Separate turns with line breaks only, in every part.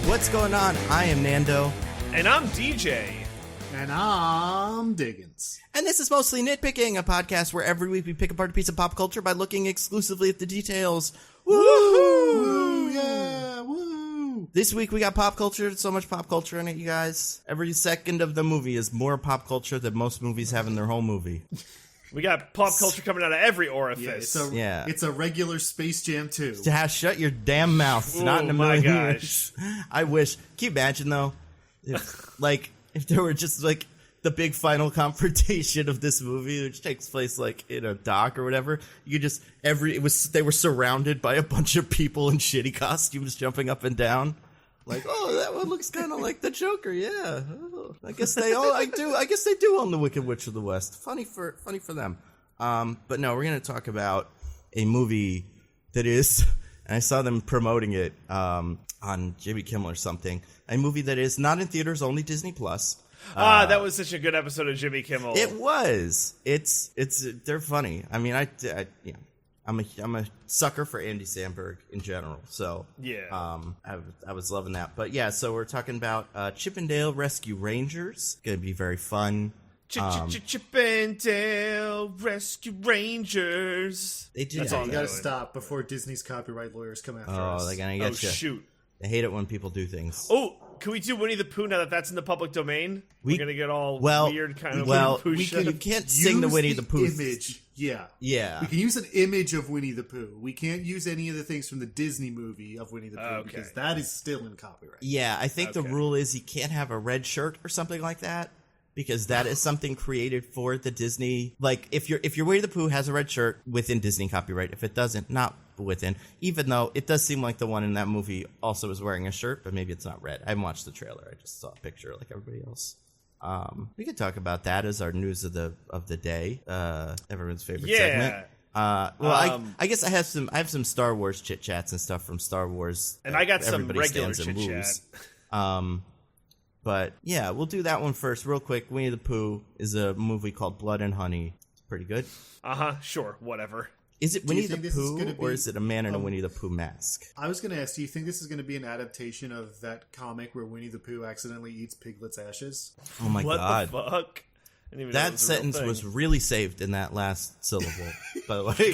What's going on? I am Nando.
And I'm DJ.
And I'm Diggins.
And this is Mostly Nitpicking, a podcast where every week we pick apart a piece of pop culture by looking exclusively at the details. Woo!
Yeah, woo!
This week we got pop culture, so much pop culture in it, you guys. Every second of the movie is more pop culture than most movies have in their whole movie.
We got pop culture coming out of every orifice.
It's a regular Space Jam 2.
Shut your damn mouth.
Oh,
Not in a
my
million
gosh.
years. I wish. Can you imagine, though, if there were just, the big final confrontation of this movie, which takes place, in a dock or whatever, you could just, they were surrounded by a bunch of people in shitty costumes jumping up and down. That one looks kind of like the Joker, yeah. Oh, I guess they do own the Wicked Witch of the West. Funny for them. But no, we're going to talk about a movie that is, and I saw them promoting it on Jimmy Kimmel or something, a movie that is not in theaters, only Disney Plus.
That was such a good episode of Jimmy Kimmel.
It was. They're funny. I mean, I'm a sucker for Andy Samberg in general, so
yeah.
I was loving that. But yeah, so we're talking about Chippendale Rescue Rangers. Gonna be very fun.
Chippendale Rescue Rangers.
They do.
You gotta stop before Disney's copyright lawyers come after us.
Oh, they're gonna get you.
Shoot.
They hate it when people do things.
Oh, can we do Winnie the Pooh now that that's in the public domain? We're gonna get all weird kind of Winnie the Pooh shit.
You can't sing the Winnie the Pooh
image. Yeah.
Yeah.
We can use an image of Winnie the Pooh. We can't use any of the things from the Disney movie of Winnie the Pooh because that is still in copyright.
Yeah, I think the rule is you can't have a red shirt or something like that because that is something created for the Disney. If your Winnie the Pooh has a red shirt within Disney copyright, if it doesn't, not within. Even though it does seem like the one in that movie also is wearing a shirt, but maybe it's not red. I haven't watched the trailer. I just saw a picture like everybody else. We could talk about that as our news of the day. Everyone's favorite segment. I guess I have some Star Wars chit chats and stuff from Star Wars,
and I got some regular chit chat.
But yeah, we'll do that one first, real quick. Winnie the Pooh is a movie called Blood and Honey. It's pretty good.
Sure, whatever.
Is it Winnie the Pooh, or is it a man in a Winnie the Pooh mask?
I was going to ask, do you think this is going to be an adaptation of that comic where Winnie the Pooh accidentally eats Piglet's ashes?
Oh my God.
What the fuck?
That sentence was really saved in that last syllable, by the way.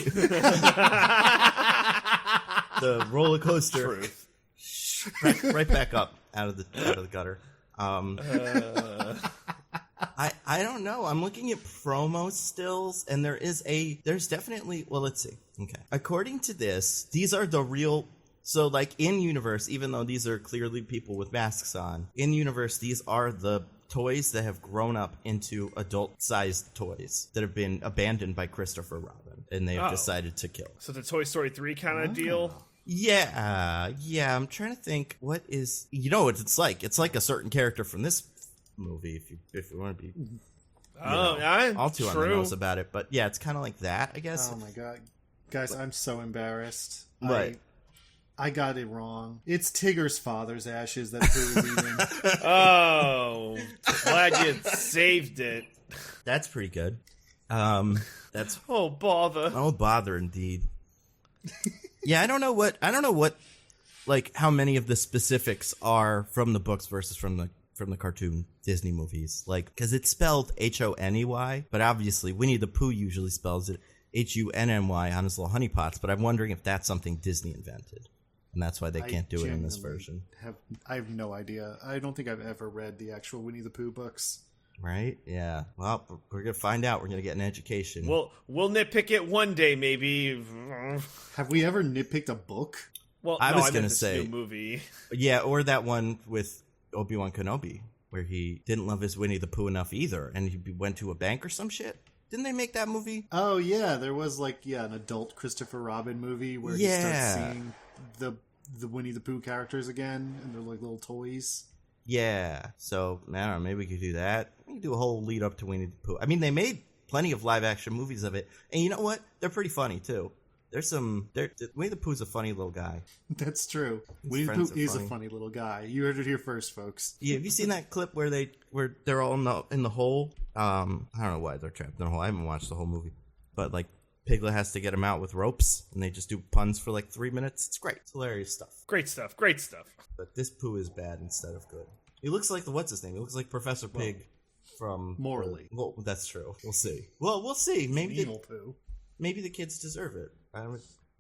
The roller coaster. Right back up out of the gutter. I don't know. I'm looking at promo stills, and there's definitely, well, let's see. Okay. According to this, these are the real, so in universe, even though these are clearly people with masks on, in universe, these are the toys that have grown up into adult-sized toys that have been abandoned by Christopher Robin, and they have decided to kill.
So the Toy Story 3 kind of deal?
Yeah, I'm trying to think what is, what it's like. It's like a certain character from this movie, if we want to be all too on the nose about it, but yeah, it's kind of like that, I guess.
Oh my God, guys, I'm so embarrassed.
What?
I got it wrong. It's Tigger's father's ashes that Pooh is eating.
Oh, glad you saved it.
That's pretty good. That's
oh
bother indeed. Yeah, I don't know what how many of the specifics are from the books versus from the cartoon Disney movies, because it's spelled Honey, but obviously Winnie the Pooh usually spells it Hunny on his little honeypots, but I'm wondering if that's something Disney invented, and that's why they can't do it in this version.
I have no idea. I don't think I've ever read the actual Winnie the Pooh books.
Right? Yeah. Well, we're going to find out. We're going to get an education.
We'll nitpick it one day, maybe.
Have we ever nitpicked a book?
Well,
I was going to say
new movie.
Yeah, or that one with Obi-Wan Kenobi, where he didn't love his Winnie the Pooh enough either, and he went to a bank or some shit. Didn't they make that movie?
Oh, yeah. There was, an adult Christopher Robin movie where he starts seeing the Winnie the Pooh characters again, and they're like little toys.
Yeah. So, I don't know, maybe we could do that. We could do a whole lead up to Winnie the Pooh. I mean, they made plenty of live-action movies of it, and you know what? They're pretty funny, too. Winnie the Pooh's a funny little guy.
That's true. Winnie the Pooh is a funny little guy. You heard it here first, folks.
Yeah, have you seen that clip where they're all in the hole? I don't know why they're trapped in the hole. I haven't watched the whole movie, but Piglet has to get him out with ropes, and they just do puns for like 3 minutes. It's great. It's hilarious stuff.
Great stuff. Great stuff.
But this Pooh is bad instead of good. He looks like what's his name? He looks like Professor Pig from...
Morally.
Well, that's true. We'll see. Well, we'll see. Maybe
evil Pooh.
Maybe the kids deserve it. I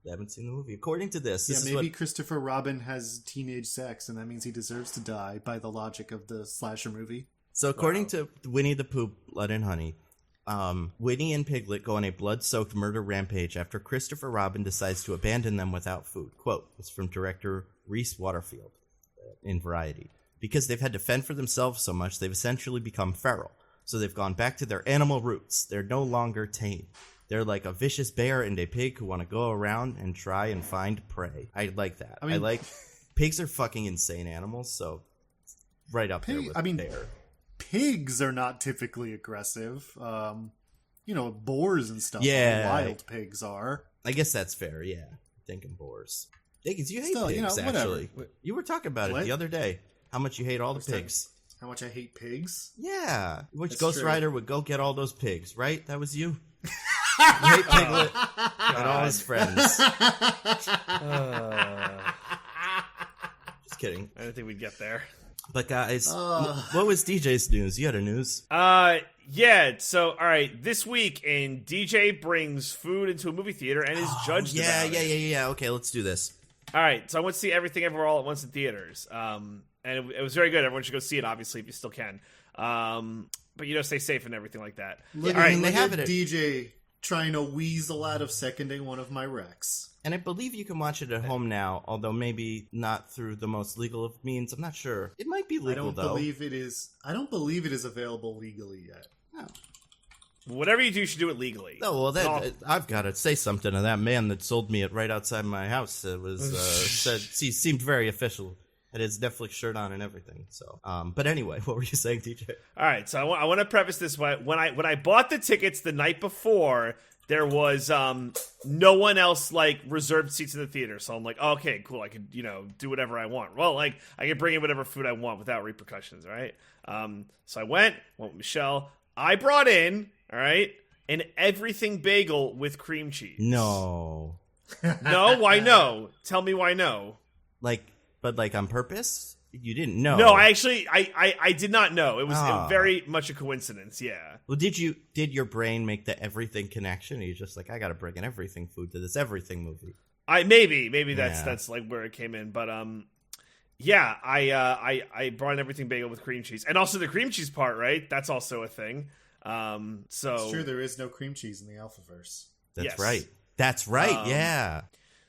haven't seen the movie. According to this is
maybe Christopher Robin has teenage sex, and that means he deserves to die by the logic of the slasher movie.
So according to Winnie the Pooh, Blood and Honey, Winnie and Piglet go on a blood-soaked murder rampage after Christopher Robin decides to abandon them without food. Quote, it's from director Reese Waterfield in Variety. Because they've had to fend for themselves so much, they've essentially become feral. So they've gone back to their animal roots. They're no longer tame. They're like a vicious bear and a pig who want to go around and try and find prey. I like that. I like... Pigs are fucking insane animals, so right up there with bear.
Pigs are not typically aggressive. Boars and stuff.
Yeah.
Wild pigs are.
I guess that's fair, yeah. Thinking boars. Diggins, you hate pigs, actually.
Whatever.
You were talking about it the other day. How much you hate all the pigs.
How much I hate pigs?
Yeah. Which Ghost Rider would go get all those pigs, right? That was you? You hate Piglet and all his friends. Just kidding.
I didn't think we'd get there.
But guys, what was DJ's news? You had a news?
Yeah. So, all right, this week, and DJ brings food into a movie theater and is judged about it.
Yeah. Okay, let's do this.
All right, so I went to see Everything Everywhere All at Once in theaters. And it was very good. Everyone should go see it, obviously, if you still can. But, stay safe and everything like that.
All right, they have it. DJ trying to weasel out of seconding one of my recs.
And I believe you can watch it at home now, although maybe not through the most legal of means. I'm not sure. It might be legal, though.
I don't believe it is available legally yet.
Oh.
Whatever you do, you should do it legally.
Oh, well, I've got to say something to that man that sold me it right outside my house. It was he seemed very official. Had his Netflix shirt on and everything. So, but anyway, what were you saying, DJ?
All right, so I want to preface this way. When I bought the tickets the night before, there was no one else reserved seats in the theater. So I'm like, oh, okay, cool. I could do whatever I want. Well, I could bring in whatever food I want without repercussions, right? So I went with Michelle. I brought in, all right, an everything bagel with cream cheese.
No.
No? Why no? Tell me why no.
But on purpose? You didn't know?
No, I did not know. It was very much a coincidence, yeah.
Well, did your brain make the everything connection? Or you just I got to bring an everything food to this everything movie?
Maybe that's where it came in, but yeah, I brought an everything bagel with cream cheese, and also the cream cheese part, right? That's also a thing. So
it's true, there is no cream cheese in the Alphaverse.
That's right. That's right. Yeah.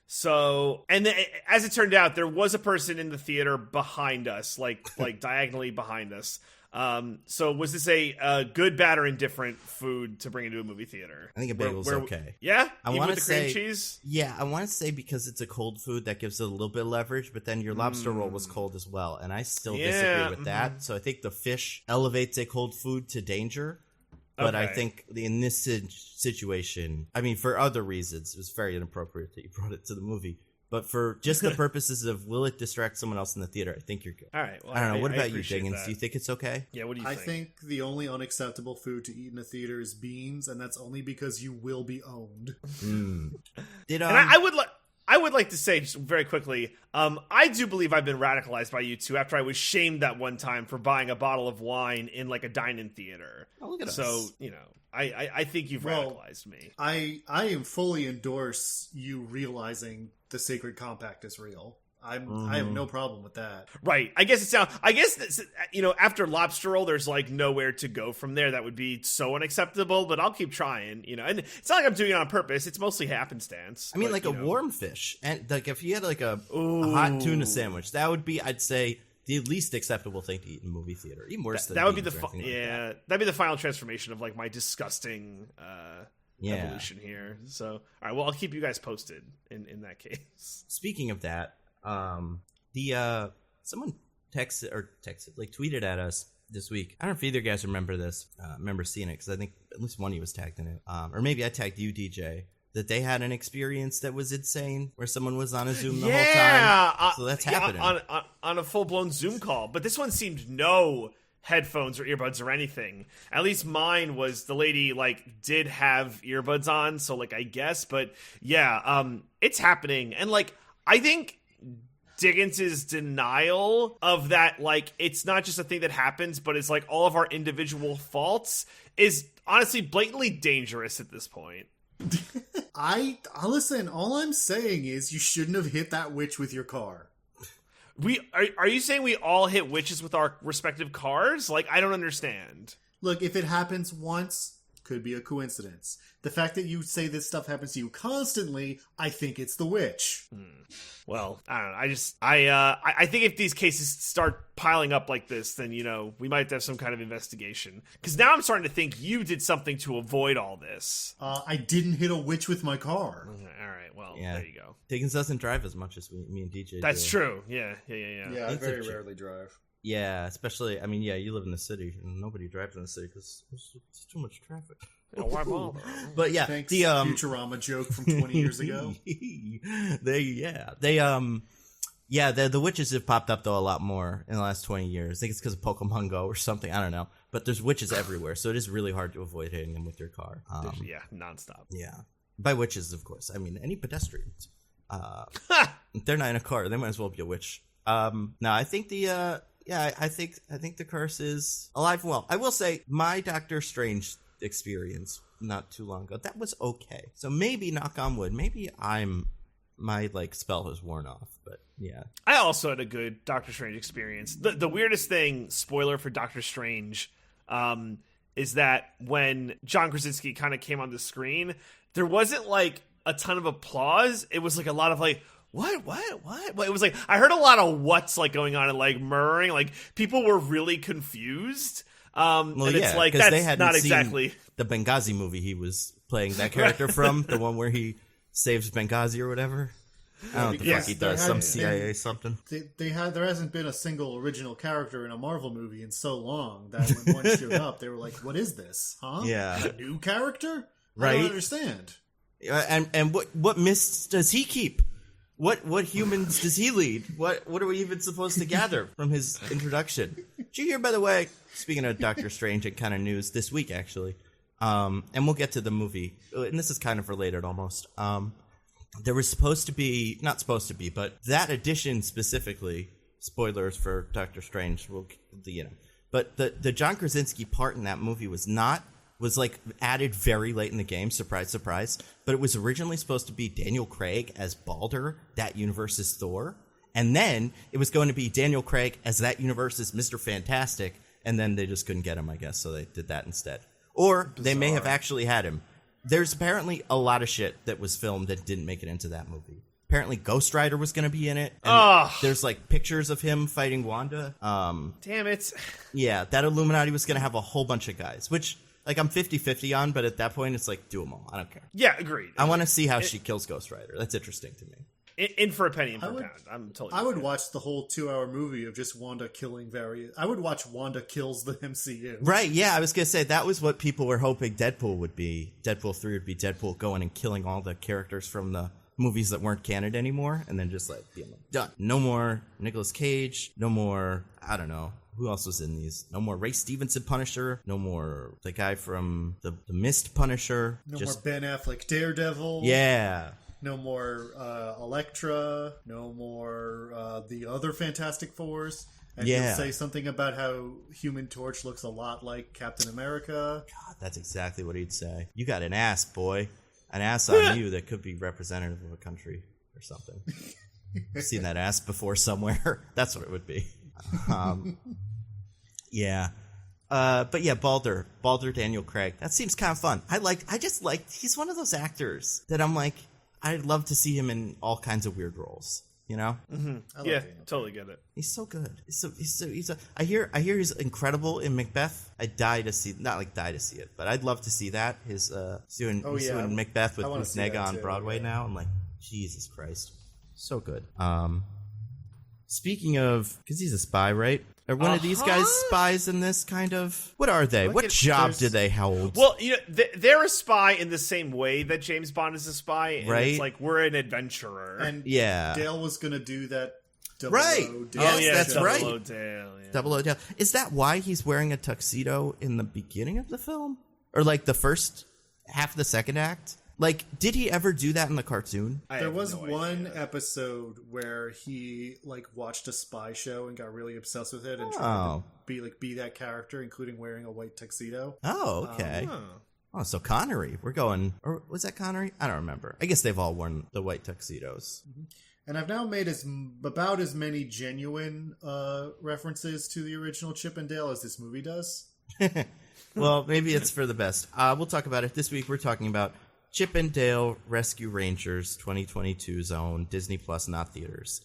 So, and as it turned out, there was a person in the theater behind us, like diagonally behind us. So was this a good, bad, or indifferent food to bring into a movie theater?
I think a bagel's okay.
Yeah?
I want to
say cream cheese?
Yeah, I want to say because it's a cold food that gives it a little bit of leverage, but then your lobster roll was cold as well, and I still disagree with that. So I think the fish elevates a cold food to danger. But I think in this situation, for other reasons, it was very inappropriate that you brought it to the movie. But for just the purposes of will it distract someone else in the theater, I think you're good.
All right. Well,
I don't know. What about you, Diggins? Do you think it's okay?
Yeah, what do you think?
I think the only unacceptable food to eat in a theater is beans, and that's only because you will be owned.
And I would like to say just very quickly, I do believe I've been radicalized by you two after I was shamed that one time for buying a bottle of wine in a dine-in theater.
Oh, look at us.
So, I think you've radicalized me.
I am fully endorse you realizing the Sacred Compact is real. I have no problem with that.
Right. I guess after Lobster Roll, there's nowhere to go from there. That would be so unacceptable, but I'll keep trying, and it's not like I'm doing it on purpose. It's mostly happenstance.
A warm fish. And if you had a hot tuna sandwich, that would be, I'd say, the least acceptable thing to eat in a movie theater. Even worse than
that would be that'd be the final transformation of my disgusting evolution here. So, all right, well, I'll keep you guys posted in that case.
Speaking of that, someone tweeted at us this week. I don't know if either guys remember this, remember seeing it, because I think at least one of you was tagged in it. Or maybe I tagged you, DJ, that they had an experience that was insane, where someone was on a Zoom the whole time. So that's happening.
On a full-blown Zoom call. But this one seemed no headphones or earbuds or anything. At least mine was, the lady like did have earbuds on, so like I guess, but yeah, it's happening. And like I think Diggins's denial of that, like it's not just a thing that happens, but it's like all of our individual faults, is honestly blatantly dangerous at this point.
I listen, all I'm saying is you shouldn't have hit that witch with your car.
Are you saying we all hit witches with our respective cars? Like, I don't understand.
Look, if it happens once, could be a coincidence. The fact that you say this stuff happens to you constantly, I think it's the witch.
Well, I don't know. I think if these cases start piling up like this, then, you know, we might have some kind of investigation. Because now I'm starting to think you did something to avoid all this.
I didn't hit a witch with my car.
Okay, all right, well,
Yeah.
there you go.
Diggins doesn't drive as much as me and DJ
That's
do.
true. Yeah.
Yeah, I
It's
very
a-
rarely drive.
Yeah, especially, I mean, yeah, you live in the city, and nobody drives in the city because there's too much traffic.
You know, why bother?
But yeah,
Thanks,
the
Futurama joke from 20 years ago.
The witches have popped up though a lot more in the last 20 years. I think it's because of Pokemon Go or something. I don't know, but there's witches everywhere, so it is really hard to avoid hitting them with your car.
Yeah, nonstop.
Yeah, by witches, of course. I mean any pedestrians. If they're not in a car, they might as well be a witch. No, I think I think the curse is alive and well. I will say my Doctor Strange experience not too long ago, that was okay. So maybe, knock on wood, maybe my like spell has worn off, but yeah.
I also had a good Doctor Strange experience. The weirdest thing, spoiler for Doctor Strange, is that when John Krasinski kind of came on the screen, there wasn't like a ton of applause. It was like a lot of like, what? It was like, I heard a lot of what's like going on and like murmuring, like people were really confused. And it's like, that's
they hadn't
not
seen
exactly
the Benghazi movie he was playing that character from, the one where he saves Benghazi or whatever. I don't know what the
Yes,
fuck he does, some CIA something.
There hasn't been a single original character in a Marvel movie in so long that when one showed up, they were like, "What is this? Huh?
Yeah.
A new character? I
Right.
don't understand."
And what myths does he keep? What humans does he lead? What are we even supposed to gather from his introduction? Did you hear, by the way, speaking of Doctor Strange and kind of news this week, actually, and we'll get to the movie, and this is kind of related almost. There was not supposed to be, but that edition specifically, spoilers for Doctor Strange, but the John Krasinski part in that movie was like added very late in the game, surprise, surprise, but it was originally supposed to be Daniel Craig as Balder, that universe's Thor, and then it was going to be Daniel Craig as that universe's Mr. Fantastic, and then they just couldn't get him, I guess, so they did that instead. Or they may have actually had him. There's apparently a lot of shit that was filmed that didn't make it into that movie. Apparently Ghost Rider was going to be in it. And there's like pictures of him fighting Wanda.
damn it.
Yeah, that Illuminati was going to have a whole bunch of guys, which like I'm 50-50 on, but at that point it's like do them all. I don't care.
Yeah, agreed.
I want to see how she kills Ghost Rider. That's interesting to me.
In for a penny, in for a pound. I'm totally.
I would watch the whole 2-hour movie of just Wanda killing I would watch Wanda kills the MCU.
Right, yeah, I was going to say that was what people were hoping Deadpool would be. Deadpool 3 would be Deadpool going and killing all the characters from the movies that weren't canon anymore, and then just like, done. No more Nicolas Cage, no more, I don't know, who else was in these? No more Ray Stevenson Punisher, no more the guy from the Mist Punisher.
No more Ben Affleck Daredevil.
Yeah.
No more Elektra. No more the other Fantastic Fours. And
Yeah.
you'll say something about how Human Torch looks a lot like Captain America.
God, that's exactly what he'd say. You got an ass, boy. An ass on you that could be representative of a country or something. I've seen that ass before somewhere. That's what it would be. Yeah. But yeah, Balder Daniel Craig. That seems kind of fun. He's one of those actors that I'm like, I'd love to see him in all kinds of weird roles. You know?
Mm-hmm. Yeah, totally get it.
He's so good. I hear he's incredible in Macbeth. I'd die to see, not like die to see it, but I'd love to see that. He's doing Macbeth with Ruth Negga on Broadway now. I'm like, Jesus Christ. So good. Speaking of, because he's a spy, right? Are one of these guys spies in this kind of? What are they? What job do they hold?
Well, you know, they're a spy in the same way that James Bond is a spy. And
right?
It's like we're an adventurer.
And
yeah,
Dale was going to do that
Right.
O
Yes,
Oh yeah,
that's
Double
right.
O Dale. Yeah.
Double O Dale. Is that why he's wearing a tuxedo in the beginning of the film? Or like the first half of the second act? Like, did he ever do that in the cartoon?
I
There
have
was
no
one
idea.
episode where he like watched a spy show and got really obsessed with it and tried to be that character, including wearing a white tuxedo.
Oh, okay. Oh, so Connery. We're going... Or was that Connery? I don't remember. I guess they've all worn the white tuxedos.
And I've now made about as many genuine references to the original Chip and Dale as this movie does.
Well, maybe it's for the best. We'll talk about it. This week we're talking about Chip and Dale Rescue Rangers 2022 zone, Disney Plus, not theaters.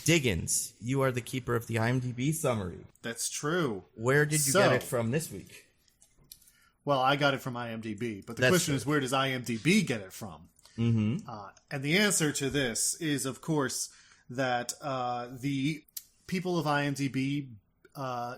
Diggins, you are the keeper of the IMDb summary.
That's true.
Where did you get it from this week?
Well, I got it from IMDb, but the question is, where does IMDb get it from? Mm-hmm. And the answer to this is, of course, that the people of IMDb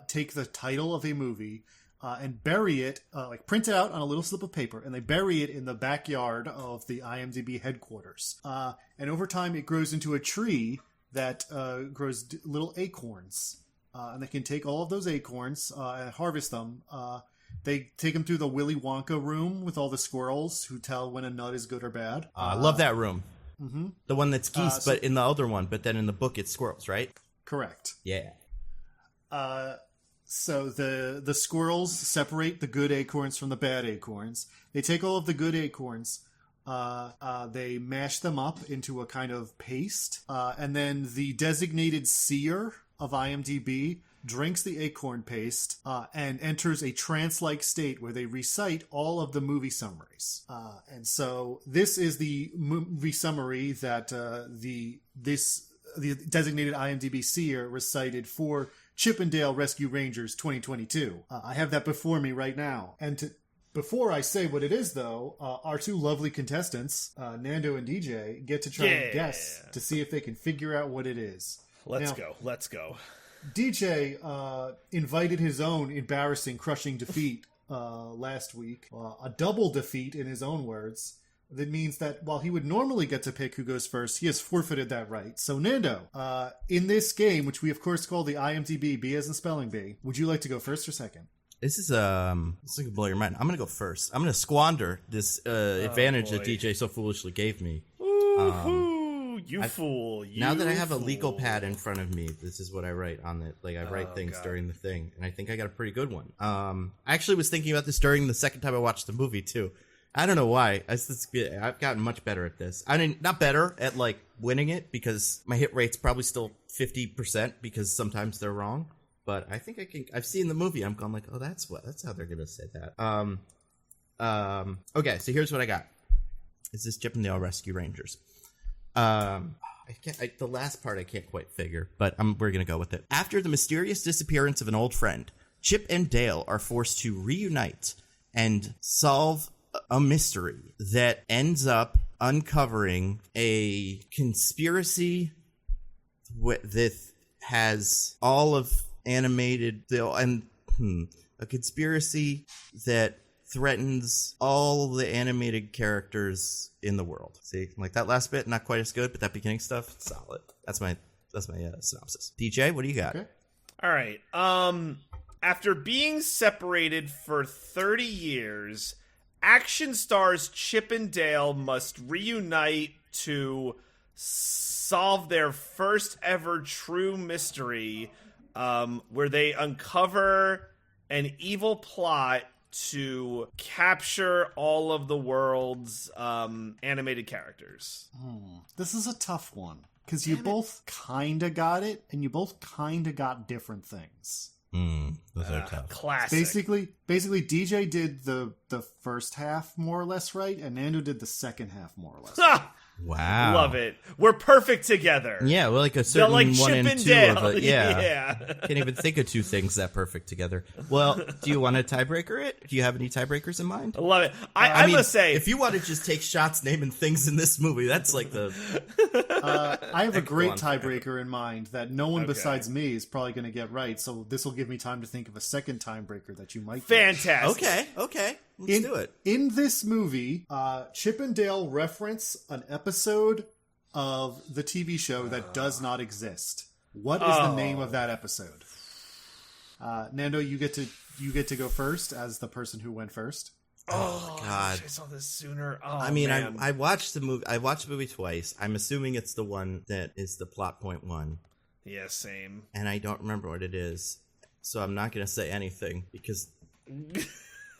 take the title of a movie and bury it, like print it out on a little slip of paper, and they bury it in the backyard of the IMDb headquarters. And over time, it grows into a tree that grows little acorns. And they can take all of those acorns and harvest them. They take them through the Willy Wonka room with all the squirrels who tell when a nut is good or bad.
I love that room.
Mm-hmm.
The one that's geese, but in the other one, but then in the book it's squirrels, right?
Correct.
Yeah.
So the squirrels separate the good acorns from the bad acorns. They take all of the good acorns, they mash them up into a kind of paste, and then the designated seer of IMDb drinks the acorn paste and enters a trance-like state where they recite all of the movie summaries. And so this is the movie summary that the designated IMDb seer recited for Chip and Dale Rescue Rangers 2022. I have that before me right now. And before I say what it is, though, our two lovely contestants, Nando and DJ, get to try and guess to see if they can figure out what it is.
Let's go.
DJ invited his own embarrassing, crushing defeat last week. A double defeat, in his own words. That means that while he would normally get to pick who goes first, he has forfeited that right. So, Nando, in this game, which we of course call the IMDb, B as in spelling bee, would you like to go first or second?
This is gonna blow your mind. I'm gonna go first. I'm gonna squander this advantage that DJ so foolishly gave me.
You fool.
Now that I have a legal pad in front of me, this is what I write on it. Like, I write things during the thing, and I think I got a pretty good one. I actually was thinking about this during the second time I watched the movie, too. I don't know why. I've gotten much better at this. I mean, not better at, like, winning it, because my hit rate's probably still 50%, because sometimes they're wrong. But I think I can... I've seen the movie. I'm going like, oh, that's how they're going to say that. Okay, so here's what I got. Is this Chip and Dale Rescue Rangers? The last part I can't quite figure, but we're gonna go with it. After the mysterious disappearance of an old friend, Chip and Dale are forced to reunite and solve a mystery that ends up uncovering a conspiracy that has all of animated a conspiracy that threatens all the animated characters in the world. See, like that last bit, not quite as good, but that beginning stuff, solid. That's my synopsis. DJ, what do you got?
Okay.
All right. After being separated for 30 years, action stars Chip and Dale must reunite to solve their first ever true mystery, where they uncover an evil plot to capture all of the world's animated characters.
This is a tough one, because you both kind of got it, and you both kind of got different things.
Those are tough.
Classic.
Basically, DJ did the first half more or less right, and Nando did the second half more or less.
Ha!
Wow.
Love it. We're perfect together.
Yeah, well, like a
They're
certain
like
one
Chip
and
and
two
Dale.
of it. Yeah.
Yeah.
Can't even think of two things that perfect together. Well, do you want to tiebreaker it? Do you have any tiebreakers in mind?
I love it. I
mean,
must say,
if you want to just take shots naming things in this movie, that's like the...
I have a great
Go on.
tiebreaker in mind that no one besides me is probably going to get right, so this will give me time to think of a second tiebreaker that you might get.
fantastic.
Okay. Let's do it.
In this movie, Chip and Dale reference an episode of the TV show that does not exist. What is the name of that episode? Nando, you get to go first as the person who went first.
Oh
God!
I saw this sooner. Oh,
I mean,
man.
I watched the movie. I watched the movie twice. I'm assuming it's the one that is the plot point one.
Yeah, same.
And I don't remember what it is, so I'm not gonna say anything because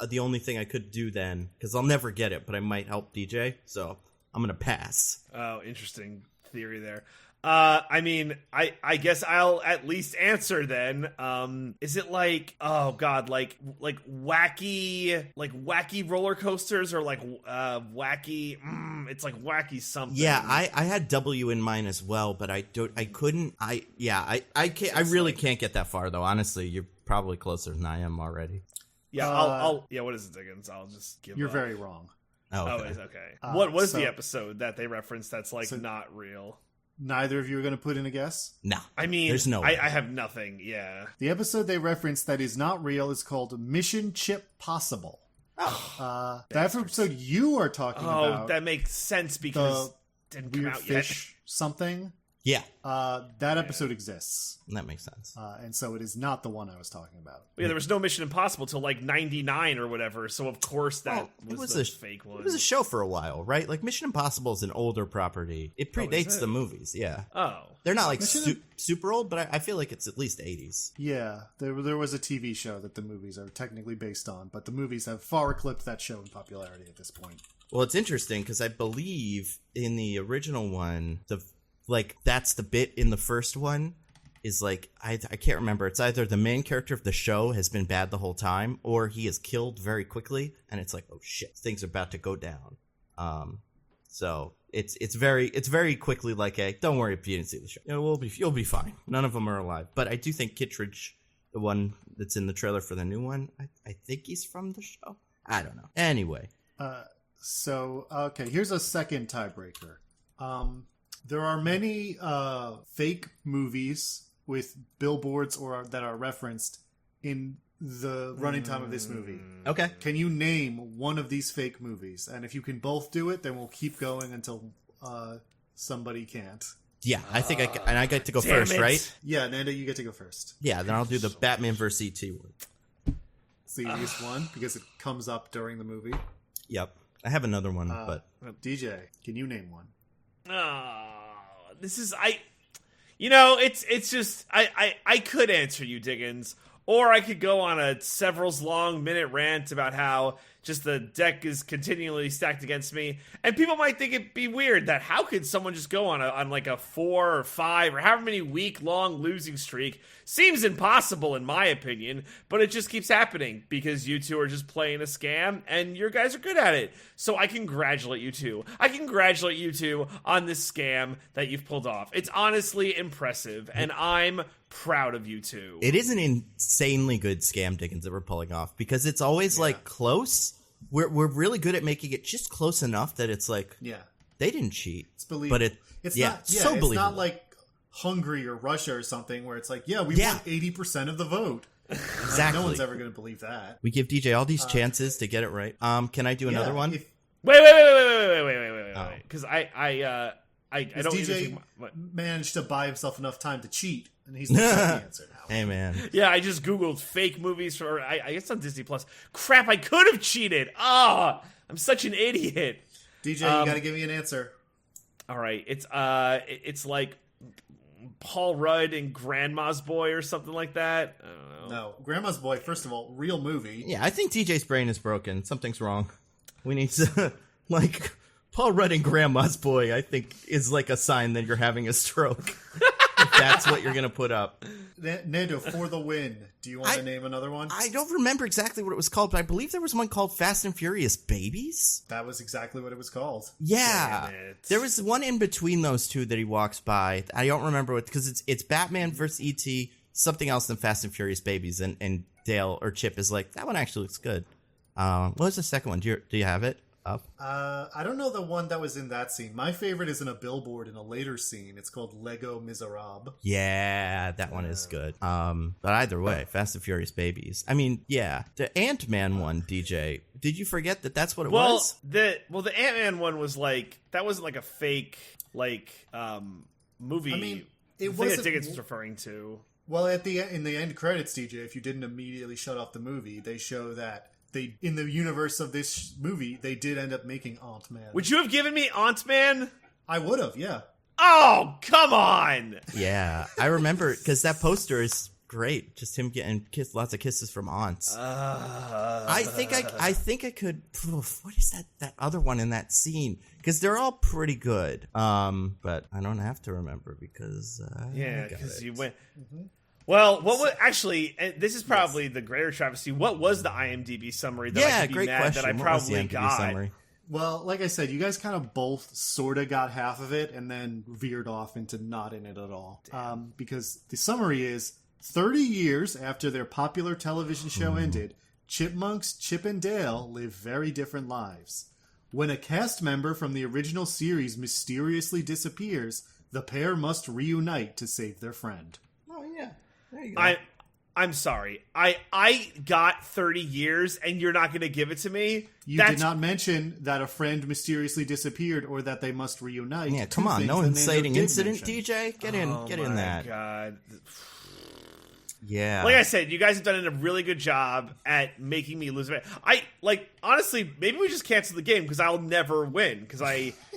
the only thing I could do then, because I'll never get it, but I might help DJ. So I'm gonna pass.
Oh, interesting theory there. I mean, I guess I'll at least answer then. Is it like, oh god, like wacky roller coasters or like wacky? It's like wacky something.
Yeah, I had W in mine as well, but I couldn't. I can't. I really can't get that far though. Honestly, you're probably closer than I am already.
Yeah, I'll. Yeah, what is it, Diggins? I'll just give.
You're
up.
very wrong.
Oh, okay.
Oh, it's okay. What was
so-
the episode that they referenced that's like not real?
Neither of you are going to put in a guess?
No.
I mean,
there's no way.
I have nothing. Yeah.
The episode they referenced that is not real is called Mission Chip Possible.
Oh,
that episode you are talking about.
That makes sense because it didn't come
weird
out
fish something.
yeah,
That episode exists.
that makes sense.
And so it is not the one I was talking about.
Yeah, there was no Mission Impossible till like 99 or whatever, so of course that
It
was
a
the fake one.
It was a show for a while, right? Like Mission Impossible is an older property. It predates
it?
the movies. Yeah,
Oh.
they're not like
Mission-
super old, but I feel like it's at least 80s.
Yeah, there was a TV show that the movies are technically based on, but the movies have far eclipsed that show in popularity at this point.
Well, it's interesting because I believe in the original one, that's the bit in the first one is like I can't remember. It's either the main character of the show has been bad the whole time, or he is killed very quickly, and it's like, oh shit, things are about to go down. So it's very quickly like a don't worry if you didn't see the show, you'll be fine. None of them are alive, but I do think Kittredge, the one that's in the trailer for the new one, I think he's from the show. I don't know. Anyway,
Okay, here's a second tiebreaker. There are many fake movies with billboards that are referenced in the running time of this movie.
okay.
Can you name one of these fake movies? And if you can both do it, then we'll keep going until somebody can't.
Yeah, I think I get to go
Damn
first,
it.
right?
Yeah, Nando, you get to go first.
Yeah, then I'll do the Batman vs. ET one.
It's the easiest one because it comes up during the movie.
Yep. I have another one, but
DJ, can you name one?
This is it's just I could answer you, Diggins, or I could go on a several's long minute rant about how just the deck is continually stacked against me, and people might think it'd be weird that how could someone just go on like a 4 or 5 or however many week long losing streak. Seems impossible in my opinion, but it just keeps happening because you two are just playing a scam and your guys are good at it. So I congratulate you two. I congratulate you two on this scam that you've pulled off. It's honestly impressive and I'm proud of you two.
it is an insanely good scam, Dickens, that we're pulling off because it's always like close. We're really good at making it just close enough that it's like they didn't cheat.
It's believable.
But
it's
not
it's
believable.
not like Hungary or Russia or something where it's like, we won 80% of the vote.
Exactly.
No one's ever going to believe that.
We give DJ all these chances to get it right. Can I do another one?
Wait, because I don't
DJ
what?
managed to buy himself enough time to cheat, and he's the answer now.
Hey man.
Yeah, I just googled fake movies for I guess on Disney Plus. Crap, I could have cheated. I'm such an idiot.
DJ, you got to give me an answer.
All right, it's like Paul Rudd and Grandma's Boy or something like that. I don't know.
No, Grandma's Boy. First of all, real movie.
Yeah, I think DJ's brain is broken. Something's wrong. We need to like Paul Rudd and Grandma's Boy, I think, is like a sign that you're having a stroke. If that's what you're going to put up.
Nando, for the win. Do you want to name another one?
I don't remember exactly what it was called, but I believe there was one called Fast and Furious Babies.
That was exactly what it was called.
Yeah.
Damn it.
There was one in between those two that he walks by. I don't remember what, because it's Batman versus E.T., something else than Fast and Furious Babies, and Dale or Chip is like, that one actually looks good. What was the second one? Do you have it? up?
I don't know the one that was in that scene. My favorite is in a billboard in a later scene. It's called Lego Miserable.
Yeah, that one is good. But either way, Fast and Furious Babies. I mean, yeah, the Ant-Man one, DJ. Did you forget that that's what it was?
The Ant-Man one was like, that wasn't like a fake movie.
I mean, it
was
wasn't.
Tickets was referring to.
Well, in the end credits, DJ, if you didn't immediately shut off the movie, they show that in the universe of this movie, they did end up making Ant-Man.
Would you have given me Ant-Man?
I would have, yeah.
Oh, come on!
Yeah, I remember, because that poster is great. Just him getting lots of kisses from aunts. I think I could. What is that other one in that scene? Because they're all pretty good. But I don't have to remember because
because you went. Mm-hmm. Well, what was actually? And this is probably the greater travesty. What was the IMDb summary that I could be
great
mad
question.
that I probably got?
Summary?
Well, like I said, you guys kind of both sort of got half of it and then veered off into not in it at all. Because the summary is 30 years after their popular television show ended, Chipmunks Chip and Dale live very different lives. When a cast member from the original series mysteriously disappears, the pair must reunite to save their friend.
Oh, yeah. There you go.
I'm sorry. I got 30 years and you're not going to give it to me?
You did not mention that a friend mysteriously disappeared or that they must reunite.
Yeah, come on. No inciting incident, DJ. Get in that.
Oh, my God.
Yeah.
Like I said, you guys have done a really good job at making me lose it. Honestly, maybe we just cancel the game because I'll never win because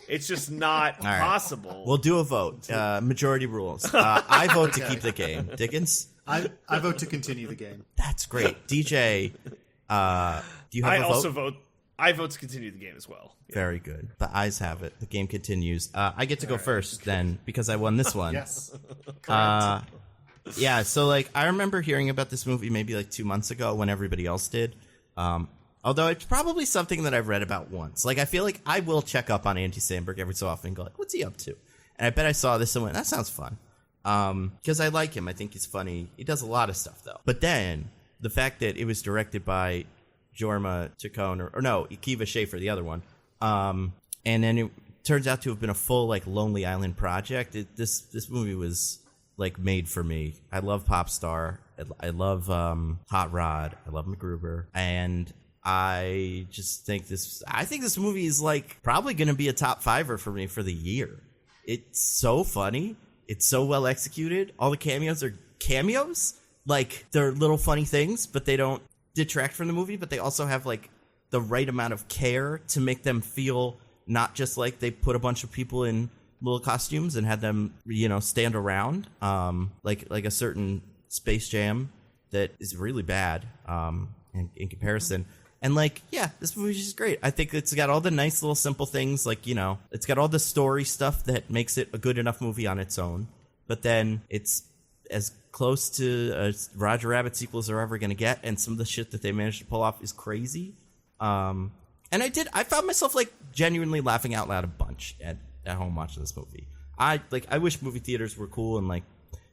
it's just not possible.
We'll do a vote. Majority rules. I vote to keep the game. Dickens?
I vote to continue the game.
That's great. DJ, do you have a vote?
I also vote. I vote to continue the game as well. Yeah.
Very good. The ayes have it. The game continues. I get to go first then because I won this one.
Yes. Correct.
Yeah, so I remember hearing about this movie maybe 2 months ago when everybody else did. Although it's probably something that I've read about once. I feel like I will check up on Andy Samberg every so often and go what's he up to? And I bet I saw this and went, that sounds fun. Because I like him. I think he's funny. He does a lot of stuff though. But then the fact that it was directed by Jorma Chacon or no, Akiva Schaffer, the other one. And then it turns out to have been a full Lonely Island project. This movie was made for me. I love Popstar. I love Hot Rod. I love MacGruber. And I just think this movie is probably going to be a top fiver for me for the year. It's so funny. It's so well executed. All the cameos are cameos. They're little funny things, but they don't detract from the movie, but they also have the right amount of care to make them feel not just they put a bunch of people in little costumes and had them, stand around, like a certain Space Jam that is really bad in comparison. And this movie is just great. I think it's got all the nice little simple things, it's got all the story stuff that makes it a good enough movie on its own. But then it's as close to a Roger Rabbit sequel as they're ever going to get, and some of the shit that they managed to pull off is crazy. And I found myself genuinely laughing out loud a bunch at home watching this movie. I wish movie theaters were cool and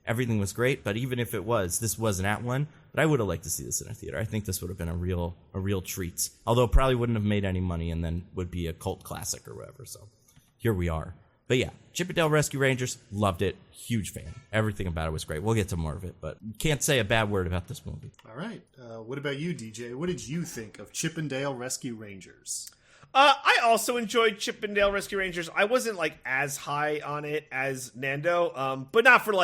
everything was great, but even if this wasn't at one, but I would have liked to see this in a theater. I think this would have been a real treat. Although it probably wouldn't have made any money and then would be a cult classic or whatever. So here we are. But yeah, Chip and Dale Rescue Rangers, loved it. Huge fan. Everything about it was great. We'll get to more of it, but can't say a bad word about this movie.
All right. What about you, DJ? What did you think of Chip and Dale Rescue Rangers?
I also enjoyed Chip and Dale Rescue Rangers. I wasn't as high on it as Nando, but not for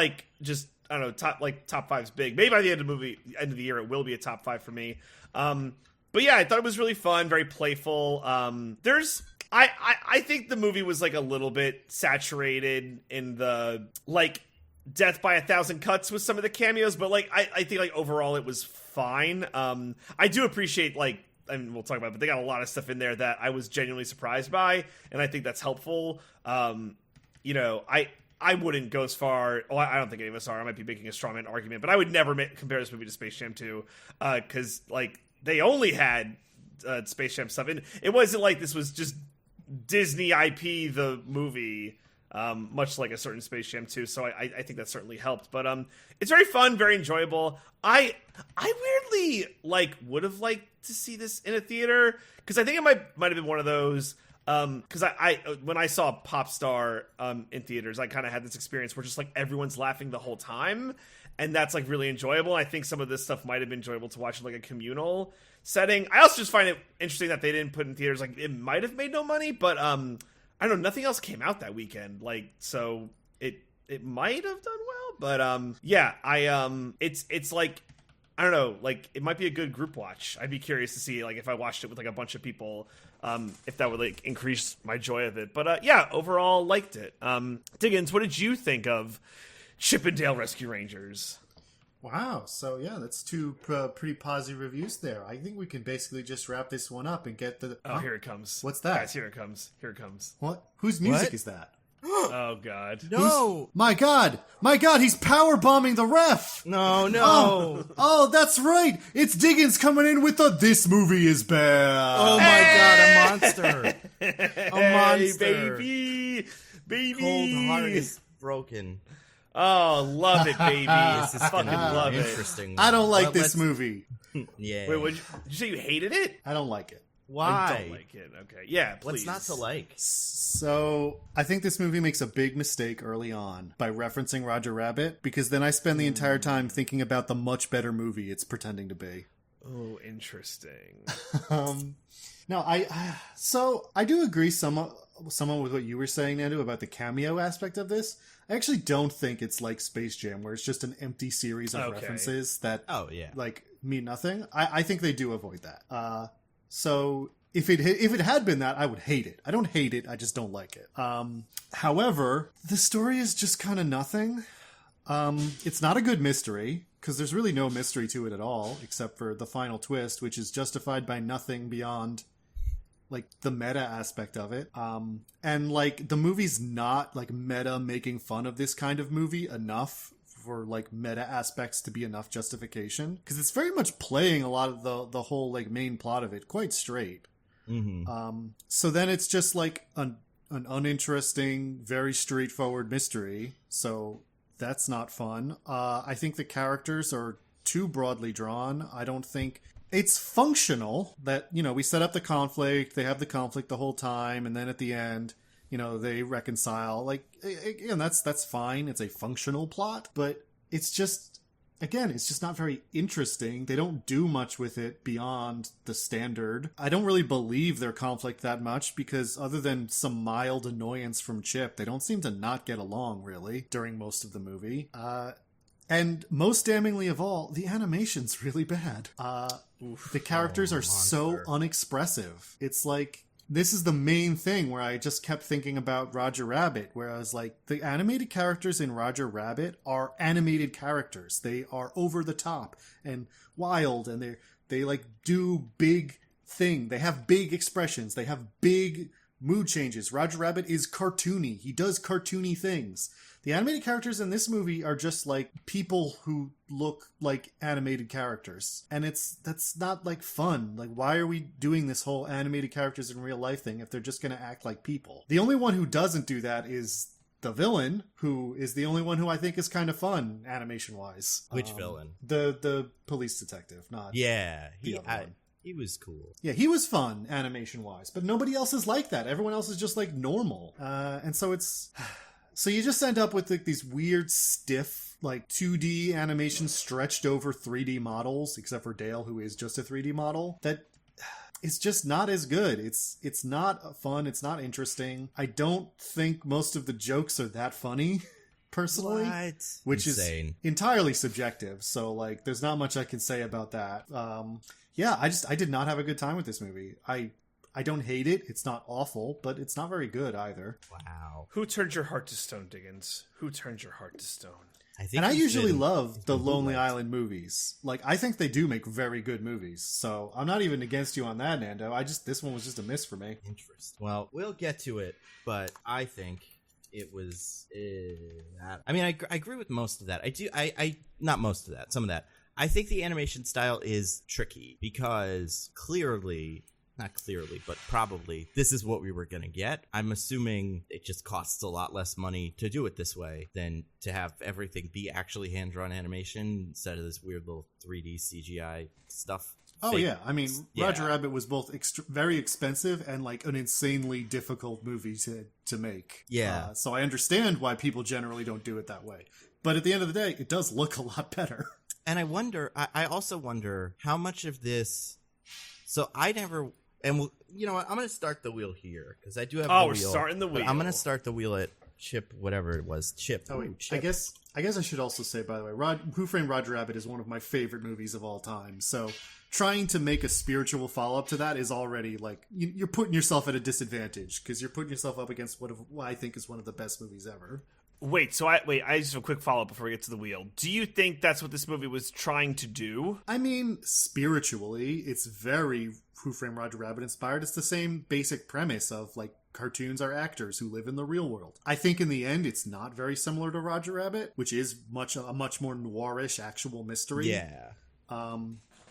just I don't know top five's big. Maybe by the end of the year, it will be a top five for me. But yeah, I thought it was really fun, very playful. I think the movie was a little bit saturated in the death by 1,000 cuts with some of the cameos, but I think overall it was fine. I do appreciate and we'll talk about it, but they got a lot of stuff in there that I was genuinely surprised by, and I think that's helpful. I wouldn't go as far. Oh, I don't think any of us are. I might be making a strawman argument, but I would never compare this movie to Space Jam 2, because they only had Space Jam stuff, and it wasn't this was just Disney IP the movie, much like a certain Space Jam 2. So I think that certainly helped. But it's very fun, very enjoyable. I weirdly would have liked to see this in a theater because I think it might have been one of those. Because I when I saw Popstar in theaters, I kind of had this experience where just like everyone's laughing the whole time, and that's like really enjoyable. I think some of this stuff might have been enjoyable to watch in like a communal setting. I also just find it interesting that they didn't put in theaters. Like it might have made no money, but I don't know. Nothing else came out that weekend, like so it might have done well. But yeah, it's like. I don't know, like, it might be a good group watch. I'd be curious to see, like, if I watched it with, like, a bunch of people, if that would, like, increase my joy of it. But, yeah, overall, liked it. Diggins, what did you think of Chip 'n Dale Rescue Rangers?
Wow. So, yeah, that's two pretty positive reviews there. I think we can basically just wrap this one up and get the...
Oh, here it comes.
What's that?
Guys, here it comes. Here it comes.
What? Whose music
What?
is that?
Oh, God.
No!
My God, he's power bombing the ref.
No.
Oh, that's right. It's Diggins coming in with the "This movie is bad."
Oh my God, a monster. A monster.
Baby.
Cold heart is broken.
Oh, love it, baby.
This is
Fucking
gonna be
love it.
interesting.
I don't like
Well,
this
let's-
movie.
Yeah.
Wait, did you say you hated it?
I don't like it.
Why?
I don't like it. Okay. Yeah, please.
What's not to like?
So, I think this movie makes a big mistake early on by referencing Roger Rabbit, because then I spend the entire time thinking about the much better movie it's pretending to be.
Oh, interesting.
No, I do agree somewhat with what you were saying, Nando, about the cameo aspect of this. I actually don't think it's like Space Jam, where it's just an empty series of references that like mean nothing. I think they do avoid that. So if it had been that, I would hate it. I don't hate it, I just don't like it. However, the story is just kind of nothing. It's not a good mystery, because there's really no mystery to it at all, except for the final twist, which is justified by nothing beyond like the meta aspect of it. And like the movie's not like meta making fun of this kind of movie enough for like meta aspects to be enough justification, because it's very much playing a lot of the whole like main plot of it quite straight. So then it's just like an uninteresting, very straightforward mystery, so that's not fun. I think the characters are too broadly drawn. I don't think it's functional that, you know, we set up the conflict, they have the conflict the whole time, and then at the end, you know, they reconcile. Like, again, that's fine. It's a functional plot, but it's just, again, it's just not very interesting. They don't do much with it beyond the standard. I don't really believe their conflict that much, because other than some mild annoyance from Chip, they don't seem to not get along, really, during most of the movie. And most damningly of all, the animation's really bad. The characters are so unexpressive. It's like, this is the main thing where I just kept thinking about Roger Rabbit, where I was like, the animated characters in Roger Rabbit are animated characters. They are over the top and wild, and they like do big thing. They have big expressions. They have big mood changes. Roger Rabbit is cartoony. He does cartoony things. The animated characters in this movie are just like people who look like animated characters. And that's not like fun. Like, why are we doing this whole animated characters in real life thing if they're just going to act like people? The only one who doesn't do that is the villain, who is the only one who I think is kind of fun animation wise.
Which villain?
The police detective, not
Yeah,
the other one.
he was cool.
Yeah, he was fun animation wise, but nobody else is like that. Everyone else is just like normal. And so it's... So you just end up with like these weird, stiff, like 2D animation stretched over 3D models, except for Dale, who is just a 3D model. That it's just not as good. It's not fun. It's not interesting. I don't think most of the jokes are that funny, personally.
What?
Which
Insane.
is entirely subjective. So like, there's not much I can say about that. Yeah, I did not have a good time with this movie. I don't hate it. It's not awful, but it's not very good either.
Wow.
Who turned your heart to stone, Diggins? Who turned your heart to stone?
I usually love the Lonely Island movies. Like, I think they do make very good movies. So I'm not even against you on that, Nando. This one was just a miss for me.
Interesting. Well, we'll get to it, but I think it was... I mean, I agree with most of that. Not most of that, some of that. I think the animation style is tricky because not clearly, but probably this is what we were going to get. I'm assuming it just costs a lot less money to do it this way than to have everything be actually hand-drawn animation instead of this weird little 3D CGI stuff.
Oh
fake-
yeah, I mean,
yeah.
Roger Rabbit was both very expensive and like an insanely difficult movie to make.
Yeah.
So I understand why people generally don't do it that way. But at the end of the day, it does look a lot better.
And I also wonder how much of this. So I never, and you know what? I'm going to start the wheel here because I do have.
Oh,
the
we're
wheel,
starting the
but
wheel.
I'm going to start the wheel at Chip, whatever it was, Chip.
Oh,
Ooh,
wait,
Chip.
I guess I should also say, by the way, Who Framed Roger Rabbit is one of my favorite movies of all time. So trying to make a spiritual follow-up to that is already like you're putting yourself at a disadvantage because you're putting yourself up against what I think is one of the best movies ever.
Wait, I just have a quick follow-up before we get to the wheel. Do you think that's what this movie was trying to do?
I mean, spiritually, it's very Who Framed Roger Rabbit inspired. It's the same basic premise of, like, cartoons are actors who live in the real world. I think in the end, it's not very similar to Roger Rabbit, which is a much more noirish actual mystery.
Yeah.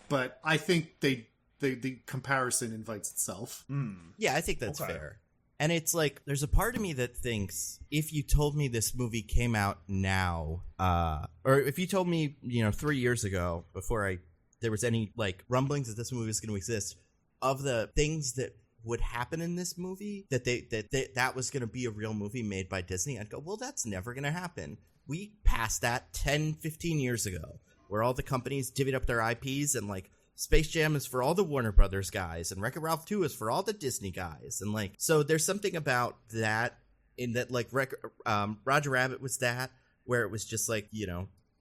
But I think the comparison invites itself.
Yeah, I think that's
Okay.
fair. And it's like, there's a part of me that thinks if you told me this movie came out now, or if you told me, 3 years ago, before there was any like rumblings that this movie was going to exist, of the things that would happen in this movie, that was going to be a real movie made by Disney, I'd go, well, that's never going to happen. We passed that 10, 15 years ago, where all the companies divvied up their IPs and like, Space Jam is for all the Warner Brothers guys, and Wreck-It Ralph 2 is for all the Disney guys, and like, so there's something about that in that, like, Roger Rabbit was that, where it was just like,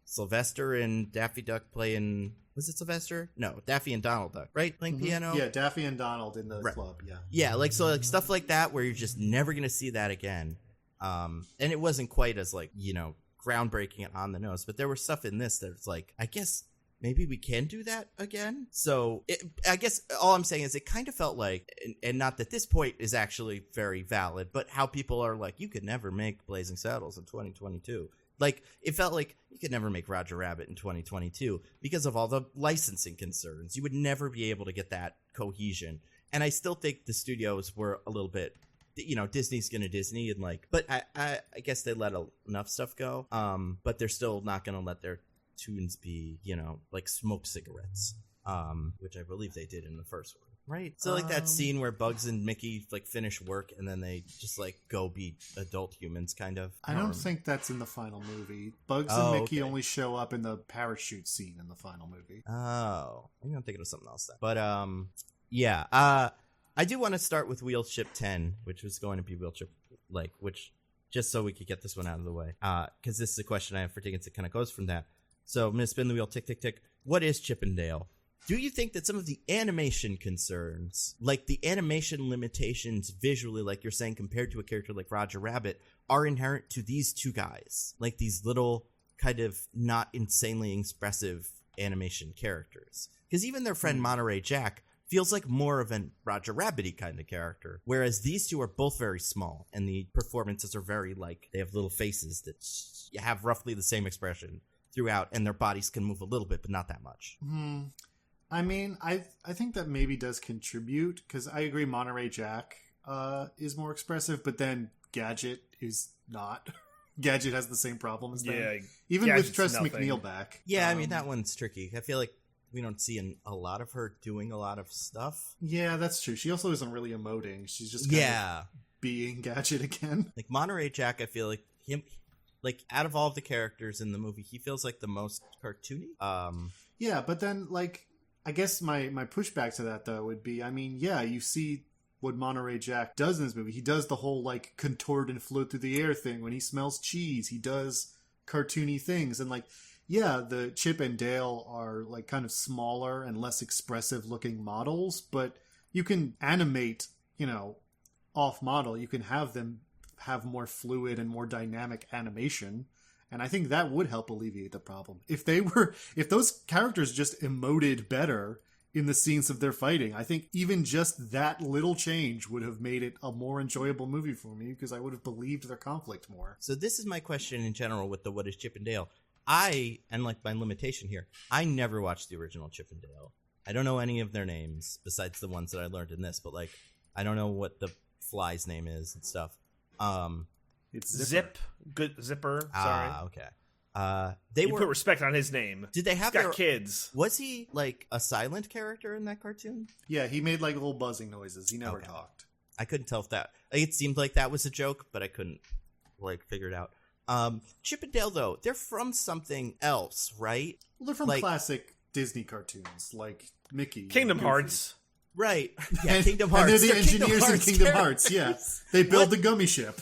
Sylvester and Daffy Duck playing, was it Sylvester? No, Daffy and Donald Duck, right? Playing piano?
Yeah, Daffy and Donald in the club, yeah.
Yeah, like, so like stuff like that where you're just never gonna see that again. And it wasn't quite as like, groundbreaking and on the nose, but there was stuff in this that's like, I guess maybe we can do that again. So I guess all I'm saying is it kind of felt like, and not that this point is actually very valid, but how people are like, you could never make Blazing Saddles in 2022. Like, it felt like you could never make Roger Rabbit in 2022 because of all the licensing concerns. You would never be able to get that cohesion. And I still think the studios were a little bit, Disney's gonna Disney, and like, but I guess they let enough stuff go. But they're still not gonna let their toons be, like smoke cigarettes, which I believe they did in the first one, right? So like that scene where Bugs and Mickey like finish work and then they just like go be adult humans, kind of.
I don't think that's in the final movie. Bugs and Mickey only show up in the parachute scene in the final movie.
Oh, I'm thinking of something else then. But yeah, I do want to start with Wheel Chip 10, which was going to be Wheel Chip, like, which just so we could get this one out of the way, because this is a question I have for Diggins that kind of goes from that. So I'm going to spin the wheel, tick, tick, tick. What is Chip and Dale? Do you think that some of the animation concerns, like the animation limitations visually, like you're saying, compared to a character like Roger Rabbit, are inherent to these two guys? Like these little kind of not insanely expressive animation characters? Because even their friend Monterey Jack feels like more of a Roger Rabbit-y kind of character, whereas these two are both very small, and the performances are very, like, they have little faces that have roughly the same expression throughout, and their bodies can move a little bit, but not that much.
I mean, I think that maybe does contribute, because I agree Monterey Jack is more expressive, but then Gadget is not. Gadget has the same problem as them.
Yeah,
Even
Gadget's
with Tress
nothing.
McNeil back.
Yeah, I mean, that one's tricky. I feel like we don't see a lot of her doing a lot of stuff.
Yeah, that's true. She also isn't really emoting. She's just kind of being Gadget again.
Like Monterey Jack, I feel like him, like out of all of the characters in the movie, he feels like the most cartoony.
Yeah, but then, like, I guess my pushback to that, though, would be, I mean, yeah, you see what Monterey Jack does in this movie. He does the whole, like, contort and float through the air thing. When he smells cheese, he does cartoony things. And, like, yeah, the Chip and Dale are, like, kind of smaller and less expressive-looking models, but you can animate, off-model. You can have them have more fluid and more dynamic animation. And I think that would help alleviate the problem. If those characters just emoted better in the scenes of their fighting, I think even just that little change would have made it a more enjoyable movie for me, because I would have believed their conflict more.
So this is my question in general with the What is Chip and Dale? And like my limitation here, I never watched the original Chip and Dale. I don't know any of their names besides the ones that I learned in this, but like, I don't know what the fly's name is and stuff.
It's
Zipper. Sorry.
Okay. They
You
were.
put respect on his name.
Did they
He's
have
got
their?
kids.
Was he like a silent character in that cartoon?
Yeah, he made like little buzzing noises. He never
Okay.
talked.
I couldn't tell if that. It seemed like that was a joke, but I couldn't like figure it out. Chip and Dale, though, they're from something else, right?
Well, they're from
Like-
classic Disney cartoons like Mickey,
Kingdom
and Goofy.
Hearts.
Right. Yeah,
And,
Kingdom
and
Hearts.
they're the
Kingdom
engineers in
Hearts
Kingdom
characters.
Hearts. Yeah, they build the gummy ship.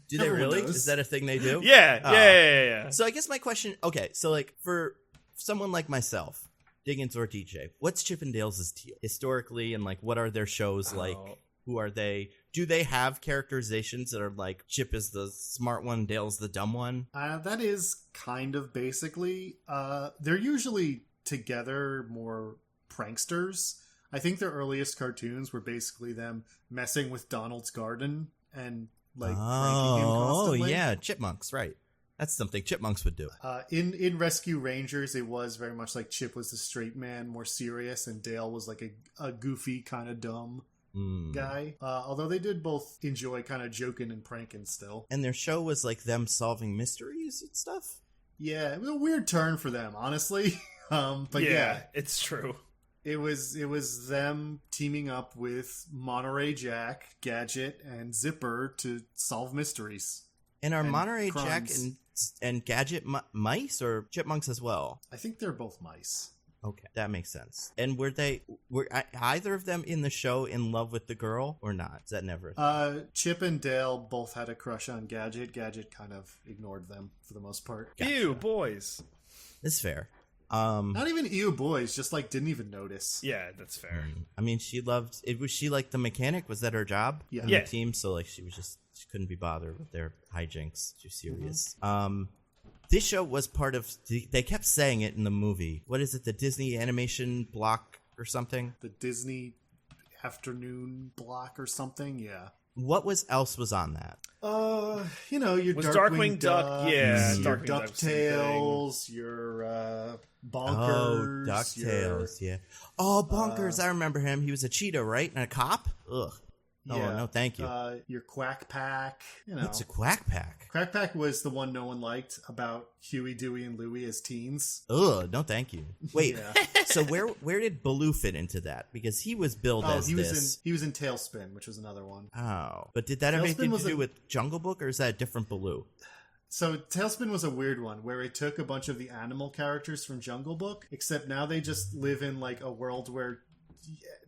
Do they
Everyone
really?
knows.
Is that a thing they do?
Yeah.
So I guess my question, okay, so like for someone like myself, Diggins or DJ, what's Chip and Dale's deal historically, and like what are their shows like?
Oh.
Who are they? Do they have characterizations that are like Chip is the smart one, Dale's the dumb one?
That is kind of basically. They're usually together more pranksters. I think their earliest cartoons were basically them messing with Donald's garden and like pranking him
Oh,
constantly.
yeah, chipmunks, right. That's something chipmunks would do.
In Rescue Rangers, it was very much like Chip was the straight man, more serious, and Dale was like a goofy, kind of dumb guy. Although they did both enjoy kind of joking and pranking still.
And their show was like them solving mysteries and stuff?
Yeah, it was a weird turn for them, honestly. But yeah,
it's true.
it was them teaming up with Monterey Jack, Gadget, and Zipper to solve mysteries.
And are
And
Monterey Jack
crimes.
and Gadget mice or chipmunks as well?
I think they're both mice.
Okay, that makes sense. And were either of them in the show in love with the girl or not? Is that never a thing?
Chip and Dale both had a crush on Gadget. Gadget kind of ignored them for the most part.
Gotcha.
Ew, boys.
It's fair.
Not even ew boys, just like didn't even notice.
Yeah, that's fair.
I mean, she loved it. Was she like the mechanic? Was that her job?
Yeah.
On
Yeah.
the team. So like she couldn't be bothered with their hijinks. Too serious. This show was part of. They kept saying it in the movie. What is it? The Disney animation block or something?
The Disney afternoon block or something. Yeah.
What else was on that?
Your
Was
Darkwing
Darkwing Duck- yeah,
your
Darkwing Duck, same
DuckTales, your
Oh,
Bonkers,
DuckTales. Yeah. Oh, Bonkers. I remember him. He was a cheetah, right? And a cop. Ugh. Oh, no, thank you.
Your Quack Pack.
What's a Quack Pack?
Quack Pack was the one no one liked about Huey, Dewey, and Louie as teens.
Ugh, no thank you. Wait,
Yeah.
so where did Baloo fit into that? Because he was billed as
he
this.
was in Tailspin, which was another one.
Oh, but did that have anything
Tailspin was
to do with Jungle Book, or is that a different Baloo?
So Tailspin was a weird one where it took a bunch of the animal characters from Jungle Book, except now they just live in like a world where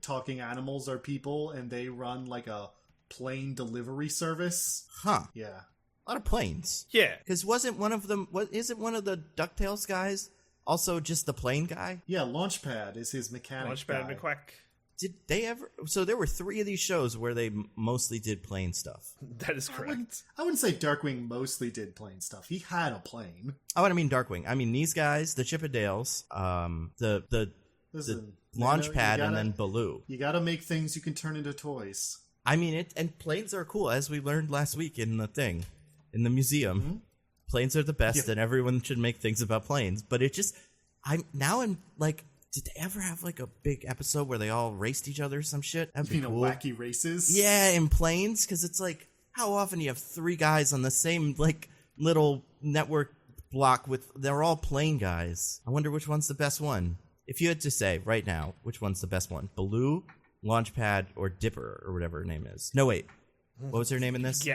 talking animals are people and they run like a plane delivery service.
Huh?
Yeah.
A lot of planes.
Yeah.
Because wasn't one of them? Isn't one of the DuckTales guys also just the plane guy?
Yeah, Launchpad is his mechanic
Launchpad
guy.
McQuack.
Did they ever? So there were 3 of these shows where they mostly did plane stuff.
That is correct.
I wouldn't say Darkwing mostly did plane stuff. He had a plane.
Oh, I don't mean Darkwing. I mean these guys, the Chip and Dales, the
Listen,
Launchpad,
you
and then Baloo.
You gotta make things you can turn into toys.
I mean it, and planes are cool, as we learned last week in the museum.
Mm-hmm.
Planes are the best,
Yeah.
and everyone should make things about planes. But it just, I'm like, did they ever have like a big episode where they all raced each other or some shit? That'd be
You know,
cool.
wacky races.
Yeah, in planes, because it's like, how often do you have 3 guys on the same like little network block they're all plane guys? I wonder which one's the best one. If you had to say right now, which one's the best one? Baloo, Launchpad, or Dipper, or whatever her name is. No, wait. What was her name in this?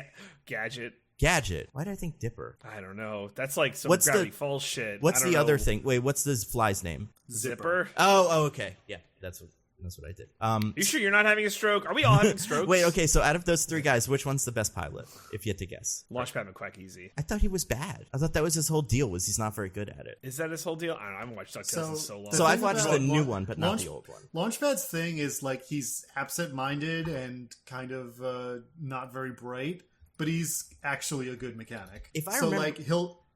Gadget.
Gadget. Why did I think Dipper?
I don't know. That's like some
What's
Gravity
the-
Falls shit.
What's
I don't
the other
know.
thing? Wait, what's this fly's name?
Zipper?
Oh, okay. Yeah, that's what I did.
You sure you're not having a stroke? Are we all having strokes?
Wait, okay, so out of those 3 guys, which one's the best pilot, if you had to guess?
Launchpad McQuack easy.
I thought he was bad. I thought that was his whole deal, was he's not very good at it.
Is that his whole deal? I don't know. I haven't watched DuckTales in so long.
the
So I've
thing
watched
about
the new one, but not
Launch-
the old one.
Launchpad's thing is like he's absent-minded and kind of not very bright, but he's actually a good mechanic.
If I
so
remember-
like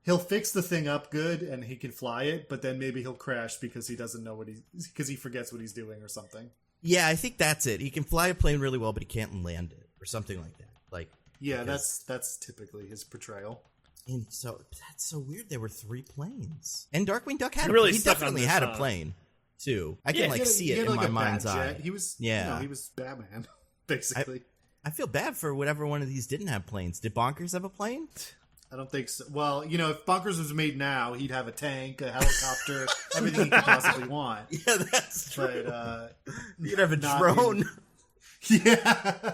he'll fix the thing up good and he can fly it, but then maybe he'll crash because he doesn't know because he forgets what he's doing or something.
Yeah, I think that's it. He can fly a plane really well, but he can't land it, or something like that. Like,
Yeah,
because-
that's typically his portrayal.
and so that's so weird. There were 3 planes, and Darkwing Duck had
Really
he
stuck on
definitely
this,
had a
huh?
plane too. I
Yeah,
can like
He had-
see
he
it
had,
in
like,
my
a
mind's
Batjet.
eye.
He was
Yeah.
he was Batman basically.
I feel bad for whatever one of these didn't have planes. Did Bonkers have a plane?
I don't think so. Well, you know, if Bonkers was made now, he'd have a tank, a helicopter, everything he could possibly want.
Yeah, that's true.
But
you'd have a drone.
Yeah.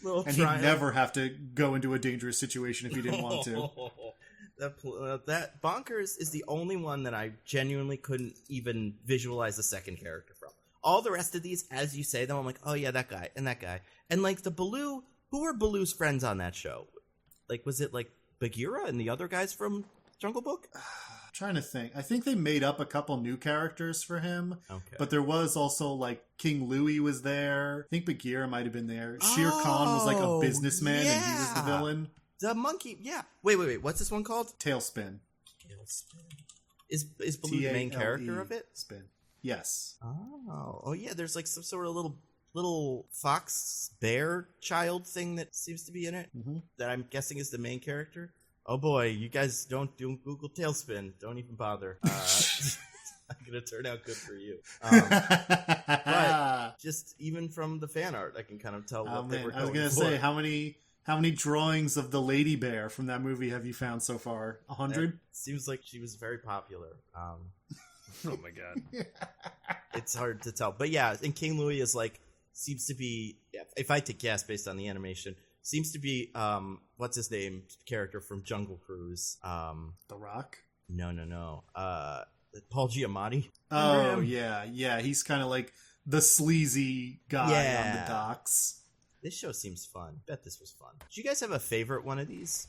Little
And
triumph.
he'd never have to go into a dangerous situation if he didn't want to.
That Bonkers is the only one that I genuinely couldn't even visualize a second character from. All the rest of these, as you say them, I'm like, oh yeah, that guy and that guy. And like the Baloo, who were Baloo's friends on that show? Like, was it like Bagheera and the other guys from Jungle Book?
I'm trying to think. I think they made up a couple new characters for him.
Okay.
But there was also like King Louie was there. I think Bagheera might have been there. Shere Khan was like a businessman and he was the villain.
The monkey, yeah. Wait. What's this one called?
Tailspin.
Is Baloo the main character of it?
Spin. Yes.
Oh yeah. There's like some sort of little fox bear child thing that seems to be in it.
Mm-hmm.
That I'm guessing is the main character. Oh boy, you guys don't Google Tailspin. Don't even bother. I'm gonna turn out good for you. But just even from the fan art, I can kind of tell what they were going for.
I was gonna say how many drawings of the lady bear from that movie have you found so far? 100?
Seems like she was very popular.
Oh my god.
It's hard to tell. But yeah, and King Louie is like, seems to be, if I had to guess based on the animation, seems to be, what's his name, character from Jungle Cruise.
The Rock?
No. Paul Giamatti.
Oh, yeah. He's kind of like the sleazy guy on the docks.
This show seems fun. Bet this was fun. Did you guys have a favorite one of these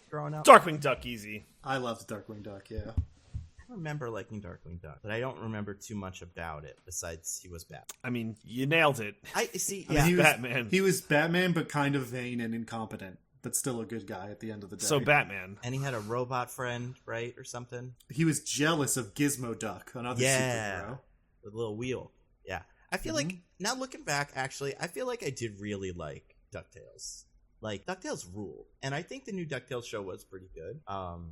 growing up?
Darkwing Duck, easy.
I loved Darkwing Duck, yeah.
I remember liking Darkwing Duck, but I don't remember too much about it besides he was Batman.
I mean, you nailed it.
I see.
I
Yeah,
mean,
Batman.
He was Batman, but kind of vain and incompetent, but still a good guy at the end of the day.
So Batman.
and he had a robot friend, right, or something.
He was jealous of Gizmo Duck, another superhero.
The little wheel. Yeah, I feel like now looking back, actually, I feel like I did really like DuckTales. Like, DuckTales ruled. And I think the new DuckTales show was pretty good.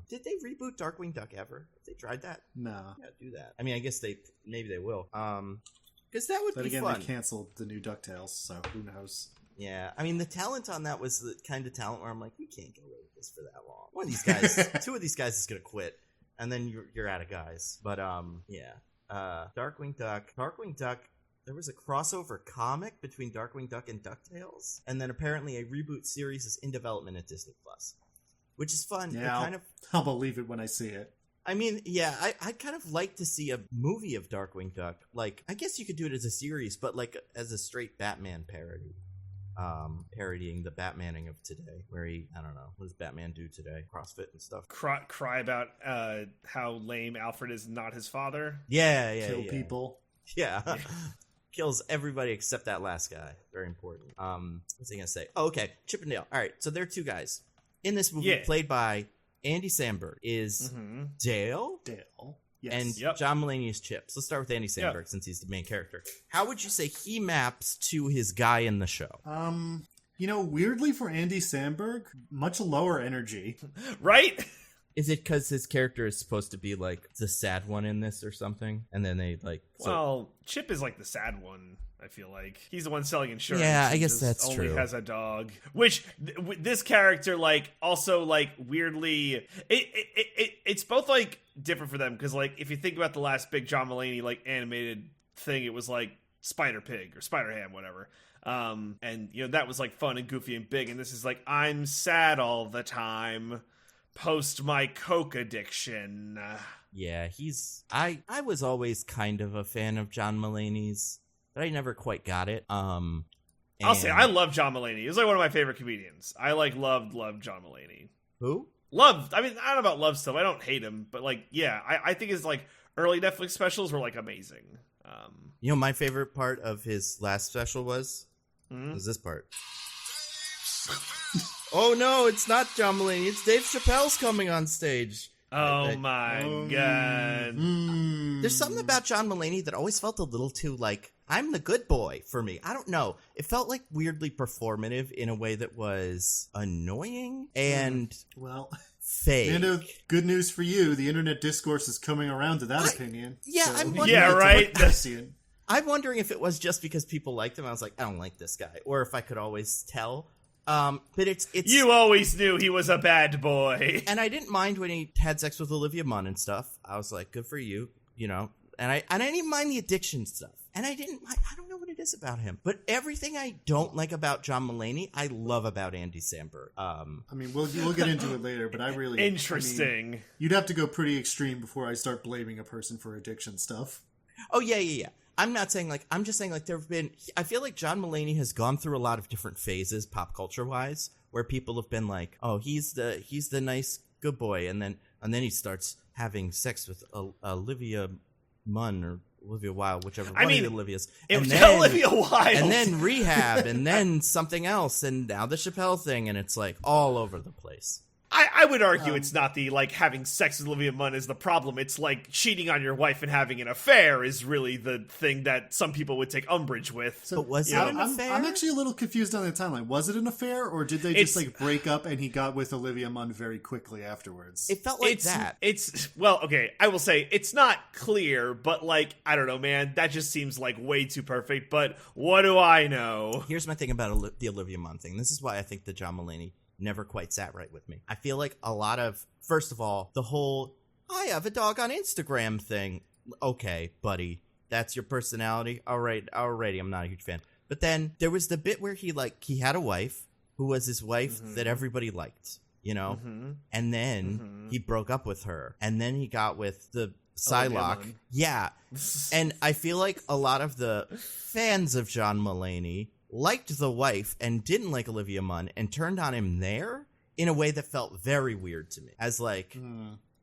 Did they reboot Darkwing Duck ever? Have they tried that?
No.
Yeah, do that. I mean, I guess maybe they will. Because that would
But
be
again,
fun.
they canceled the new DuckTales, so who knows?
Yeah, I mean, the talent on that was the kind of talent where I'm like, we can't get away with this for that long. One of these guys, two of these guys is going to quit. And then you're out of guys. But, yeah. Darkwing Duck. There was a crossover comic between Darkwing Duck and DuckTales, and then apparently a reboot series is in development at Disney Plus, which is fun.
Yeah, I'll believe it when I see it.
I mean, yeah, I'd kind of like to see a movie of Darkwing Duck. Like, I guess you could do it as a series, but like as a straight Batman parody. Parodying the Batmaning of today, where I don't know, what does Batman do today? CrossFit and stuff.
Cry about how lame Alfred is not his father.
Yeah.
Kill people.
Yeah. Kills everybody except that last guy. Very important. What's he gonna say? Oh, okay. Chip and Dale. All right. So there are two guys in this movie, played by Andy Samberg. Is Dale?
Yes.
And John Mulaney is Chip. So let's start with Andy Samberg since he's the main character. How would you say he maps to his guy in the show?
You know, weirdly for Andy Samberg, much lower energy.
Right?
Is it because his character is supposed to be like the sad one in this or something? And then they like...
Well, Chip is like the sad one, I feel like. He's the one selling insurance.
Yeah, I guess that's
only
true.
Has a dog. Which, this character, like, also, like, weirdly... It's both, like, different for them. Because, like, if you think about the last big John Mulaney, like, animated thing, it was, like, Spider-Pig or Spider-Ham, whatever. And, you know, that was, like, fun and goofy and big. And this is, like, I'm sad all the time. Post my coke addiction.
Yeah, I was always kind of a fan of John Mulaney's, but I never quite got it.
I'll say I love John Mulaney. He's like one of my favorite comedians. I like loved John Mulaney.
Who?
Loved. I mean, I don't know about love stuff. I don't hate him, but like, yeah, I think his like early Netflix specials were like amazing.
You know, my favorite part of his last special was this part. Oh no, it's not John Mulaney. It's Dave Chappelle's coming on stage.
Oh my god.
There's something about John Mulaney that always felt a little too like, I'm the good boy for me. I don't know. It felt like weirdly performative in a way that was annoying and fake.
And good news for you, the internet discourse is coming around to that opinion.
Yeah,
so
I'm wondering.
Yeah, right.
I'm wondering if it was just because people liked him. I was like, I don't like this guy. Or if I could always tell. But it's
You always knew he was a bad boy.
and I didn't mind when he had sex with Olivia Munn and stuff. I was like, good for you, you know. And I didn't even mind the addiction stuff. And I don't know what it is about him. But everything I don't like about John Mulaney, I love about Andy Samberg.
I mean, we'll get into it later, but I really...
Interesting.
I mean, you'd have to go pretty extreme before I start blaming a person for addiction stuff.
Oh, yeah. I'm not saying, like, I'm just saying, like, there have been... I feel like John Mulaney has gone through a lot of different phases, pop culture-wise, where people have been like, oh, he's the nice, good boy. And then he starts having sex with Olivia Munn or Olivia Wilde, whichever one of the Olivias.
It was Olivia Wilde.
And then Rehab, and then something else, and now the Chappelle thing, and it's like all over the place.
I would argue it's not the, like, having sex with Olivia Munn is the problem. It's, like, cheating on your wife and having an affair is really the thing that some people would take umbrage with.
So,
but was it an affair?
I'm actually a little confused on the timeline. Was it an affair, or did they just, like, break up and he got with Olivia Munn very quickly afterwards?
It felt like that.
Well, okay, I will say, it's not clear, but, like, I don't know, man, that just seems, like, way too perfect, but what do I know?
Here's my thing about the Olivia Munn thing. This is why I think that John Mulaney never quite sat right with me. I feel like a lot of, first of all, the whole, I have a dog on Instagram thing. Okay, buddy, that's your personality. Alrighty, I'm not a huge fan. But then there was the bit where he had a wife who was his wife that everybody liked, you know? And then he broke up with her. And then he got with the Psylocke. Yeah. And I feel like a lot of the fans of John Mulaney liked the wife and didn't like Olivia Munn and turned on him there in a way that felt very weird to me. As like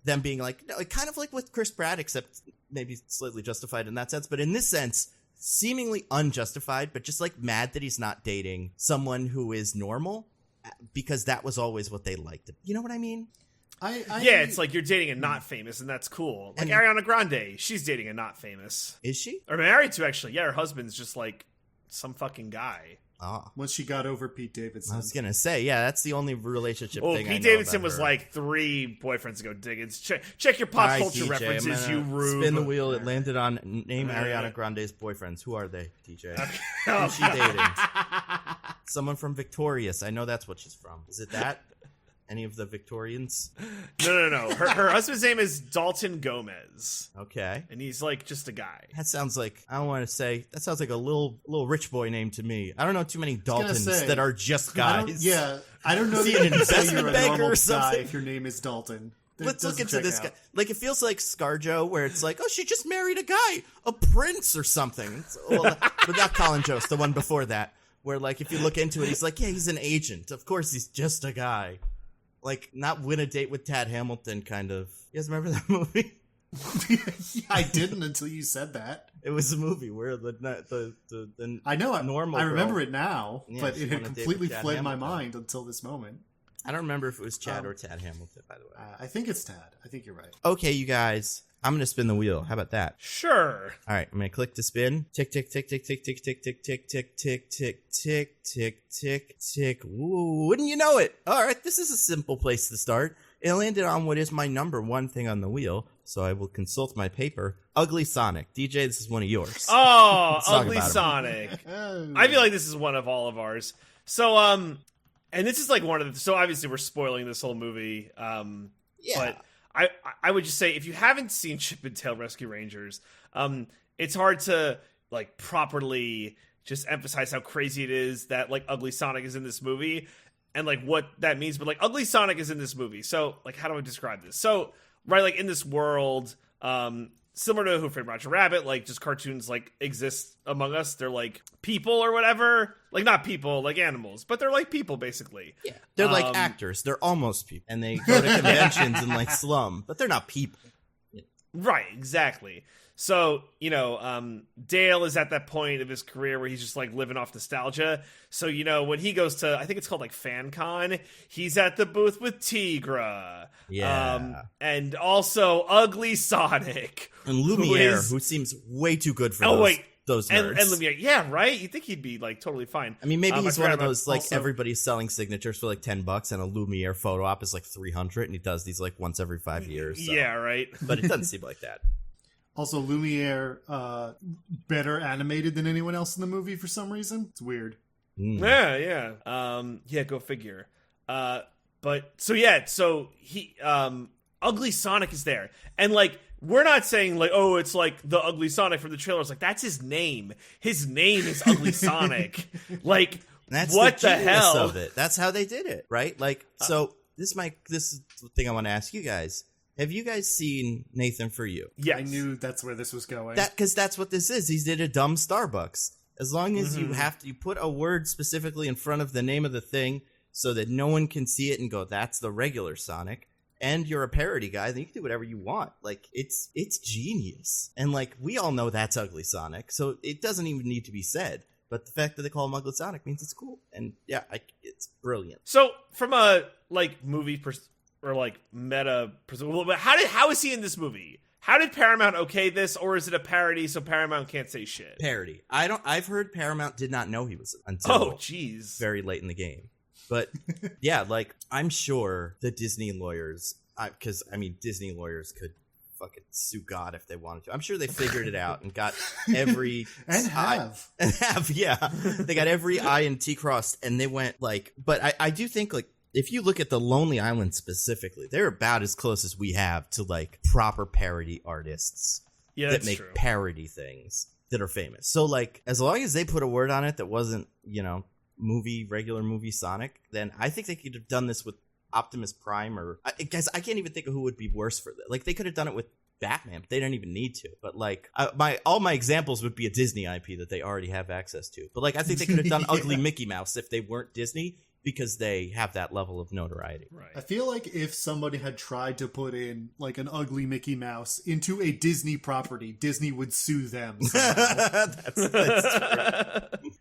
them being like kind of like with Chris Pratt, except maybe slightly justified in that sense. But in this sense, seemingly unjustified, but just like mad that he's not dating someone who is normal because that was always what they liked. You know what I mean?
Yeah, it's like you're dating a not famous, and that's cool. Like Ariana Grande, she's dating a not famous.
Is she?
Or married to, actually. Yeah, her husband's just like some fucking guy.
Once she got over Pete Davidson.
I was gonna say, yeah, that's the only relationship thing I know
Pete Davidson
about
was
her.
like 3 boyfriends ago. Diggins, check your pop culture
DJ,
references, you rube.
Spin the wheel. It landed on name Ariana Grande's boyfriends. Who are they, DJ? Who's she dating? Someone from Victorious. I know that's what she's from. Is it that? Any of the Victorians?
No. Her husband's name is Dalton Gomez.
Okay.
And he's like just a guy.
That sounds like, I don't want to say, that sounds like a little rich boy name to me. I don't know too many Daltons that are just guys.
I don't know
Is he
that
an
you can say
investment
you're a
banker
normal
or something?
guy if your name is Dalton.
Let's look into this guy. Like, it feels like ScarJo, where it's like, oh, she just married a guy, a prince or something. Well, but not Colin Jost, the one before that, where, like, if you look into it, he's like, yeah, he's an agent. Of course, he's just a guy. Like, not Win a Date with Tad Hamilton, kind of. You guys remember that movie?
Yeah, I didn't until you said that.
It was a movie where the
I know,
normal
I remember
girl,
it now,
yeah,
but
she
it had
won a date
completely
with Tad
fled my
Hamilton.
mind until this moment.
I don't remember if it was Chad or Tad Hamilton, by the way.
I think it's Tad. I think you're right.
Okay, you guys. I'm going to spin the wheel. How about that?
Sure.
All right, I'm going to click to spin. Tick, tick, tick, tick, tick, tick, tick, tick, tick, tick, tick, tick, tick, tick, tick, tick. Ooh, wouldn't you know it? All right, this is a simple place to start. It landed on what is my number one thing on the wheel, so I will consult my paper. Ugly Sonic. DJ, this is one of yours.
Oh,
Let's talk
Ugly
about him.
Sonic. I feel like this is one of all of ours. So, and this is like one of the, so obviously we're spoiling this whole movie. But I would just say, if you haven't seen Chip and Dale Rescue Rangers, it's hard to like properly just emphasize how crazy it is that like Ugly Sonic is in this movie and like what that means. But like Ugly Sonic is in this movie. So like, how do I describe this? So, right, like in this world, similar to Who Framed Roger Rabbit, like just cartoons like exist among us. They're like people or whatever. Like not people, like animals, but they're like people basically.
Yeah. They're like actors. They're almost people. And they go to conventions and like slum, but they're not people.
Right, exactly. So, you know, Dale is at that point of his career where he's just like living off nostalgia. So, you know, when he goes to, I think it's called like FanCon, he's at the booth with Tigra.
Yeah.
And also Ugly Sonic.
And Lumiere, who seems way too good for those nerds.
And Lumiere, yeah, right? You'd think he'd be like totally fine.
I mean, maybe he's one of those like
also,
everybody's selling signatures for like $10 and a Lumiere photo op is like $300 and he does these like once every 5 years. So.
Yeah, right.
But it doesn't seem like that.
Also, Lumiere, better animated than anyone else in the movie for some reason. It's weird.
Yeah. Yeah, go figure. But so he Ugly Sonic is there. And like we're not saying like, oh, it's like the Ugly Sonic from the trailer. It's like that's his name. His name is Ugly Sonic. Like
That's
what the
genius
hell?
of it. That's how they did it, right? Like so this is the thing I want to ask you guys. Have you guys seen Nathan For You?
Yes.
I knew that's where this was going.
Because that's what this is. He did a dumb Starbucks. As long as you put a word specifically in front of the name of the thing so that no one can see it and go, that's the regular Sonic, and you're a parody guy, then you can do whatever you want. Like, it's genius. And, like, we all know that's Ugly Sonic, so it doesn't even need to be said. But the fact that they call him Ugly Sonic means it's cool. And, yeah, it's brilliant.
So, from a, like, movie or, like, meta perspective, how is he in this movie? How did Paramount okay this, or is it a parody so Paramount can't say shit?
Parody. I've heard Paramount did not know he was until
very
late in the game. But yeah, like I'm sure the Disney lawyers, because I mean Disney lawyers could fucking sue God if they wanted to. I'm sure they figured it out and got every
and have
yeah, they got every I and T crossed, and they went like. But I do think like. If you look at the Lonely Island specifically, they're about as close as we have to like proper parody artists that make parody things that are famous. So like, as long as they put a word on it that wasn't, regular movie Sonic, then I think they could have done this with Optimus Prime or guys. I can't even think of who would be worse for that. Like they could have done it with Batman, but they don't even need to. But like, all my examples would be a Disney IP that they already have access to. But like, I think they could have done Ugly Mickey Mouse if they weren't Disney. Because they have that level of notoriety.
Right.
I feel like if somebody had tried to put in like an ugly Mickey Mouse into a Disney property, Disney would sue them.
That's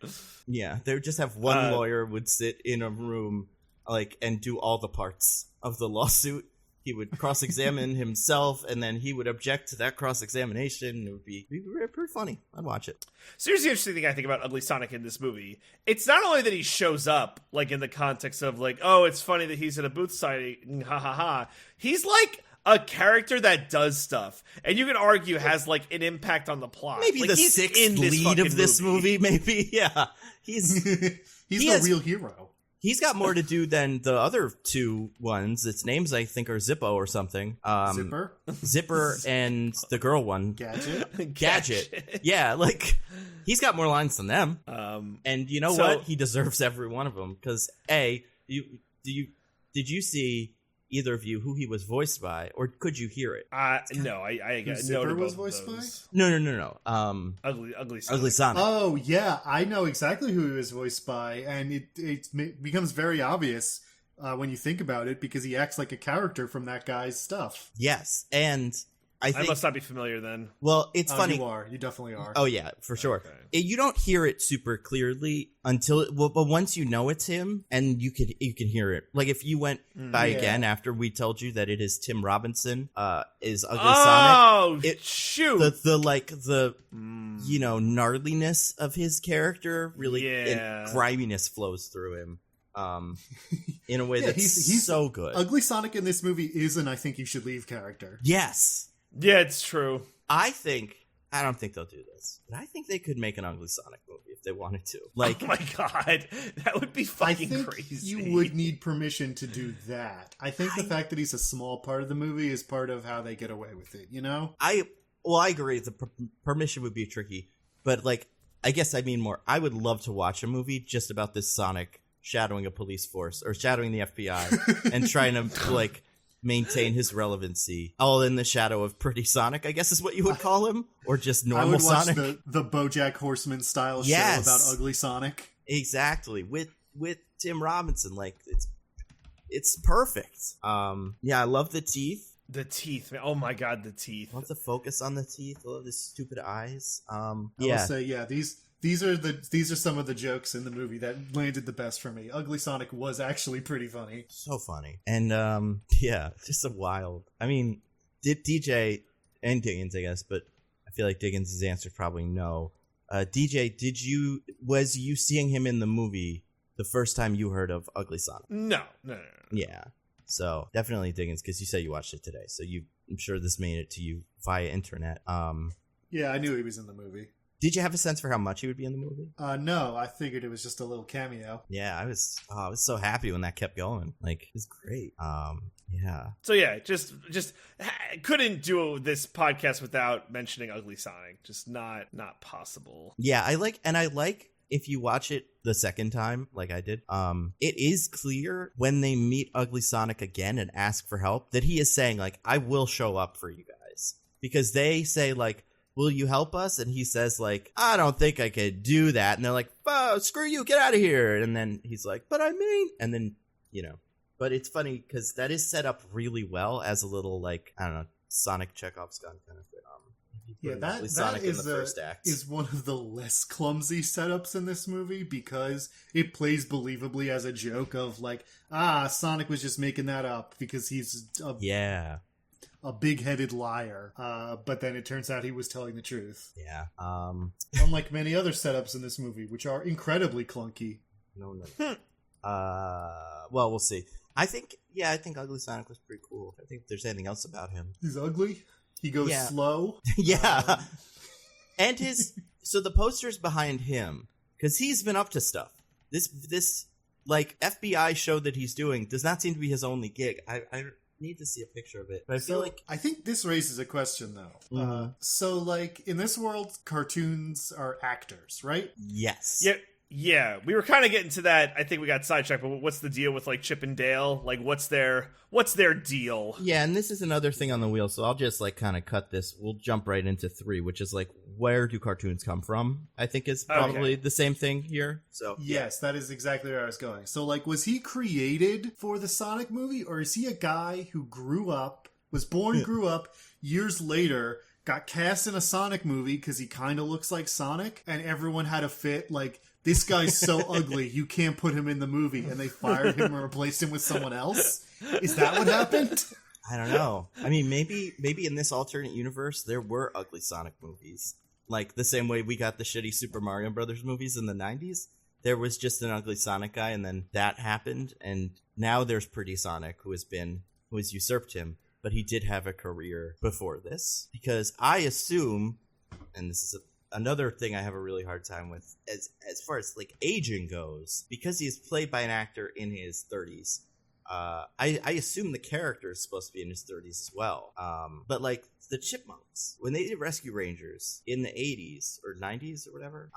true. Yeah, they would just have one lawyer would sit in a room like and do all the parts of the lawsuit. He would cross-examine himself, and then he would object to that cross-examination. It would be pretty funny. I'd watch it.
So here's the interesting thing I think about Ugly Sonic in this movie. It's not only that he shows up, like, in the context of, like, oh, it's funny that he's at a booth sighting, ha ha ha. He's, like, a character that does stuff. And you can argue has, like, an impact on the plot.
Maybe
like,
the sixth lead of this movie, maybe. Yeah. He's
the real hero.
He's got more to do than the other two ones. Its names, I think, are Zippo or something. Zipper and the girl one. Gadget. Yeah, like, he's got more lines than them. And you know what? He deserves every one of them. Because, did you see, either of you, who he was voiced by? Or could you hear it?
No, I got
Zipper was voiced by?
No.
Ugly Sonic.
Ugly Sonic.
Oh, yeah. I know exactly who he was voiced by. And it becomes very obvious when you think about it because he acts like a character from that guy's stuff.
Yes. And I
must not be familiar then.
Well, it's funny.
You are. You definitely are.
Oh, yeah, for sure.
Okay.
You don't hear it super clearly but once you know it's him, and you can hear it. Like, if you went by again after we told you that it is Tim Robinson, is Ugly Sonic.
Oh, shoot.
The gnarliness of his character really, and griminess flows through him. In a way that's he's so good.
Ugly Sonic in this movie is an I think you should leave character.
Yes.
Yeah, it's true.
I don't think they'll do this, but I think they could make an Ugly Sonic movie if they wanted to. Like,
oh my god, that would be fucking
I think
crazy.
You would need permission to do that. I think the fact that he's a small part of the movie is part of how they get away with it, you know?
I agree. The permission would be tricky, but like, I guess I mean more. I would love to watch a movie just about this Sonic shadowing a police force or shadowing the FBI and trying to like maintain his relevancy, all in the shadow of Pretty Sonic, I guess is what you would call him, or just normal Sonic.
I would watch the BoJack Horseman style show about Ugly Sonic.
Exactly, with Tim Robinson, like it's perfect. Yeah, I love the teeth.
The teeth, man. Oh my god, the teeth.
I love the focus on the teeth. I love the stupid eyes.
I will say, yeah, these are some of the jokes in the movie that landed the best for me. Ugly Sonic was actually pretty funny.
So funny. And yeah, just a wild. I mean, DJ and Diggins, I guess, but I feel like Diggins' answer is probably no. DJ, was you seeing him in the movie the first time you heard of Ugly Sonic?
No.
Yeah. So definitely Diggins, because you said you watched it today. So I'm sure this made it to you via internet.
Yeah, I knew he was in the movie.
Did you have a sense for how much he would be in the movie?
No, I figured it was just a little cameo.
Yeah, I was so happy when that kept going. Like, it was great. Yeah.
So yeah, just couldn't do this podcast without mentioning Ugly Sonic. Just not possible.
Yeah, I like if you watch it the second time, like I did, it is clear when they meet Ugly Sonic again and ask for help that he is saying, like, I will show up for you guys. Because they say, like, will you help us? And he says, like, I don't think I could do that. And they're like, oh, screw you, get out of here. And then he's like, but I mean, and then, you know. But it's funny because that is set up really well as a little, like, I don't know, Sonic Chekhov's gun kind of thing.
Yeah, that is one of the less clumsy setups in this movie because it plays believably as a joke of like, Sonic was just making that up because he's a big-headed liar. But then it turns out he was telling the truth.
Yeah.
Unlike many other setups in this movie, which are incredibly clunky.
No. Well, we'll see. I think Ugly Sonic was pretty cool. I think if there's anything else about him.
He's ugly. He goes slow.
Yeah. And so the poster's behind him because he's been up to stuff. This like FBI show that he's doing does not seem to be his only gig. I need to see a picture of it. But
I think this raises a question though. Mm-hmm. So like in this world, cartoons are actors, right?
Yes.
Yeah, we were kind of getting to that. I think we got sidetracked, but what's the deal with like Chip and Dale? Like, what's their deal?
Yeah, and this is another thing on the wheel, so I'll just like kind of cut this. We'll jump right into 3, which is like, where do cartoons come from? I think is probably the same thing here. So
yes, that is exactly where I was going. So like, was he created for the Sonic movie, or is he a guy who grew up, years later, got cast in a Sonic movie because he kind of looks like Sonic, and everyone had a fit like, this guy's so ugly, you can't put him in the movie, and they fired him or replaced him with someone else? Is that what happened?
I don't know. I mean, maybe in this alternate universe, there were ugly Sonic movies. Like, the same way we got the shitty Super Mario Brothers movies in the 90s. There was just an ugly Sonic guy, and then that happened, and now there's Pretty Sonic, who has usurped him. But he did have a career before this. Because I assume, and this is another thing I have a really hard time with as far as like aging goes, because he's played by an actor in his 30s. I assume the character is supposed to be in his 30s as well. But like the Chipmunks, when they did Rescue Rangers in the 80s or 90s or whatever,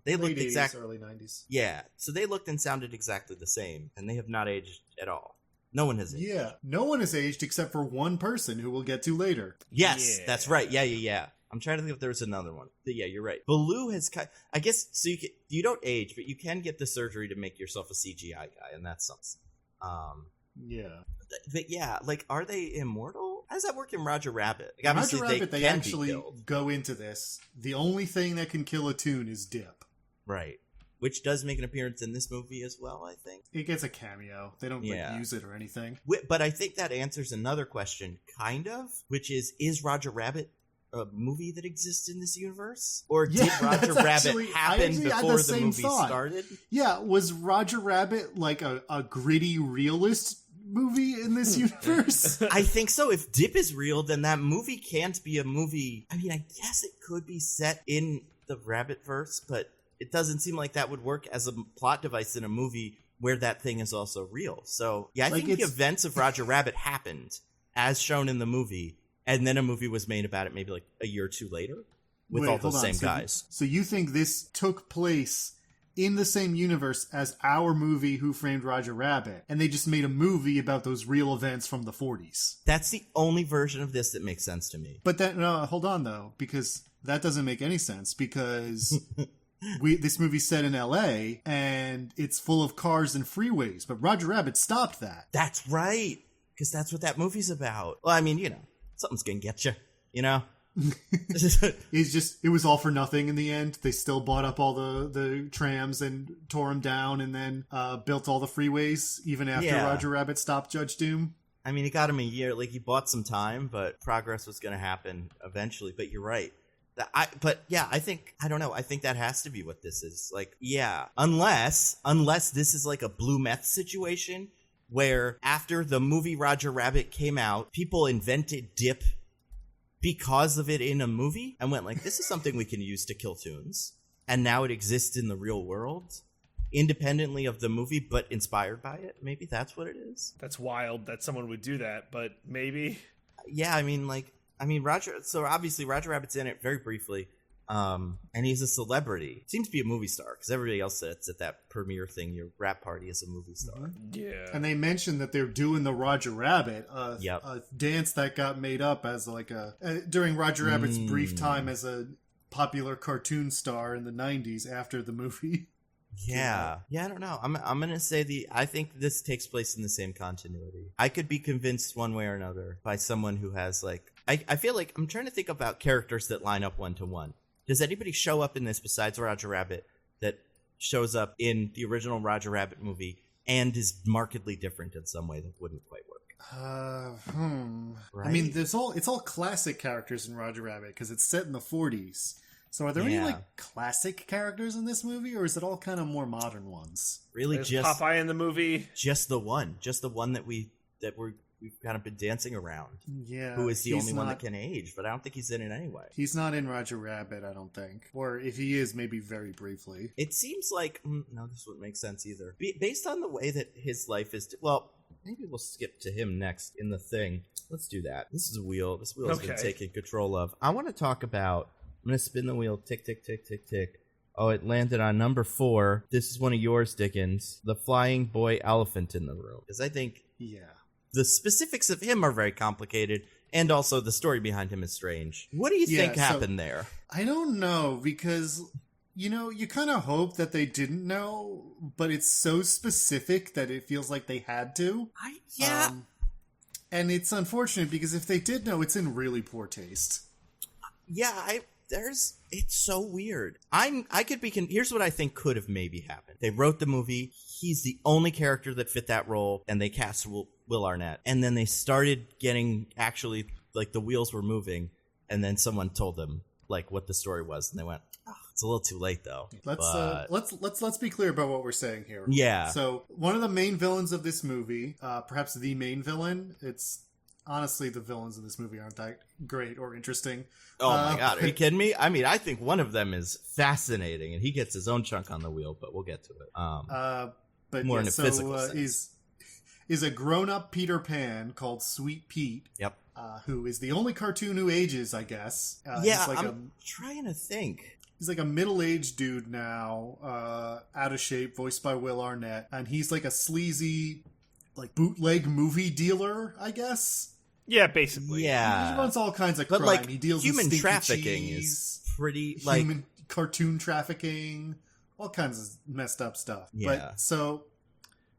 they looked exactly
early 90s.
Yeah, so they looked and sounded exactly the same, and they have not aged at all. No one has aged.
Yeah, no one has aged except for one person who we'll get to later.
Yes, that's right. Yeah. I'm trying to think if there was another one. But yeah, you're right. Baloo has, I guess, so you don't age, but you can get the surgery to make yourself a CGI guy, and that sucks.
Yeah.
But yeah, like, are they immortal? How does that work in Roger Rabbit? Like, obviously,
Roger Rabbit, they actually go into this. The only thing that can kill a toon is Dip.
Right. Which does make an appearance in this movie as well, I think.
It gets a cameo. They don't use it or anything.
But I think that answers another question, kind of, which is Roger Rabbit a movie that exists in this universe? Or did Roger Rabbit happen before the movie started?
Yeah, was Roger Rabbit like a gritty realist movie in this universe?
I think so. If Dip is real, then that movie can't be a movie. I mean, I guess it could be set in the Rabbit-verse, but it doesn't seem like that would work as a plot device in a movie where that thing is also real. So, yeah, I think the events of Roger Rabbit happened as shown in the movie, and then a movie was made about it maybe like a year or two later with all those same guys.
So you think this took place in the same universe as our movie Who Framed Roger Rabbit, and they just made a movie about those real events from the 40s?
That's the only version of this that makes sense to me.
But hold on though, because that doesn't make any sense, because this movie's set in LA and it's full of cars and freeways, but Roger Rabbit stopped that.
That's right, because that's what that movie's about. Well, I mean, you know, something's gonna get you, you know?
It was all for nothing in the end. They still bought up all the trams and tore them down, and then built all the freeways even after Roger Rabbit stopped Judge Doom.
I mean, it got him a year. Like, he bought some time, but progress was going to happen eventually. But you're right. I don't know. I think that has to be what this is. Like, yeah, unless this is like a blue meth situation where after the movie Roger Rabbit came out, people invented Dip because of it in a movie and went like, this is something we can use to kill toons. And now it exists in the real world, independently of the movie, but inspired by it. Maybe that's what it is.
That's wild that someone would do that, but maybe.
Yeah, I mean, Roger. So obviously, Roger Rabbit's in it very briefly, and he's a celebrity. Seems to be a movie star because everybody else that's at that premiere thing, your rap party, is a movie star.
Mm-hmm.
Yeah.
And they mentioned that they're doing the Roger Rabbit,
Yep.
a dance that got made up as like during Roger Rabbit's brief time as a popular cartoon star in the 90s after the movie.
Yeah, I don't know. I'm gonna say I think this takes place in the same continuity. I could be convinced one way or another by someone who has like I feel like I'm trying to think about characters that line up 1-to-1. Does anybody show up in this besides Roger Rabbit that shows up in the original Roger Rabbit movie and is markedly different in some way that wouldn't quite work?
Right? I mean, it's all classic characters in Roger Rabbit because it's set in the 40s. So are there any like classic characters in this movie, or is it all kind of more modern ones?
Really,
There's
just
Popeye in the movie.
Just the one that we've kind of been dancing around.
Yeah,
who is the only one that can age, but I don't think he's in it anyway.
He's not in Roger Rabbit, I don't think. Or if he is, maybe very briefly.
It seems like no, this wouldn't make sense either. Based on the way that his life is. Well, maybe we'll skip to him next in the thing. Let's do that. This is a wheel. This wheel has been taken control of. I want to talk about. I'm going to spin the wheel. Tick, tick, tick, tick, tick. Oh, it landed on number 4. This is one of yours, Dickens. The flying boy elephant in the room. Because I think the specifics of him are very complicated, and also the story behind him is strange. What do you think happened there? I
don't know, because, you kind of hope that they didn't know, but it's so specific that it feels like they had to. And it's unfortunate, because if they did know, it's in really poor taste.
Yeah, it's so weird. Here's what I think could have maybe happened. They wrote the movie. He's the only character that fit that role, and they cast Will Arnett. And then they started getting actually like the wheels were moving, and then someone told them like what the story was, and they went, it's a little too late though.
Let's be clear about what we're saying here.
Yeah.
So one of the main villains of this movie, perhaps the main villain, honestly, the villains in this movie aren't that great or interesting.
Oh my god, are you kidding me? I mean, I think one of them is fascinating, and he gets his own chunk on the wheel, but we'll get to it.
But
more in a physical sense.
Is a grown-up Peter Pan called Sweet Pete.
Yep.
Who is the only cartoon who ages, I guess.
I'm trying to think.
He's like a middle-aged dude now, out of shape, voiced by Will Arnett, and he's like a sleazy, like bootleg movie dealer, I guess.
Yeah, basically.
Yeah,
he runs all kinds of crime.
Like,
he deals
human
with
trafficking
cheese,
is pretty
human cartoon trafficking, all kinds of messed up stuff.
Yeah.
But so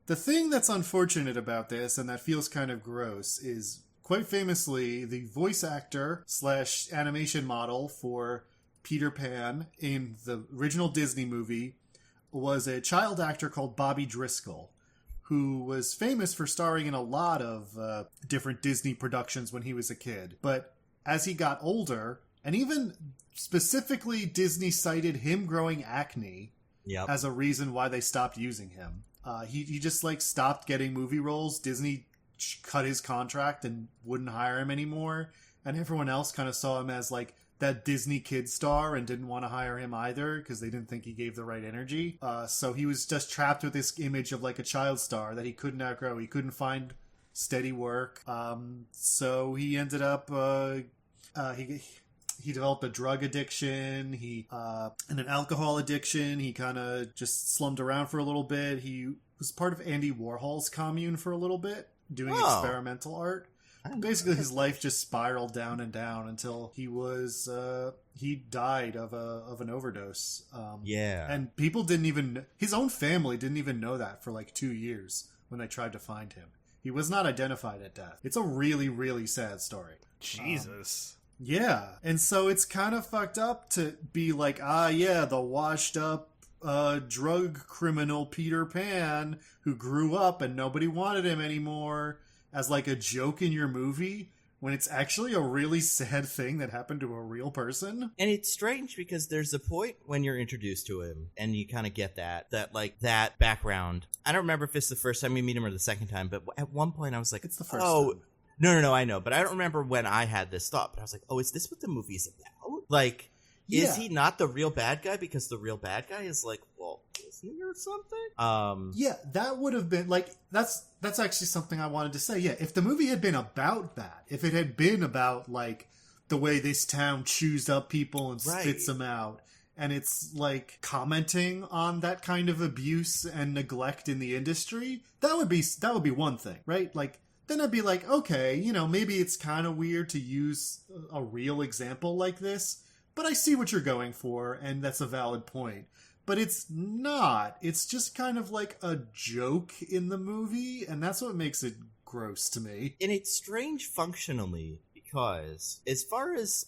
the thing that's unfortunate about this, and that feels kind of gross, is quite famously the voice actor / animation model for Peter Pan in the original Disney movie was a child actor called Bobby Driscoll, who was famous for starring in a lot of different Disney productions when he was a kid. But as he got older, and even specifically Disney cited him growing acne as a reason why they stopped using him. He just stopped getting movie roles. Disney cut his contract and wouldn't hire him anymore. And everyone else kind of saw him as that Disney kid star and didn't want to hire him either because they didn't think he gave the right energy. So he was just trapped with this image of a child star that he couldn't outgrow. He couldn't find steady work. So he ended up, he developed a drug addiction, and an alcohol addiction. He kind of just slummed around for a little bit. He was part of Andy Warhol's commune for a little bit, doing experimental art. Basically, his life just spiraled down and down until he died of an overdose. And people his own family didn't even know that for 2 years when they tried to find him. He was not identified at death. It's a really, really sad story.
Jesus.
Yeah. And so it's kind of fucked up to be the washed up drug criminal Peter Pan who grew up and nobody wanted him anymore as a joke in your movie, when it's actually a really sad thing that happened to a real person.
And it's strange because there's a point when you're introduced to him and you kind of get that background. I don't remember if it's the first time you meet him or the second time, but at one point I was like,
it's the first time.
No, I know, but I don't remember when I had this thought. But I was like, oh, is this what the movie's about? Like, is he not the real bad guy because the real bad guy is like Walt Disney or something?
Yeah, that would have been like that's actually something I wanted to say. Yeah, if the movie had been about that, if it had been about like the way this town chews up people and spits them out, and it's like commenting on that kind of abuse and neglect in the industry, that would be one thing, right? Like, then I'd be like, okay, you know, maybe it's kind of weird to use a real example like this, but I see what you're going for, and that's a valid point. But it's not. It's just kind of like a joke in the movie, and that's what makes it gross to me.
And it's strange functionally because, as far as,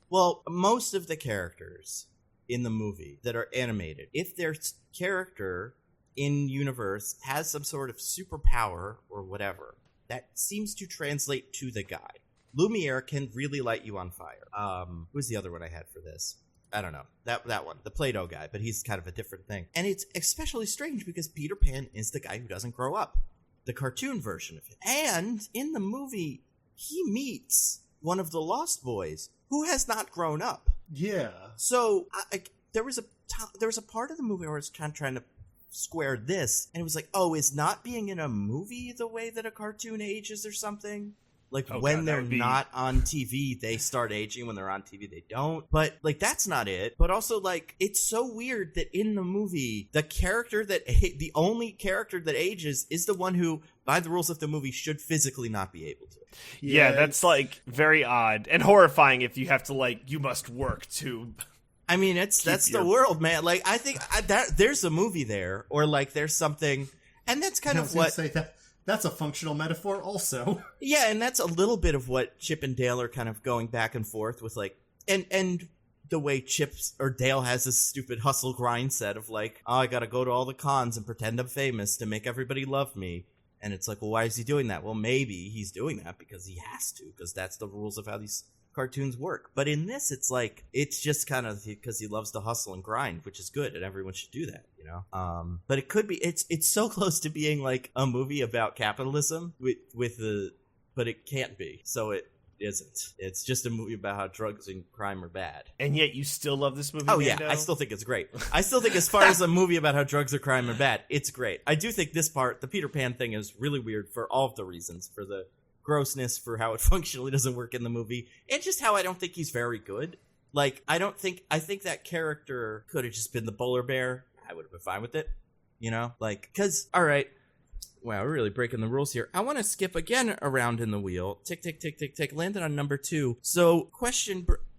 well, most of the characters in the movie that are animated, if their character in universe has some sort of superpower or whatever, that seems to translate to the guy. Lumiere can really light you on fire. Who's the other one I had for this? I don't know. That one. The Play-Doh guy, but he's kind of a different thing. And it's especially strange because Peter Pan is the guy who doesn't grow up. The cartoon version of him. And in the movie, he meets one of the Lost Boys who has not grown up.
Yeah.
So there was a part of the movie where I was trying to square this, and it was like, oh, is not being in a movie the way that a cartoon ages or something? Like, when they're not on TV, they start aging. When they're on TV, they don't. But, like, that's not it. But also, like, it's so weird that in the movie, the only character that ages is the one who, by the rules of the movie, should physically not be able to.
Yeah, that's, like, very odd. And horrifying if you have to, like, you must work to...
I mean, that's the world, man. Like, I think there's a movie there, or, like, there's something... And that's kind of what...
That's a functional metaphor also.
Yeah, and that's a little bit of what Chip and Dale are kind of going back and forth with, like, and the way Dale has this stupid hustle grind set of like, oh, I gotta go to all the cons and pretend I'm famous to make everybody love me. And it's like, well, why is he doing that? Well, maybe he's doing that because he has to, because that's the rules of how these cartoons work. But in this, it's like, it's just kind of because he loves to hustle and grind, which is good, and everyone should do that, you know. But it could be, it's so close to being like a movie about capitalism but it can't be. So it isn't. It's just a movie about how drugs and crime are bad.
And yet you still love this movie.
Oh yeah, I still think it's great. I still think as far as a movie about how drugs or crime are bad, it's great. I do think this part, the Peter Pan thing, is really weird for all of the reasons, for the grossness, for how it functionally doesn't work in the movie, and just how I don't think he's very good. Like, I think that character could have just been the polar bear. I would have been fine with it, you know? Like, because, all right, wow, we're really breaking the rules here. I want to skip again around in the wheel. Tick, tick, tick, tick, tick. Landed on number 2. So,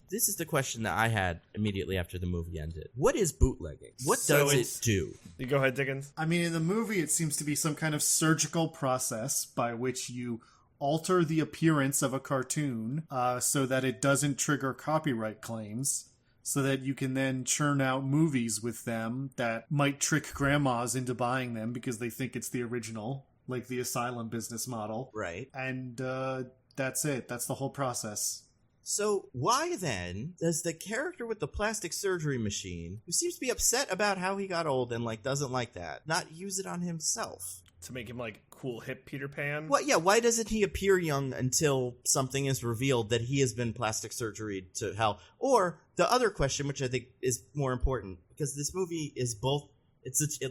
this is the question that I had immediately after the movie ended. What is bootlegging? What does it do?
You go ahead, Dickens.
I mean, in the movie, it seems to be some kind of surgical process by which you alter the appearance of a cartoon so that it doesn't trigger copyright claims, so that you can then churn out movies with them that might trick grandmas into buying them because they think it's the original, like the Asylum business model.
Right.
And that's it. That's the whole process.
So why then does the character with the plastic surgery machine, who seems to be upset about how he got old and like doesn't like that, not use it on himself?
To make him like cool hip Peter Pan?
Well, yeah, why doesn't he appear young until something is revealed that he has been plastic surgery to hell? Or the other question, which I think is more important, because this movie is both,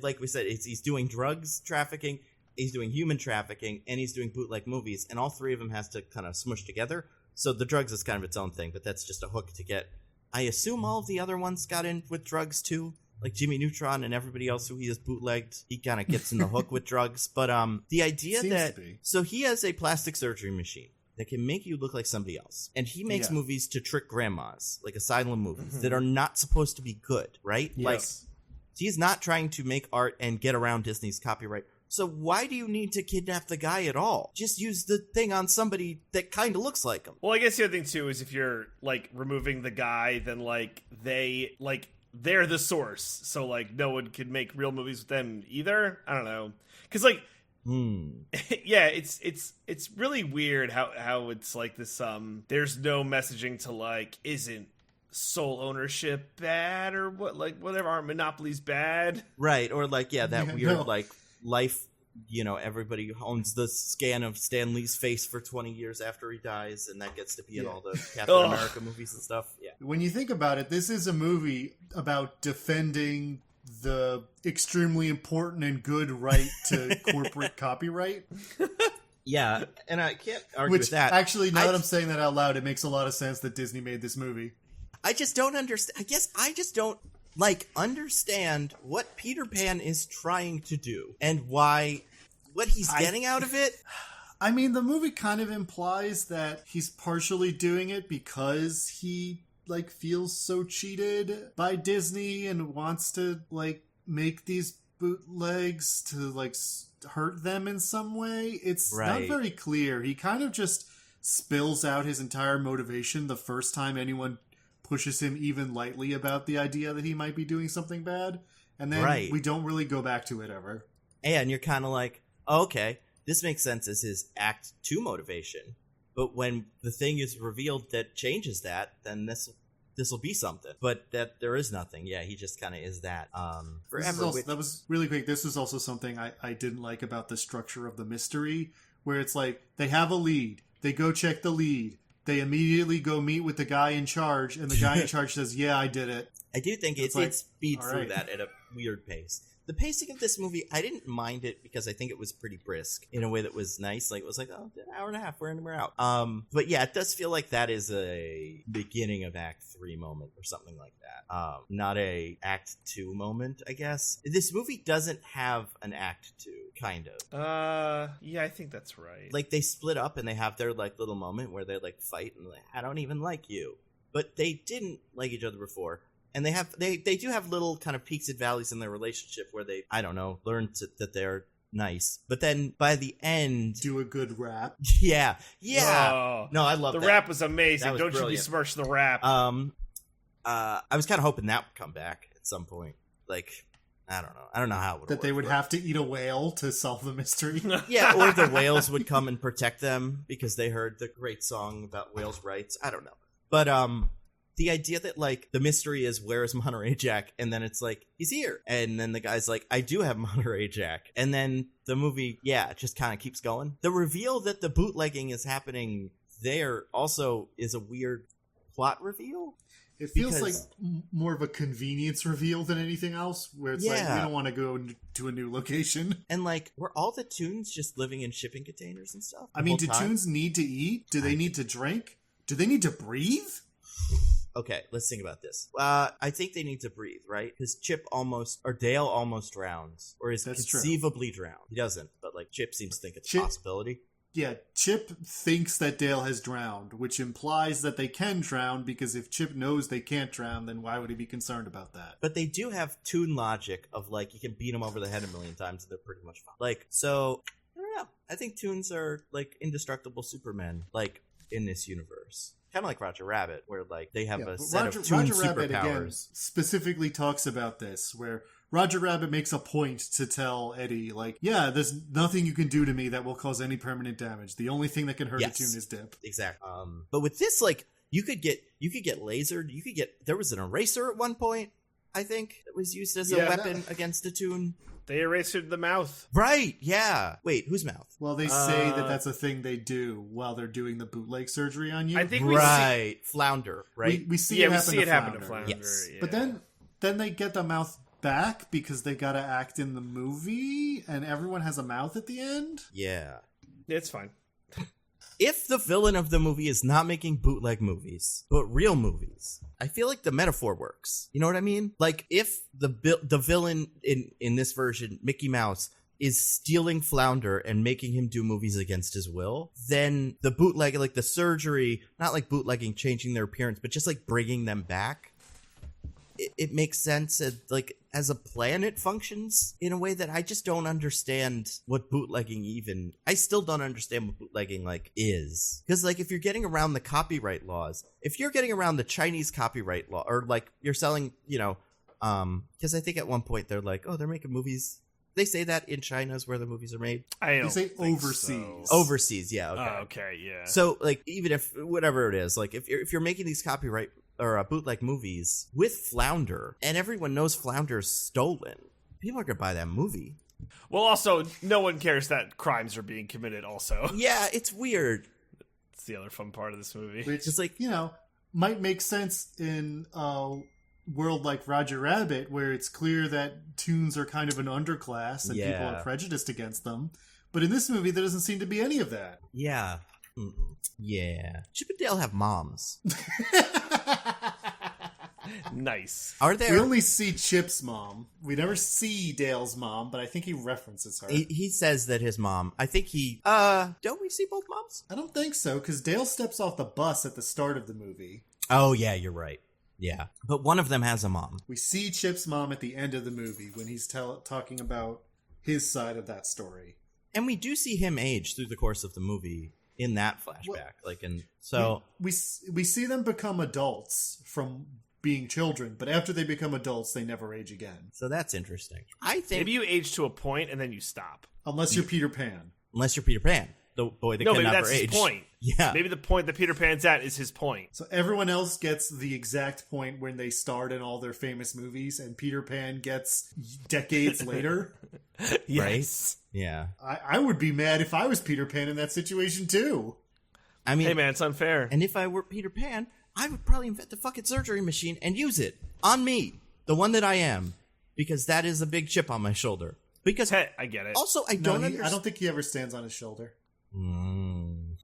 like we said, he's doing drugs trafficking, he's doing human trafficking, and he's doing bootleg movies, and all three of them has to kind of smush together. So the drugs is kind of its own thing, but that's just a hook to get. I assume all of the other ones got in with drugs too. Like Jimmy Neutron and everybody else who he has bootlegged, he kind of gets in the hook with drugs. But the idea
Seems
so he has a plastic surgery machine that can make you look like somebody else. And he makes movies to trick grandmas, like asylum movies, that are not supposed to be good, right?
Yes.
Like, he's not trying to make art and get around Disney's copyright. So why do you need to kidnap the guy at all? Just use the thing on somebody that kind of looks like him.
Well, I guess the other thing, too, is if you're, like, removing the guy, then, like, they're the source, so like no one could make real movies with them either. I don't know, because like, yeah, it's really weird how it's like this. There's no messaging to like, isn't sole ownership bad or what? Like whatever, aren't monopolies bad?
Right, or like that weird like life everybody owns the scan of Stan Lee's face for 20 years after he dies, and that gets to be in all the Captain America movies and stuff. Yeah.
When you think about it, this is a movie about defending the extremely important and good right to corporate copyright.
Yeah, and I can't argue with that.
Actually, now that I'm saying that out loud, it makes a lot of sense that Disney made this movie.
I just don't understand. I guess I just don't understand what Peter Pan is trying to do and what he's getting out of it.
I mean, the movie kind of implies that he's partially doing it because he feels so cheated by Disney and wants to make these bootlegs to hurt them in some way. It's not very clear. He kind of just spills out his entire motivation the first time anyone pushes him even lightly about the idea that he might be doing something bad, and then we don't really go back to it ever. And
you're kind of like, oh, okay, this makes sense as his Act 2 motivation, but when the thing is revealed that changes that, then this will be something. But that there is nothing. Yeah, he just kind of is that. Forever.
That was really quick. This was also something I didn't like about the structure of the mystery, where it's like they have a lead, they go check the lead, they immediately go meet with the guy in charge, and the guy in charge says, yeah, I did it.
I do think it speeds through that at a weird pace. The pacing of this movie, I didn't mind it because I think it was pretty brisk in a way that was nice. It was an hour and a half, we're in, we're out. But yeah, it does feel like that is a beginning of Act 3 moment or something like that. Not a Act 2 moment, I guess. This movie doesn't have an Act 2, kind of.
Yeah, I think that's right.
They split up and they have their little moment where they fight and I don't even like you. But they didn't like each other before. And they do have little kind of peaks and valleys in their relationship where they, I don't know, learn that they're nice. But then by the end,
do a good rap.
Yeah.
Oh,
no, I love
the
that.
rap was amazing.
Was
Don't
brilliant.
you besmirch the rap.
I was kind of hoping that would come back at some point. I don't know how it would
that
work,
they would have to eat a whale to solve the mystery.
Yeah, or the whales would come and protect them because they heard the great song about whales' rights. I don't know. But the idea that the mystery is where's Monterey Jack, and then it's he's here, and then the guy's I do have Monterey Jack, and then the movie it just kind of keeps going. The reveal that the bootlegging is happening there also is a weird plot reveal.
It feels like more of a convenience reveal than anything else, where it's we don't want to go to a new location.
And were all the toons just living in shipping containers and stuff?
I mean, do toons need to eat? Do they need to drink? Do they need to breathe?
Okay, let's think about this. I think they need to breathe, right? Because Dale almost drowns, or is conceivably drowned. He doesn't, but Chip seems to think it's a possibility.
Yeah, Chip thinks that Dale has drowned, which implies that they can drown, because if Chip knows they can't drown, then why would he be concerned about that?
But they do have toon logic of you can beat them over the head a million times and they're pretty much fine. So, I don't know. I think toons are indestructible supermen, in this universe. Kind of like Roger Rabbit, where they have a set of toon superpowers. Rabbit again
specifically talks about this, where Roger Rabbit makes a point to tell Eddie, there's nothing you can do to me that will cause any permanent damage. The only thing that can hurt a toon is dip.
Exactly. But with this, you could get lasered. There was an eraser at one point, I think, that was used as a weapon against a toon.
They erasered the mouth.
Right, yeah. Wait, whose mouth?
Well, they say that that's a thing they do while they're doing the bootleg surgery on you.
I think
Flounder, right?
We see it happen to
Flounder.
Yes.
Yeah.
But then they get the mouth back because they gotta act in the movie, and everyone has a mouth at the end?
Yeah.
It's fine.
If the villain of the movie is not making bootleg movies, but real movies, I feel like the metaphor works. You know what I mean? If the villain in this version, Mickey Mouse, is stealing Flounder and making him do movies against his will, then the bootleg, the surgery, not bootlegging, changing their appearance, but just bringing them back, it makes sense. As a plan, it functions in a way that I just don't understand what bootlegging I still don't understand what bootlegging is. Because if you're getting around the copyright laws, if you're getting around the Chinese copyright law, or you're selling, because I think at one point they're they're making movies. They say that in China is where the movies are made.
They say overseas.
So.
Overseas, yeah. Okay.
Okay, yeah.
So even if whatever it is, if you're making these copyright or bootleg movies with Flounder, and everyone knows Flounder's stolen, people are gonna buy that movie.
Well, also, no one cares that crimes are being committed. Also,
Yeah, it's weird.
it's the other fun part of this movie.
Which,
Just like-
might make sense in a world like Roger Rabbit, where it's clear that toons are kind of an underclass and people
Yeah.
are prejudiced against them. But in this movie, there doesn't seem to be any of that.
Yeah. Yeah. Chip and Dale have moms.
Nice.
Are
We
there?
only see Chip's mom. We never see Dale's mom, but I think he references her.
He says that his mom, I think don't we see both moms?
I don't think so, because Dale steps off the bus at the start of the movie.
Oh, yeah, you're right. Yeah. But one of them has a mom.
We see Chip's mom at the end of the movie when he's talking about his side of that story.
And we do see him age through the course of the movie in that flashback.
We see them become adults from being children, but after they become adults, they never age again.
So that's interesting. I think
Maybe you age to a point and then you stop.
Unless you're Peter Pan.
unless you're Peter Pan, the boy that
No,
can
maybe
never
that's
age.
his point.
Yeah.
Maybe the point that Peter Pan's at is his point.
So everyone else gets the exact point when they starred in all their famous movies, and Peter Pan gets decades later.
Yes.
Yeah.
I would be mad if I was Peter Pan in that situation too.
I mean,
Hey man, it's unfair.
and if I were Peter Pan, I would probably invent a fucking surgery machine and use it on me, the one that I am, because that is a big chip on my shoulder. Because
Hey, I get it.
also, I
No,
don't
I
understand.
don't think he ever stands on his shoulder.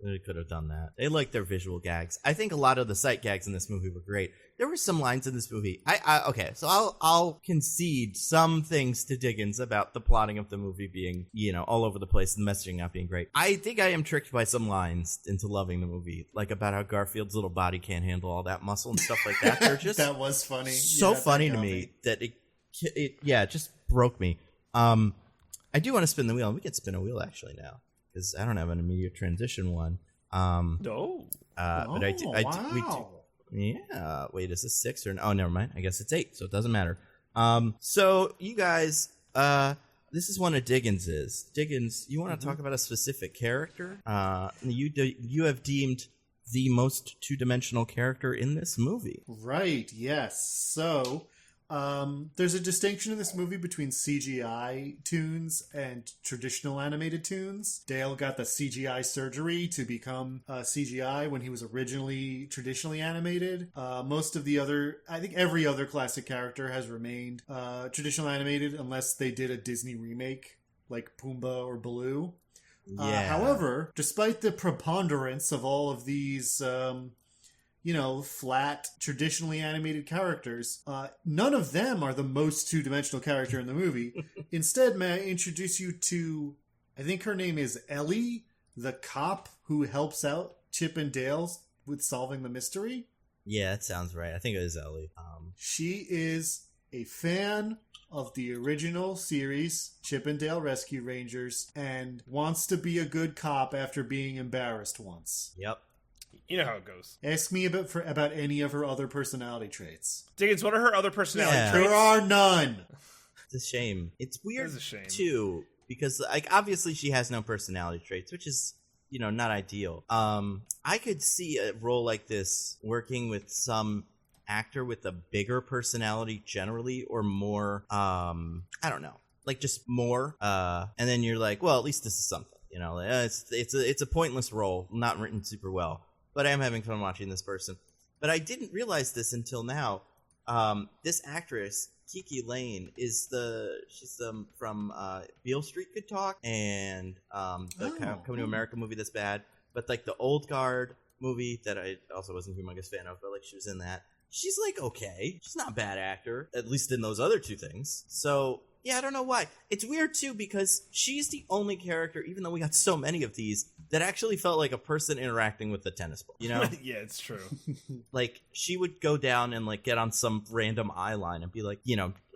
They could have done that. They like their visual gags. I think a lot of the sight gags in this movie were great. There were some lines in this movie. Okay, so I'll concede some things to Diggins about the plotting of the movie being, all over the place and the messaging not being great. I think I am tricked by some lines into loving the movie, like about how Garfield's little body can't handle all that muscle and stuff like that. They're just
That was funny.
so
Yeah, that
funny to
got
me that it just broke me. I do want to spin the wheel, and we can spin a wheel actually now because I don't have an immediate transition one.
No.
But I do. We do.
Wow.
Yeah. Wait, is this 6 or no? Oh, never mind. I guess it's 8, so it doesn't matter. So you guys, this is one of Diggins's. Diggins, you want to talk about a specific character? You have deemed the most two-dimensional character in this movie.
Right, yes. So, there's a distinction in this movie between CGI toons and traditional animated toons. Dale got the CGI surgery to become CGI when he was originally traditionally animated. Most of the other, I think every other classic character has remained traditional animated unless they did a Disney remake like Pumbaa or Baloo.
Yeah.
However, despite the preponderance of all of these flat, traditionally animated characters, none of them are the most two-dimensional character in the movie. Instead, may I introduce you to, I think her name is Ellie, the cop who helps out Chip and Dale with solving the mystery.
Yeah, that sounds right. I think it is Ellie.
She is a fan of the original series, Chip and Dale Rescue Rangers, and wants to be a good cop after being embarrassed once.
Yep.
You know how it goes.
Ask me about any of her other personality traits.
Diggins, what are her other personality
Yeah.
traits?
There are none.
It's a shame. It's weird,
It is a shame.
too, because, obviously she has no personality traits, which is, not ideal. I could see a role like this working with some actor with a bigger personality generally, or more, I don't know, like just more, and then you're like, well, at least this is something, it's a pointless role, not written super well, but I am having fun watching this person. But I didn't realize this until now. This actress, Kiki Lane, she's from Beale Street Could Talk and the Coming to America movie that's bad, but like the Old Guard movie that I also wasn't a humongous fan of, but like she was in that. She's like okay. She's not a bad actor, at least in those other two things. So yeah, I don't know why. It's weird too because she's the only character, even though we got so many of these, that actually felt like a person interacting with the tennis ball.
Yeah, it's true.
Like she would go down and like get on some random eye line and be like,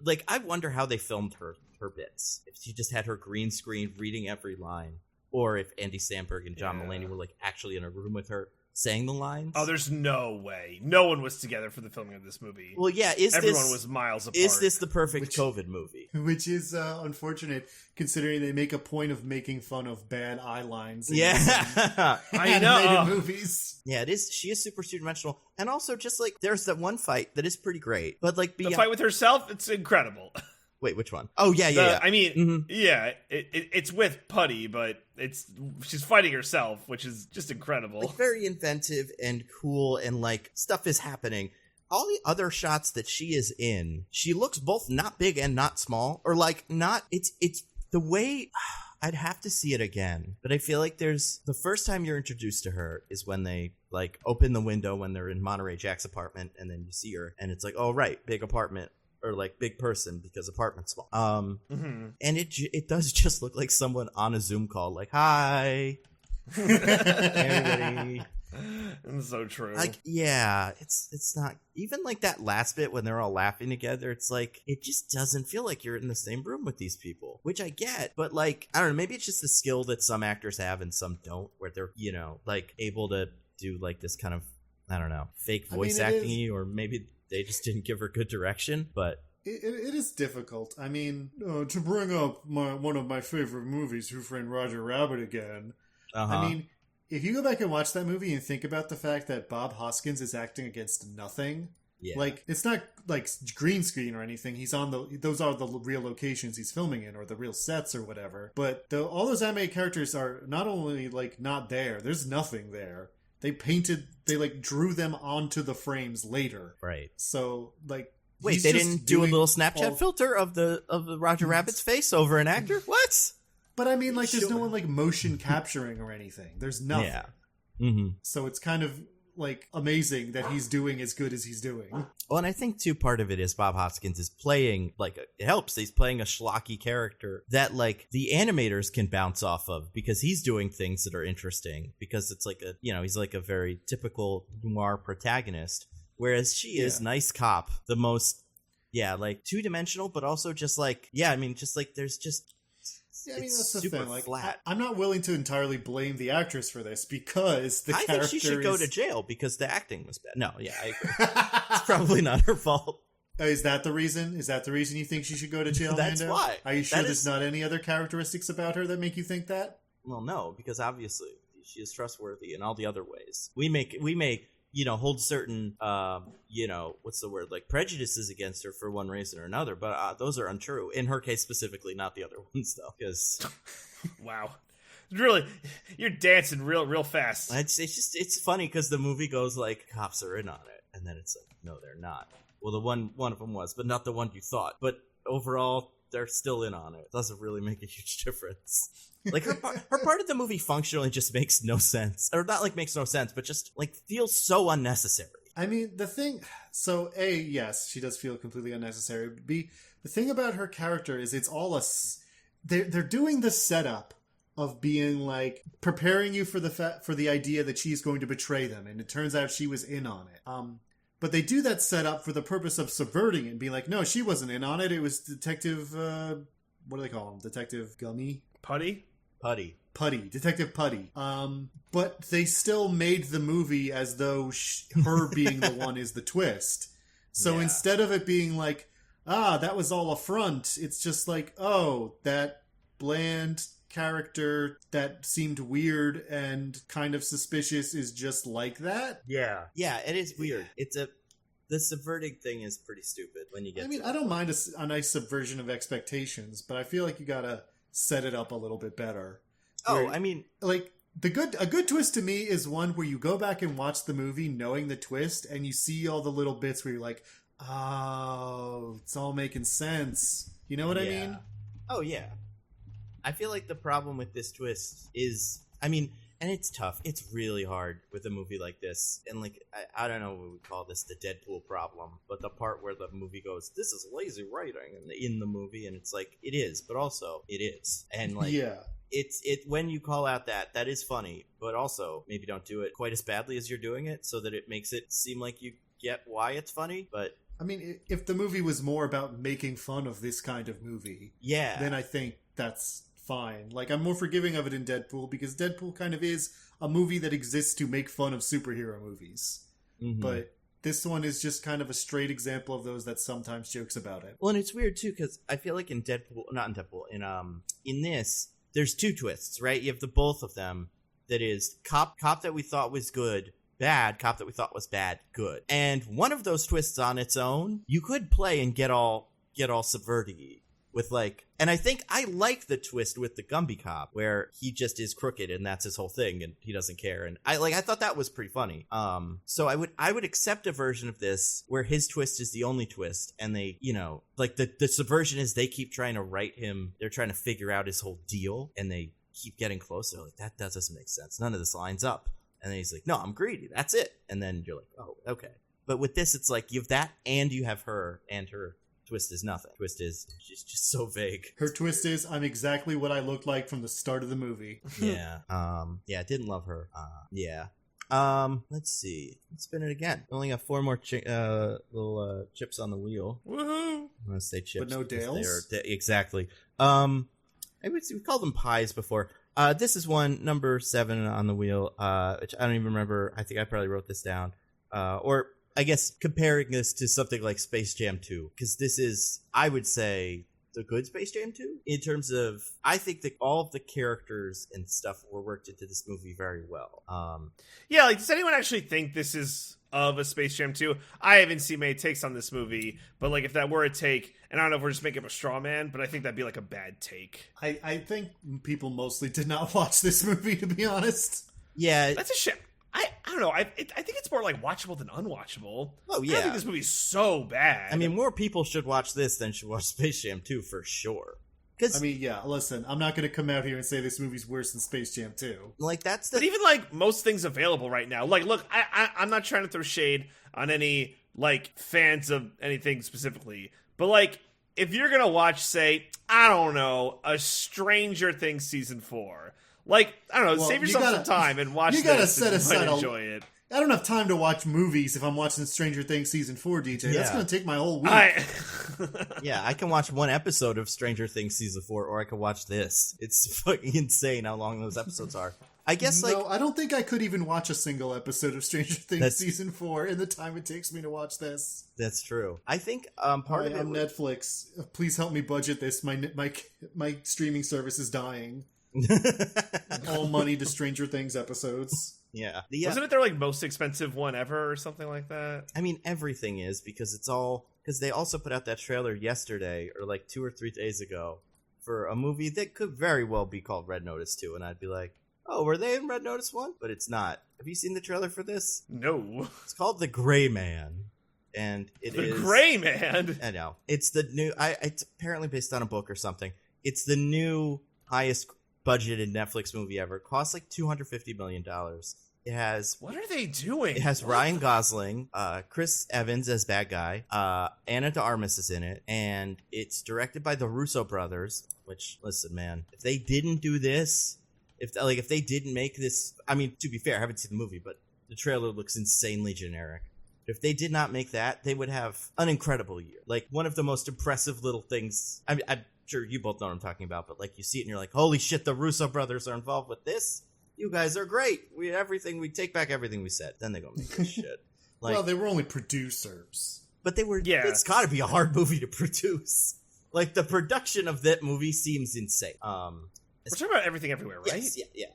like I wonder how they filmed her bits. If she just had her green screen reading every line, or if Andy Samberg and John Mulaney were like actually in a room with her saying the lines.
Oh, there's no way. No one was together for the filming of this movie.
Well, yeah.
Everyone was miles apart.
Is this the perfect COVID movie?
Which is unfortunate, considering they make a point of making fun of bad eye lines in
Yeah.
I know.
animated movies.
Yeah, it is. She is super two-dimensional. And also, just like, there's that one fight that is pretty great. But like,
The fight with herself, it's incredible.
Wait, which one? Oh, yeah.
I mean,
Mm-hmm.
yeah, it's with Putty, but she's fighting herself, which is just incredible.
Like, very inventive and cool, and like stuff is happening. All the other shots that she is in, she looks both not big and not small, or like not. It's the way. I'd have to see it again, but I feel like there's the first time you're introduced to her is when they like open the window when they're in Monterey Jack's apartment, and then you see her, and it's like, oh right, big apartment, or like big person because apartment's small. And it does just look like someone on a Zoom call, like, hi, everybody.
It's so true.
Like, yeah, it's not even like that last bit when they're all laughing together. It's like, it just doesn't feel like you're in the same room with these people, which I get, but like, I don't know, maybe it's just the skill that some actors have and some don't, where they're, you know, like able to do like this kind of, I don't know, fake voice acting, or maybe they just didn't give her good direction, but
it is difficult. I mean, to bring up one of my favorite movies, Who Framed Roger Rabbit again. I mean, if you go back and watch that movie and think about the fact that Bob Hoskins is acting against nothing, like, it's not like green screen or anything. He's on those are the real locations he's filming in, or the real sets or whatever. But all those animated characters are not only like not there, there's nothing there. They like drew them onto the frames later.
Right.
So like,
wait, they didn't do a little Snapchat filter of the Roger Rabbit's face over an actor? What?
But I mean, like, there's no one like motion capturing or anything. There's nothing.
Yeah. Mm-hmm.
So it's kind of like amazing that he's doing as good as he's doing.
Well, and I think too, part of it is Bob Hoskins is playing like it helps. He's playing a schlocky character that like the animators can bounce off of, because he's doing things that are interesting. Because it's like he's like a very typical noir protagonist, whereas she is nice cop, the most like 2-dimensional, but also just like just like there's just.
Yeah, I mean, that's the thing. Like,
flat.
I'm not willing to entirely blame the actress for this, because the character
think she should go to jail because the acting was bad. No, yeah, I agree. It's probably not her fault.
Is that the reason? Is that the reason you think she should go to jail?
That's
Nando?
why.
Are you sure there's not any other characteristics about her that make you think that?
Well, no, because obviously she is trustworthy in all the other ways. We may hold certain what's the word, like prejudices against her for one reason or another, but those are untrue in her case specifically, not the other ones though, because
wow, really, you're dancing real fast.
It's funny because the movie goes like cops are in on it, and then it's like, no, they're not. Well, the one of them was, but not the one you thought. But overall, they're still in on it. It doesn't really make a huge difference. Like, her part of the movie functionally just makes no sense. Or not like makes no sense, but just like feels so unnecessary.
I mean, the thing... So, A, yes, she does feel completely unnecessary. B, the thing about her character is it's all they're doing the setup of being like preparing you for the idea that she's going to betray them, and it turns out she was in on it. But they do that setup for the purpose of subverting it and being like, no, she wasn't in on it. It was Detective... what do they call him? Detective Gummy?
Putty.
Detective Putty. But they still made the movie as though her being the one is the twist. So instead of it being like, that was all a front, it's just like, oh, that bland character that seemed weird and kind of suspicious is just like that.
Yeah, it is weird. The subverting thing is pretty stupid when you get. I mean,
I don't mind a nice subversion of expectations, but I feel like you gotta set it up a little bit better.
I mean,
like a good twist to me is one where you go back and watch the movie knowing the twist, and you see all the little bits where you're like, oh, it's all making sense. You know what I mean?
Oh yeah. I feel like the problem with this twist is, I mean, and it's tough. It's really hard with a movie like this. And like, I don't know what we call this, the Deadpool problem, but the part where the movie goes, this is lazy writing in the movie. And it's like, it is, but also it is. And like, it's when you call out that is funny, but also maybe don't do it quite as badly as you're doing it so that it makes it seem like you get why it's funny. But
I mean, if the movie was more about making fun of this kind of movie, then I think that's fine. Like, I'm more forgiving of it in Deadpool, because Deadpool kind of is a movie that exists to make fun of superhero movies. Mm-hmm. But this one is just kind of a straight example of those that sometimes jokes about it.
Well, and it's weird too, because I feel like in this, there's two twists, right? You have the both of them. That is, cop that we thought was good, bad, cop that we thought was bad, good. And one of those twists on its own, you could play and get all subverty. with like, and I think I like the twist with the Gumby cop where he just is crooked and that's his whole thing and he doesn't care. And I thought that was pretty funny. So I would accept a version of this where his twist is the only twist, and they, you know, like the subversion is they keep trying to write him. They're trying to figure out his whole deal, and they keep getting closer. Like that doesn't make sense. None of this lines up. And then he's like, no, I'm greedy. That's it. And then you're like, oh, okay. But with this, it's like you have that and you have her, and her twist is nothing. Twist is just so vague.
Her twist is I'm exactly what I looked like from the start of the movie.
Yeah. Yeah, didn't love her. Yeah. Let's see. Let's spin it again. We only got 4 more little chips on the wheel.
Woohoo!
I'm gonna say chips.
But no Dales?
Exactly. We called them pies before. This is one, number 7 on the wheel, which I don't even remember. I think I probably wrote this down. Or I guess comparing this to something like Space Jam 2, because this is, I would say, the good Space Jam 2 in terms of, I think that all of the characters and stuff were worked into this movie very well.
Yeah, like, does anyone actually think this is of a Space Jam 2? I haven't seen many takes on this movie, but like if that were a take, and I don't know if we're just making up a straw man, but I think that'd be like a bad take.
I think people mostly did not watch this movie, to be honest.
Yeah.
That's a shit. I don't know. I think it's more like watchable than unwatchable.
Oh, yeah.
I think this movie's so bad.
I mean, more people should watch this than should watch Space Jam 2 for sure.
I mean, yeah, listen, I'm not going to come out here and say this movie's worse than Space Jam 2.
Like, that's the...
But even, like, most things available right now. Like, look, I'm not trying to throw shade on any, like, fans of anything specifically. But, like, if you're going to watch, say, I don't know, a Stranger Things Season 4... Like, I don't know,
Well,
save yourself some time and watch this.
You gotta set aside
enjoy it.
I don't have time to watch movies if I'm watching Stranger Things Season 4, DJ. That's
Yeah.
gonna take my whole week.
Yeah, I can watch one episode of Stranger Things Season 4, or I can watch this. It's fucking insane how long those episodes are. I guess, like...
No, I don't think I could even watch a single episode of Stranger Things
That's-
Season 4 in the time it takes me to watch this.
That's true. I think part of it...
I'm Netflix. Please help me budget this. My streaming service is dying. All money to Stranger Things episodes.
Yeah.
Wasn't it their like most expensive one ever or something like that?
I mean, everything is, because it's all... Because they also put out that trailer yesterday, or like 2 or 3 days ago, for a movie that could very well be called Red Notice 2, and I'd be like, oh, were they in Red Notice 1? But it's not. Have you seen the trailer for this?
No.
It's called The Gray Man. And it is...
The Gray Man?
I know. It's the new... it's apparently based on a book or something. It's the new highest budgeted Netflix movie ever. It costs like $250 million. It has...
What are they doing?
It has Ryan Gosling, Chris Evans as bad guy, Anna de Armas is in it, and it's directed by the Russo brothers, which, listen, man, if they didn't do this, if they didn't make this... I mean, to be fair, I haven't seen the movie, but the trailer looks insanely generic. If they did not make that, they would have an incredible year. Like, one of the most impressive little things... I'm sure you both know what I'm talking about, but like you see it and you're like, holy shit, the Russo brothers are involved with this? You guys are great. We take back everything we said. Then they go make this shit. Like,
Well, they were only producers.
but they were...
Yeah.
It's gotta be a hard movie to produce. Like, the production of that movie seems insane.
We're talking about Everything Everywhere, right?
Yes, yeah.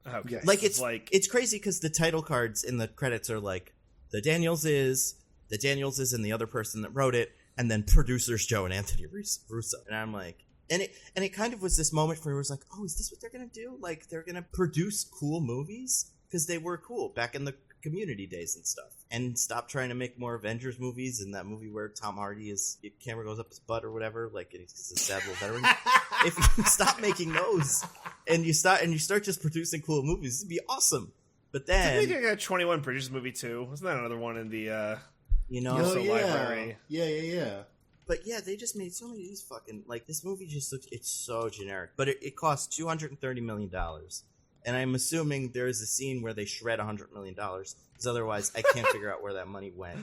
Okay.
Like, it's crazy because the title cards in the credits are like, the Daniels is, and the other person that wrote it, and then producers Joe and Anthony Russo. And I'm like... And it kind of was this moment where it was like, oh, is this what they're going to do? Like, they're going to produce cool movies? Because they were cool back in the Community days and stuff. And stop trying to make more Avengers movies, and that movie where Tom Hardy the camera goes up his butt or whatever, like, it's a sad little veteran. If you stop making those, and you start just producing cool movies, it'd be awesome. But then...
Didn't they do a 21 Bridges movie, too? Wasn't that another one in the, library?
Yeah.
But yeah, they just made so many of these fucking... Like, this movie just looks... It's so generic. But it cost $230 million. And I'm assuming there is a scene where they shred $100 million. Because otherwise, I can't figure out where that money went.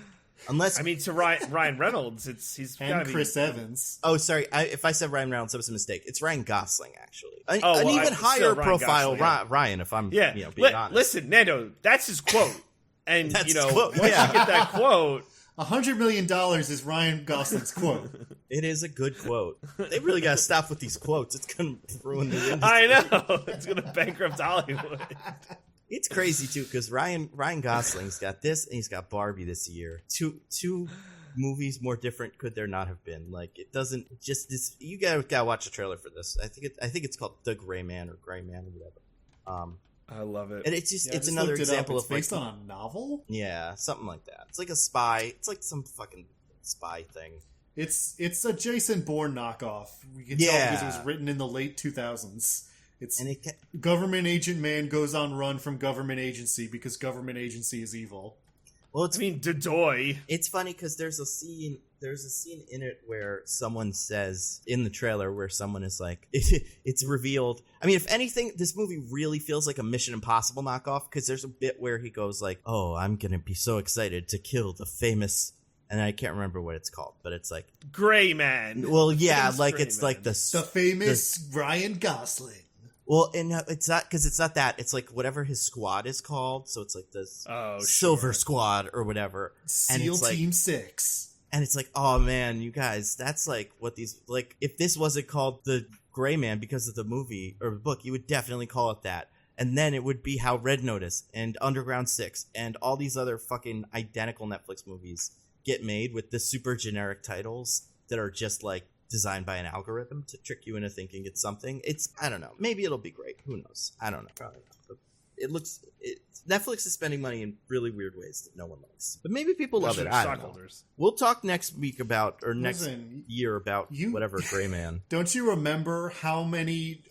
Unless...
I mean, to Ryan Reynolds, he's
And Chris Evans.
Oh, sorry. If I said Ryan Reynolds, that was a mistake. It's Ryan Gosling, actually. An
well,
even higher
still Ryan
profile
Gosling,
Ryan, if I'm
Yeah.
being honest.
Listen, Nando, that's his quote. And,
That's
you know,
his quote,
once
yeah.
you get that quote...
$100 million is Ryan Gosling's quote.
It is a good quote. They really got to stop with these quotes. It's going to ruin the industry.
I know. It's going to bankrupt Hollywood.
It's crazy, too, because Ryan Gosling's got this, and he's got Barbie this year. Two movies more different could there not have been? Like, it doesn't just this. You gotta watch the trailer for this. I think it's called The Gray Man or Gray Man or whatever.
I love it.
And it's just
Yeah, I
it's
just
another
looked it up.
example
It's
of
based
like,
on a novel.
yeah, something like that. It's like a spy. It's like some fucking spy thing.
It's a Jason Bourne knockoff. We can tell because it was written in the late 2000s. It's government agent man goes on run from government agency because government agency is evil.
Well,
Dodoy.
It's funny because there's a scene in it where someone says in the trailer where someone is like, it's revealed. I mean, if anything, this movie really feels like a Mission Impossible knockoff because there's a bit where he goes like, oh, I'm going to be so excited to kill the famous, and I can't remember what it's called, but it's like
Gray Man.
Well, yeah,
Famous
like
Gray
it's
Man.
like
The famous Ryan Gosling.
Well, and it's not because it's not that. It's like whatever his squad is called. So it's like this Silver Squad or whatever.
SEAL Team 6.
And it's like, oh man, you guys, that's like what these like. If this wasn't called The Gray Man because of the movie or book, you would definitely call it that. And then it would be how Red Notice and Underground 6 and all these other fucking identical Netflix movies get made with the super generic titles that are just like designed by an algorithm to trick you into thinking it's something. I don't know. Maybe it'll be great. Who knows? I don't know. Probably not. But Netflix is spending money in really weird ways that no one likes. But maybe people love it. I don't know. We'll talk next week about, or next year about whatever Gray Man.
Don't you remember how many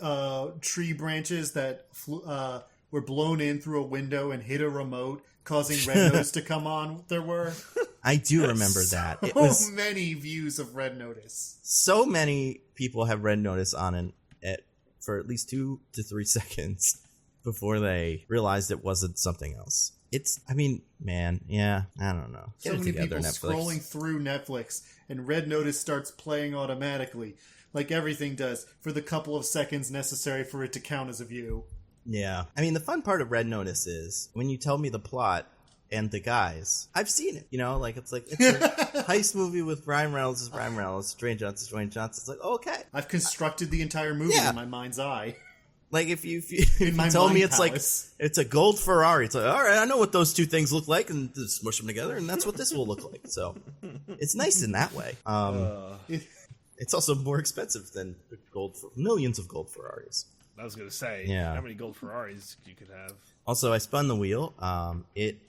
tree branches that were blown in through a window and hit a remote, causing Red Notice to come on? There were.
I do remember that. It
was so many views of Red Notice.
So many people have Red Notice on it for at least 2 to 3 seconds before they realized it wasn't something else. I mean, man, yeah, I don't know.
So many people scrolling through Netflix and Red Notice starts playing automatically, like everything does, for the couple of seconds necessary for it to count as a view.
Yeah. I mean, the fun part of Red Notice is when you tell me the plot and the guys, I've seen it, like it's a heist movie with Ryan Reynolds as Ryan Reynolds, Dwayne Johnson. It's like, okay.
I've constructed the entire movie in my mind's eye.
Like if you tell me it's palace. Like it's a gold Ferrari, it's like, all right, I know what those two things look like, and just smush them together, and that's what this will look like. So it's nice in that way. It's also more expensive than millions of gold Ferraris.
I was gonna say, how many gold Ferraris you could have.
Also, I spun the wheel. It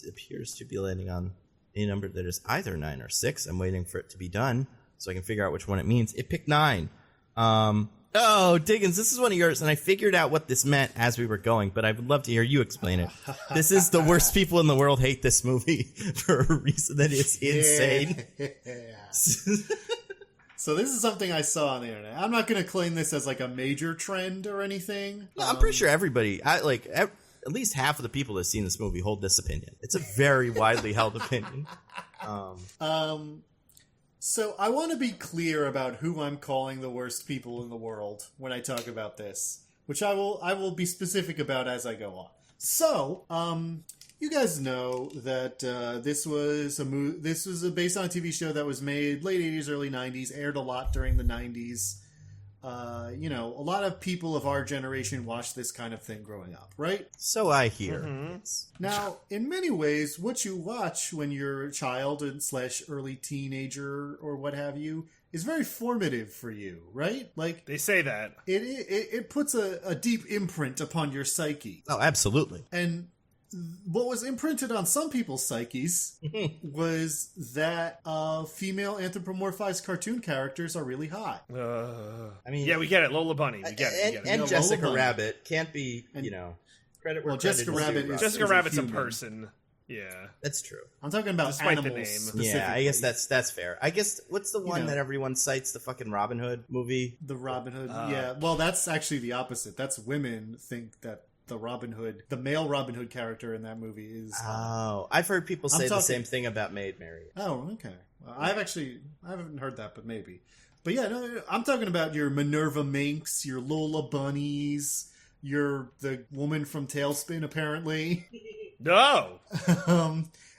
appears to be landing on a number that is either 9 or 6. I'm waiting for it to be done so I can figure out which one it means. It picked 9. Oh, Diggins, this is one of yours, and I figured out what this meant as we were going, but I would love to hear you explain it. This is The Worst People in the World Hate This Movie for a reason that is insane.
So this is something I saw on the internet. I'm not going to claim this as like a major trend or anything.
No, I'm pretty sure everybody, at least half of the people that have seen this movie hold this opinion. It's a very widely held opinion.
So I want to be clear about who I'm calling the worst people in the world when I talk about this, which I will be specific about as I go on. So, you guys know that this was based on a TV show that was made late 80s, early 90s, aired a lot during the 90s. A lot of people of our generation watched this kind of thing growing up, right?
So I hear.
Mm-hmm.
Now, in many ways, what you watch when you're a child / early teenager or what have you is very formative for you, right? Like
they say that
it puts a deep imprint upon your psyche.
Oh, absolutely.
And what was imprinted on some people's psyches was that female anthropomorphized cartoon characters are really hot.
I mean,
yeah, we get it. Lola Bunny, we get it.
And Jessica Rabbit can't be, credit where
Jessica Rabbit is
Jessica Rabbit's a person. Yeah,
that's true.
I'm talking about
despite
animals
the name.
Specifically.
Yeah, I guess that's fair. I guess what's the one that everyone cites? The fucking Robin Hood movie.
The Robin Hood. Yeah. Well, that's actually the opposite. That's women think that the male Robin Hood character in that movie is.
Oh, I've heard people say the same thing about Maid Marian.
Oh, okay. Well, I haven't heard that, but maybe. But yeah, no, I'm talking about your Minerva Minks, your Lola Bunnies, the woman from Tailspin, apparently.
No.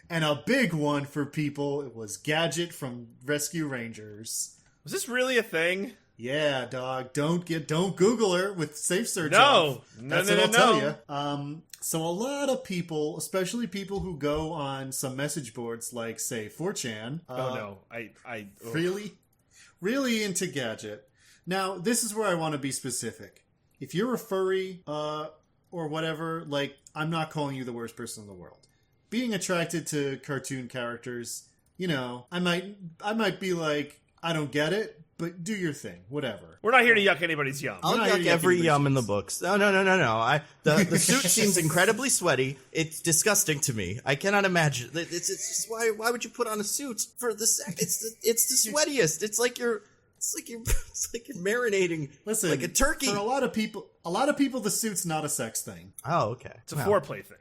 And a big one for people, it was Gadget from Rescue Rangers.
Was this really a thing?
Yeah, dog. Don't Google her with safe search
No.
off.
No,
That's
no,
what
no,
I'll
no.
tell you. So a lot of people, especially people who go on some message boards like, say, 4chan.
Oh no, I ugh.
really into Gadget. Now, this is where I want to be specific. If you're a furry, or whatever, like, I'm not calling you the worst person in the world. Being attracted to cartoon characters, you know, I might be like, I don't get it, but do your thing, whatever.
We're not here to yuck anybody's yum.
I'll
not here
yuck
to yuck
every
anybody's
yum in the
yums.
books. No. The suit seems incredibly sweaty. It's disgusting to me. I cannot imagine. It's just why would you put on a suit for the sex? It's the sweatiest. It's like you're marinating.
Listen,
like a turkey.
For a lot of people, the suit's not a sex thing.
Oh, okay.
It's a foreplay thing.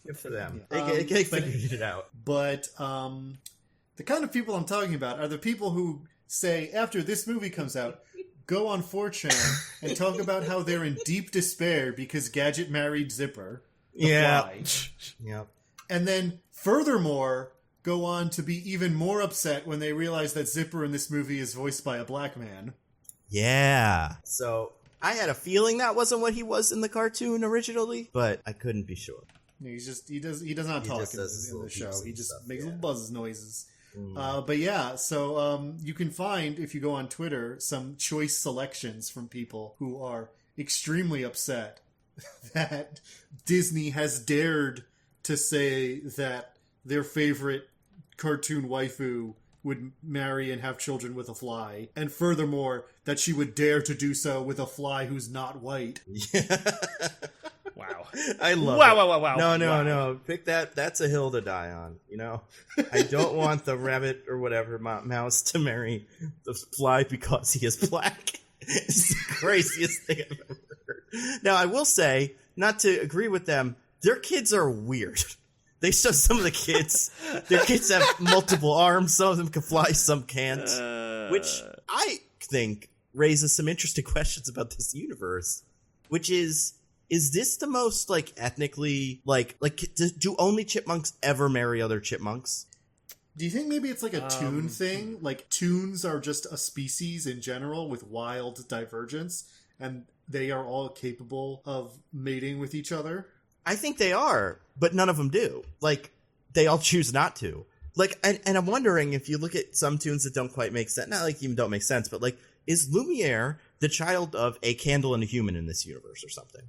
Good for them.
Yeah.
They figured it out.
But the kind of people I'm talking about are the people who say, after this movie comes out, go on 4chan and talk about how they're in deep despair because Gadget married Zipper. the Fly.
Yeah.
And then, furthermore, go on to be even more upset when they realize that Zipper in this movie is voiced by a black man.
Yeah. So I had a feeling that wasn't what he was in the cartoon originally, but I couldn't be sure.
He does not
He
talk
just
in
does his
the
little
show.
beeps
He
and
just
stuff,
makes
yeah.
little buzz noises.
Mm.
But yeah, so you can find, if you go on Twitter, some choice selections from people who are extremely upset that Disney has dared to say that their favorite cartoon waifu would marry and have children with a fly, and furthermore, that she would dare to do so with a fly who's not white.
Wow.
I love
Wow,
it.
wow, wow, wow.
No.
Wow.
Pick that. That's a hill to die on, you know? I don't want the rabbit or whatever mouse to marry the fly because he is black. It's the craziest thing I've ever heard. Now, I will say, not to agree with them, their kids are weird. They show some of the kids. Their kids have multiple arms. Some of them can fly, some can't. Which I think raises some interesting questions about this universe. Which is this the most, like, ethnically, like do only chipmunks ever marry other chipmunks?
Do you think maybe it's like a toon thing? Like, toons are just a species in general with wild divergence, and they are all capable of mating with each other?
I think they are, but none of them do. Like, they all choose not to. Like, and I'm wondering if you look at some tunes that don't quite make sense. Not like even don't make sense, but like, is Lumiere the child of a candle and a human in this universe or something?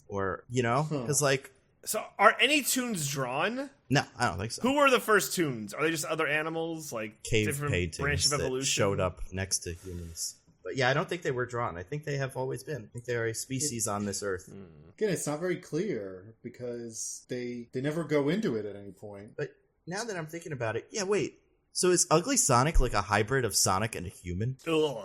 Or, you know? Because, like...
So, are any toons drawn?
No, I don't think so.
Who were the first toons? Are they just other animals? Like,
Cave
different branch
paintings
of
that
evolution?
showed up next to humans. But yeah, I don't think they were drawn. I think they have always been. I think they are a species on this earth.
Again, it's not very clear because they never go into it at any point.
But now that I'm thinking about it, yeah, wait. So is Ugly Sonic like a hybrid of Sonic and a human?
Ugh.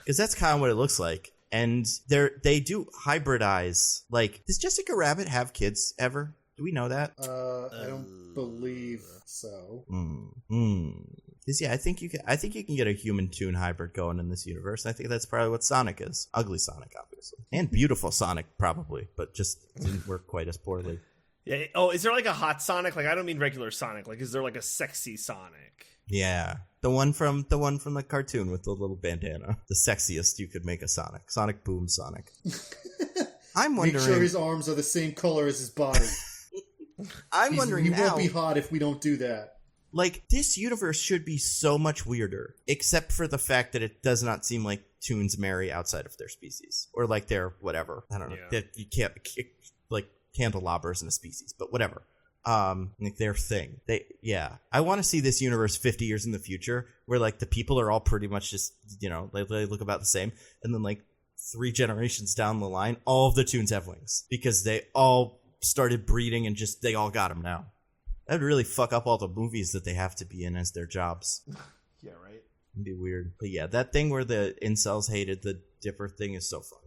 Because that's kind of what it looks like. And they do hybridize. Like, does Jessica Rabbit have kids ever? Do we know that?
I don't believe so.
Because yeah, I think you can get a human toon hybrid going in this universe. I think that's probably what Sonic is. Ugly Sonic, obviously, and beautiful Sonic, probably, but just didn't work quite as poorly.
Yeah. Oh, is there like a hot Sonic? Like, I don't mean regular Sonic. Like, is there like a sexy Sonic?
Yeah, the one from the cartoon with the little bandana, the sexiest you could make a Sonic. Sonic Boom Sonic. I'm wondering.
Make sure his arms are the same color as his body.
I'm wondering
he
now.
won't be hot if we don't do that.
Like, this universe should be so much weirder, except for the fact that it does not seem like toons marry outside of their species. Or, like, they're whatever. I don't know.
Yeah.
You can't, like, candelabras in a species, but whatever. Like, their thing. I want to see this universe 50 years in the future, where, like, the people are all pretty much just, you know, they look about the same, and then, like, 3 generations down the line, all of the toons have wings, because they all started breeding and just, they all got them now. That would really fuck up all the movies that they have to be in as their jobs.
Yeah, right.
It'd be weird. But yeah, that thing where the incels hated the Dipper thing is so funny.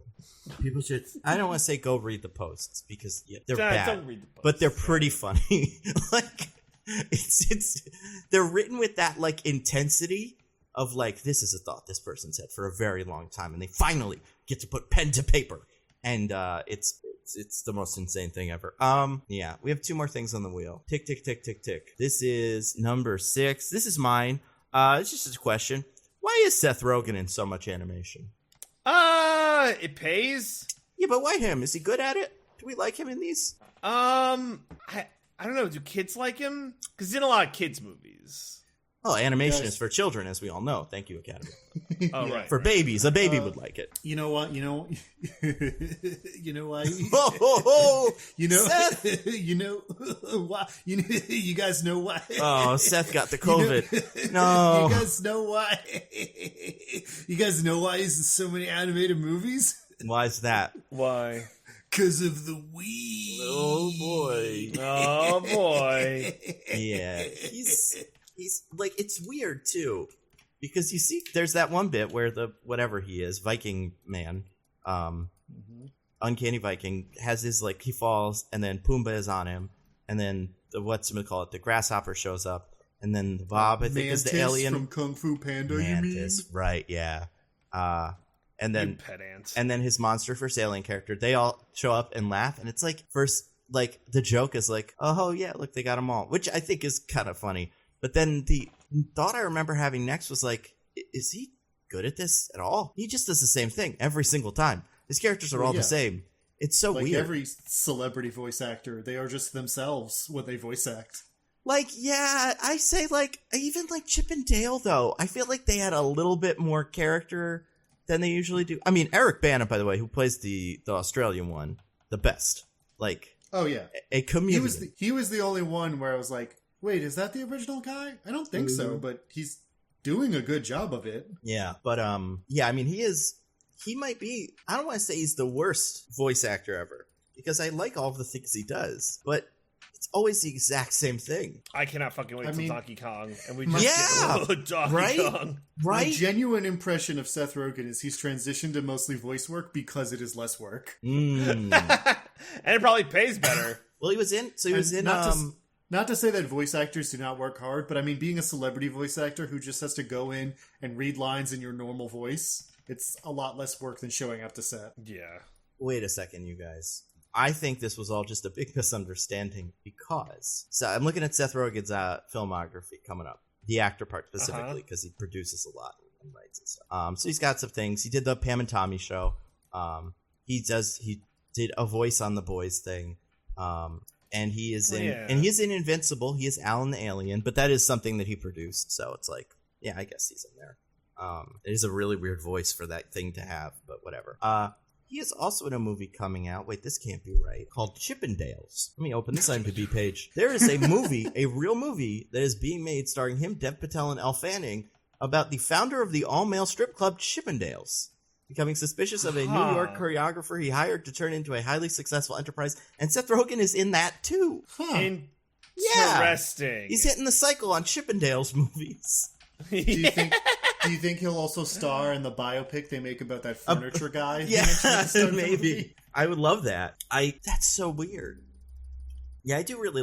People should... I don't want to say go read the posts, because they're bad.
Don't read the posts.
But they're pretty funny. Like, it's... They're written with that, like, intensity of, like, this is a thought this person's had for a very long time, and they finally get to put pen to paper. And it's the most insane thing ever. Yeah, we have 2 more things on the wheel. Tick, tick, tick, tick, tick. This is number 6. This is mine. It's just a question. Why is Seth Rogen in so much animation?
It pays.
Yeah, but why him? Is he good at it? Do we like him in these?
I don't know. Do kids like him? Because he's in a lot of kids movies.
Oh, animation is for children, as we all know. Thank you, Academy.
Oh, right.
For babies, a baby would like it.
You know what? You know why?
Oh,
You know,
Seth!
you know why? You guys know why?
Oh, Seth got the COVID. No.
You guys know why? You guys know why he's in so many animated movies?
Why is that?
Why?
Because of the Wii.
Oh, boy.
Oh, boy.
Yeah, he's like, it's weird too, because you see, there's that one bit where the whatever he is, Viking man, Uncanny Viking, has his like he falls, and then Pumbaa is on him, and then the grasshopper shows up, and then the Bob, I think, is the alien
from Kung Fu Panda.
Mantis,
you mean?
right? Yeah, and then
You pedant.
and then his monster first alien character, they all show up and laugh, and it's like first, like the joke is like, oh yeah, look, they got them all, which I think is kind of funny. But then the thought I remember having next was like, is he good at this at all? He just does the same thing every single time. His characters are all the same. It's so
like
weird.
Every celebrity voice actor, they are just themselves when they voice act.
Like, yeah, I say like, even like Chip and Dale, though. I feel like they had a little bit more character than they usually do. I mean, Eric Bana, by the way, who plays the Australian one, the best. Like,
oh yeah,
a comedian.
He was the only one where I was like, wait, is that the original guy? I don't think so, but he's doing a good job of it.
Yeah, but yeah, I mean, he might be, I don't want to say he's the worst voice actor ever, because I like all of the things he does, but it's always the exact same thing.
I cannot fucking wait till Donkey Kong, and we
Yeah,
just get Donkey
right?
Kong.
Right?
My genuine impression of Seth Rogen is he's transitioned to mostly voice work because it is less work.
And it probably pays better.
Well, he was in
Not to say that voice actors do not work hard, but I mean, being a celebrity voice actor who just has to go in and read lines in your normal voice, it's a lot less work than showing up to set.
Yeah.
Wait a second, you guys. I think this was all just a big misunderstanding, because so I'm looking at Seth Rogen's filmography coming up, the actor part specifically, because he produces a lot and writes and stuff. So he's got some things. He did the Pam and Tommy show. He did a voice on the Boys thing. And he is and he is in Invincible. He is Alan the Alien, but that is something that he produced, so it's like, yeah, I guess he's in there. It is a really weird voice for that thing to have, but whatever. He is also in a movie coming out. Wait, this can't be right. Called Chippendales. Let me open this IMDb page. There is a movie, a real movie, that is being made starring him, Dev Patel, and Elle Fanning about the founder of the all-male strip club Chippendales. Becoming suspicious of a New York choreographer he hired to turn into a highly successful enterprise. And Seth Rogen is in that, too.
Interesting.
Yeah. He's hitting the cycle on Chippendales movies.
Do you think he'll also star in the biopic they make about that furniture guy?
Yeah, maybe. I would love that. That's so weird. Yeah, I do really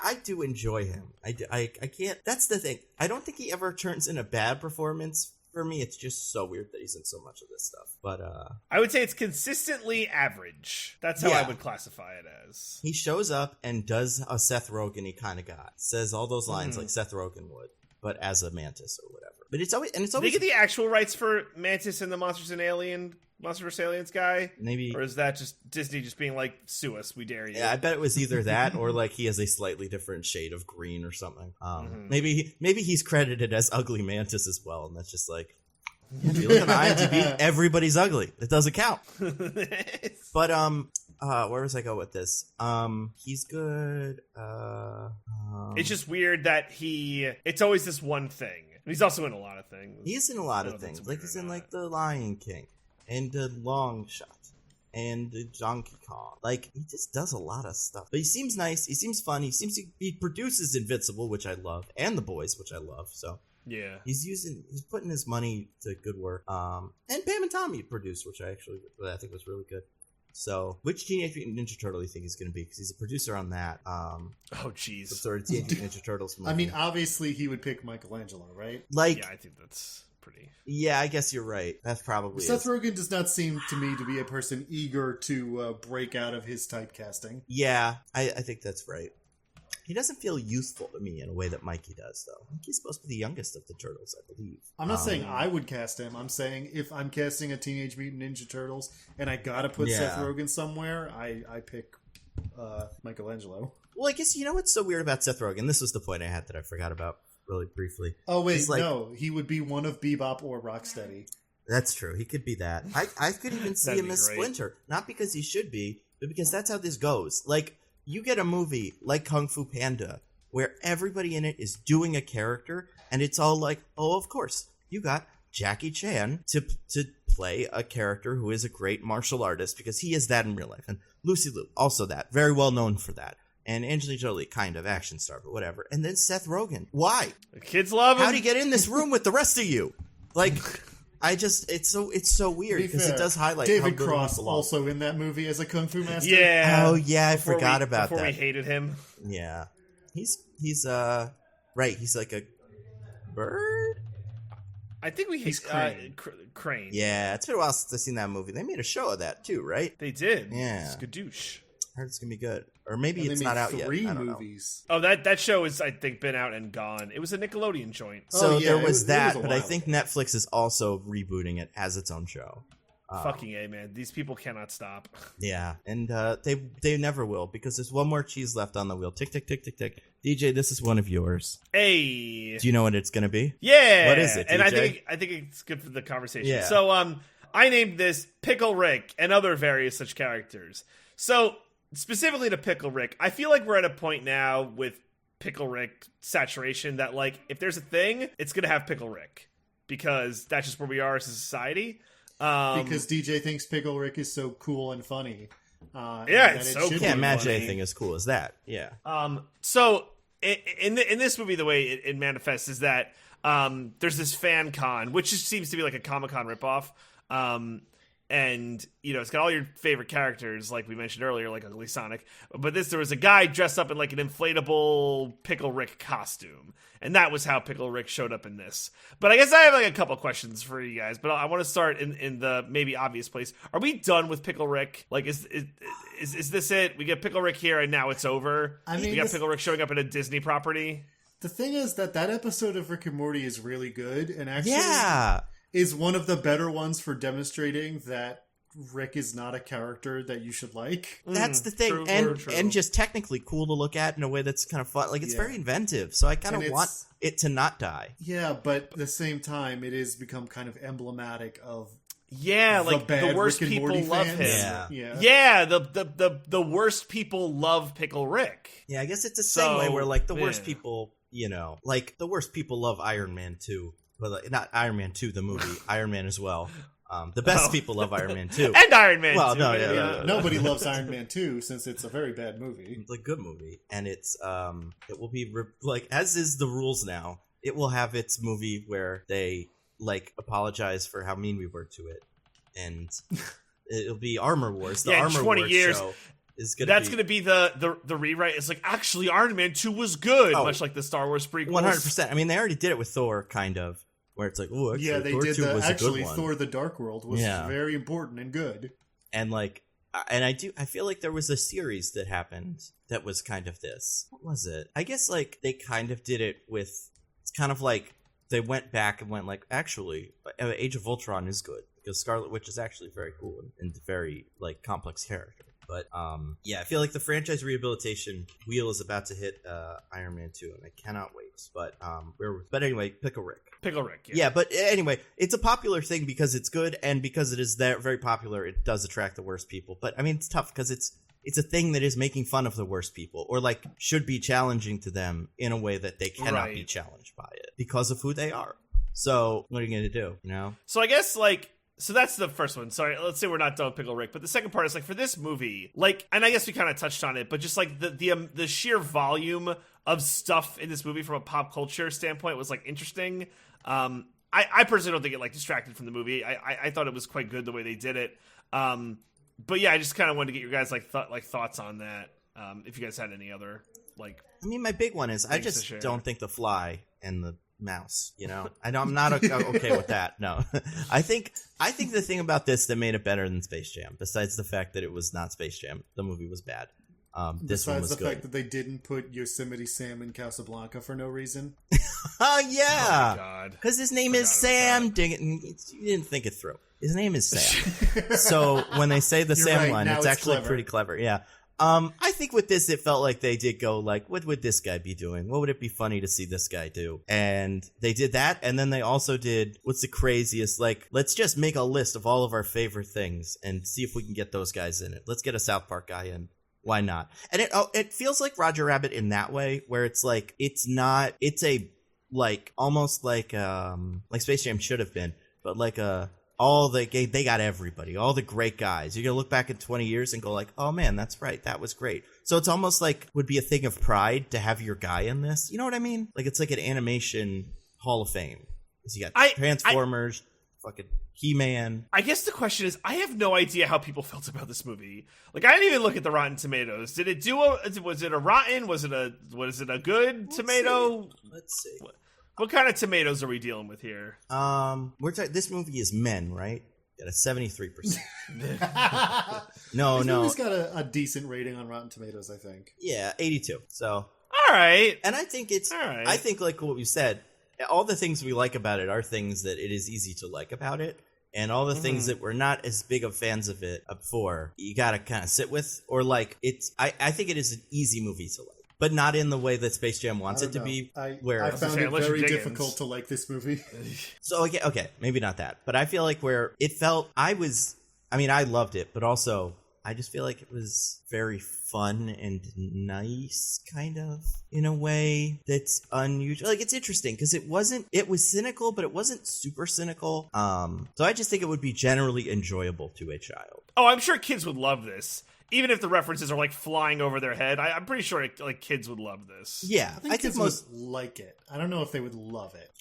I do enjoy him. I can't, that's the thing. I don't think he ever turns in a bad performance. For me, it's just so weird that he's in so much of this stuff. But
I would say it's consistently average. That's how I would classify it as.
He shows up and does a Seth Rogen-y kind of guy. Says all those lines like Seth Rogen would, but as a mantis or whatever. But it's always
Did they get the actual rights for Mantis and the Monsters vs. Aliens guy? Maybe. Or is that just Disney just being like, sue us, we dare you?
Yeah, I bet it was either that or like he has a slightly different shade of green or something. Maybe he's credited as Ugly Mantis as well, and that's just like, if you look on IMDb, everybody's ugly. It doesn't count. But where was I go with this? He's good.
It's just weird that it's always this one thing. He's also in a lot of things.
He's in a lot of things. Like he's in like The Lion King and The Long Shot and the Donkey Kong. Like, he just does a lot of stuff. But he seems nice. He seems fun. He produces Invincible, which I love, and The Boys, which I love. So
yeah,
he's putting his money to good work. And Pam and Tommy produced, which I think was really good. So, which Teenage Mutant Ninja Turtle do you think he's going to be? Because he's a producer on that.
Oh, jeez.
Some sort of Teenage Mutant Ninja Turtles movie.
I mean, obviously he would pick Michelangelo, right?
Like,
yeah, I think that's pretty.
Yeah, I guess you're right. That's probably
Seth Rogen does not seem to me to be a person eager to break out of his typecasting.
Yeah, I think that's right. He doesn't feel youthful to me in a way that Mikey does, though. I think he's supposed to be the youngest of the turtles, I believe.
I'm not saying I would cast him. I'm saying if I'm casting a Teenage Mutant Ninja Turtles and I gotta put Seth Rogen somewhere, I pick Michelangelo.
Well, I guess you know what's so weird about Seth Rogen? This was the point I had that I forgot about really briefly.
Oh, wait, no. He would be one of Bebop or Rocksteady.
That's true. He could be that. I could even see him as Splinter. Not because he should be, but because that's how this goes. Like, you get a movie like Kung Fu Panda where everybody in it is doing a character, and it's all like, oh, of course, you got Jackie Chan to play a character who is a great martial artist because he is that in real life. And Lucy Liu, also that. Very well known for that. And Angelina Jolie, kind of action star, but whatever. And then Seth Rogen. Why?
The kids love him.
How'd he get in this room with the rest of you? Like... it's so weird because it does highlight
David Cross also in that movie as a kung fu master.
Yeah. Oh yeah, I forgot about that.
Before we hated him.
Yeah. He's right. He's like a bird.
I think he's Crane.
Yeah, it's been a while since I've seen that movie. They made a show of that too, right?
They did.
Yeah.
Skadoosh.
I heard it's gonna be good, or maybe it's not out yet.
3 movies.
Oh, that show has, I think, been out and gone. It was a Nickelodeon joint.
So there was that, but I think Netflix is also rebooting it as its own show.
Fucking A, man. These people cannot stop.
Yeah, and they never will because there's one more cheese left on the wheel. Tick, tick, tick, tick, tick. DJ, this is one of yours.
Hey.
Do you know what it's gonna be?
Yeah.
What is it, DJ?
And I think it's good for the conversation.
Yeah.
So I named this Pickle Rick and other various such characters. So specifically to Pickle Rick, I feel like we're at a point now with Pickle Rick saturation that, like, if there's a thing, it's going to have Pickle Rick. Because that's just where we are as a society.
Because DJ thinks Pickle Rick is so cool and funny.
It's so cool.
You can't imagine anything as cool as that. Yeah.
So, in this movie, the way it manifests is that there's this fan con, which just seems to be like a Comic-Con ripoff. And, you know, it's got all your favorite characters, like we mentioned earlier, like Ugly Sonic. But there was a guy dressed up in, like, an inflatable Pickle Rick costume. And that was how Pickle Rick showed up in this. But I guess I have, like, a couple questions for you guys. But I want to start in the maybe obvious place. Are we done with Pickle Rick? Like, is this it? We get Pickle Rick here, and now it's over? I mean, we got Pickle Rick showing up in a Disney property?
The thing is that episode of Rick and Morty is really good. And actually...
Yeah.
Is one of the better ones for demonstrating that Rick is not a character that you should like.
That's the thing. True. And just technically cool to look at in a way that's kind of fun. Like, it's very inventive. So I kind of want it to not die.
Yeah, but at the same time, it has become kind of emblematic of
the worst people love him. Yeah, the worst people love Pickle Rick.
Yeah, I guess it's the same way where, like, the worst people, you know, like, the worst people love Iron Man 2. Well, like, not Iron Man 2, the movie, Iron Man as well. The best people love Iron Man 2.
And Iron Man 2.
Well, no,
nobody loves Iron Man 2 since it's a very bad movie.
It's a good movie. And it's, it will be, like, as is the rules now, it will have its movie where they, like, apologize for how mean we were to it. And it'll be Armor Wars. The Armor
20
Wars
years.
show.
That's going to be the rewrite. It's like, actually, Iron Man 2 was good, much like the Star Wars prequels.
100%. I mean, they already did it with Thor, kind of, where it's like, oh, actually,
yeah, they
Thor
did
2 was a good one.
Thor: The Dark World was very important and good.
And like, and I feel like there was a series that happened that was kind of this. What was it? I guess like they kind of did it with. It's kind of like they went back and went like, actually, Age of Ultron is good because Scarlet Witch is actually very cool and very like complex character. But yeah, I feel like the franchise rehabilitation wheel is about to hit Iron Man 2, and I cannot wait. But anyway, Pickle Rick.
Pickle Rick.
Yeah, but anyway, it's a popular thing because it's good, and because it is very popular, it does attract the worst people. But I mean, it's tough because it's a thing that is making fun of the worst people, or like should be challenging to them in a way that they cannot be challenged by it because of who they are. So what are you going to do? You know.
So I guess like. So that's the first one. Sorry, let's say we're not done with Pickle Rick. But the second part is, like, for this movie, like, and I guess we kind of touched on it, but just, like, the sheer volume of stuff in this movie from a pop culture standpoint was, like, interesting. I personally don't think it, like, distracted from the movie. I thought it was quite good the way they did it. But, yeah, I just kind of wanted to get your guys, like, thoughts on that. If you guys had any other, like...
I mean, my big one is I just don't think The Fly and the mouse, you know, I'm not okay with that. No, I think the thing about this that made it better than Space Jam, besides the fact that it was not Space Jam, the movie was bad, This one
Besides
was
the
good.
fact that they didn't put Yosemite Sam in Casablanca for no reason.
Oh yeah,
Oh, God.
because his name is
Forgot about
Sam Digging. You didn't think it through. His name is Sam. So when they say the
You're
Sam
right,
line,
now
it's
it's
actually
clever.
pretty clever. Yeah. I think with this, it felt like they did go like, what would this guy be doing? What would it be funny to see this guy do? And they did that. And then they also did, what's the craziest? Like, let's just make a list of all of our favorite things and see if we can get those guys in it. Let's get a South Park guy in. Why not? And it feels like Roger Rabbit in that way, where it's like, it's a, like, almost like Space Jam should have been, but like they got everybody, all the great guys. You're gonna look back in 20 years and go like, oh man, that's right, that was great. So it's almost like would be a thing of pride to have your guy in this. You know what I mean? Like it's like an animation Hall of Fame. You got Transformers, fucking He-Man.
I guess the question is, I have no idea how people felt about this movie. Like, I didn't even look at the Rotten Tomatoes. Did it was it a rotten? Was it a good tomato?
Let's see.
What kind of tomatoes are we dealing with here?
This movie is Men, right? Got a 73%.
This
no.
movie's got a decent rating on Rotten Tomatoes, I think.
Yeah, 82. So,
All right.
and I think it's,
All right.
I think like what we said, all the things we like about it are things that it is easy to like about it. And all the things that we're not as big of fans of it before, you gotta kind of sit with, or like I think it is an easy movie to like. But not in the way that Space Jam wants it to be.
I found
saying,
it
unless
very
you're Diggins.
difficult to like this movie.
So okay, maybe not that. But I feel like where it felt, I loved it, but also I just feel like it was very fun and nice, kind of, in a way that's unusual. Like, it's interesting because it was cynical, but it wasn't super cynical. So I just think it would be generally enjoyable to a child.
Oh, I'm sure kids would love this. Even if the references are like flying over their head, I'm pretty sure like kids would love this.
Yeah,
I think kids would like it. I don't know if they would love it.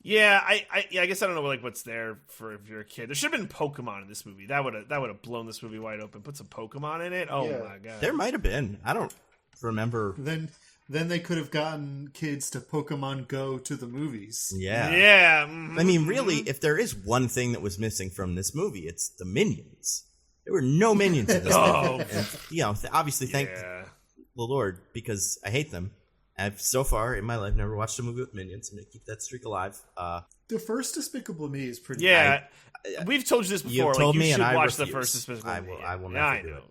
Yeah, I guess I don't know like what's there for if you're a kid. There should have been Pokemon in this movie. That would have blown this movie wide open. Put some Pokemon in it. Oh
Yeah.
my god.
There might have been. I don't remember.
Then they could have gotten kids to Pokemon Go to the movies.
Yeah.
Yeah. Mhm.
I mean, really, if there is one thing that was missing from this movie, it's the minions. There were no minions in this movie. And, obviously, thank
Yeah.
the Lord, because I hate them. I've so far in my life never watched a movie with minions. I'm gonna keep that streak alive.
The first Despicable Me is pretty
Yeah. We've told you this before.
You've told
like, you
me,
should
and I
watch
refuse.
the first Despicable
I
Me.
will
Yeah,
never do it.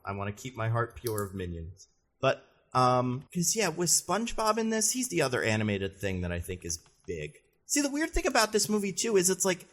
I want to keep my heart pure of minions. But because with SpongeBob in this, he's the other animated thing that I think is big. See, the weird thing about this movie too is it's like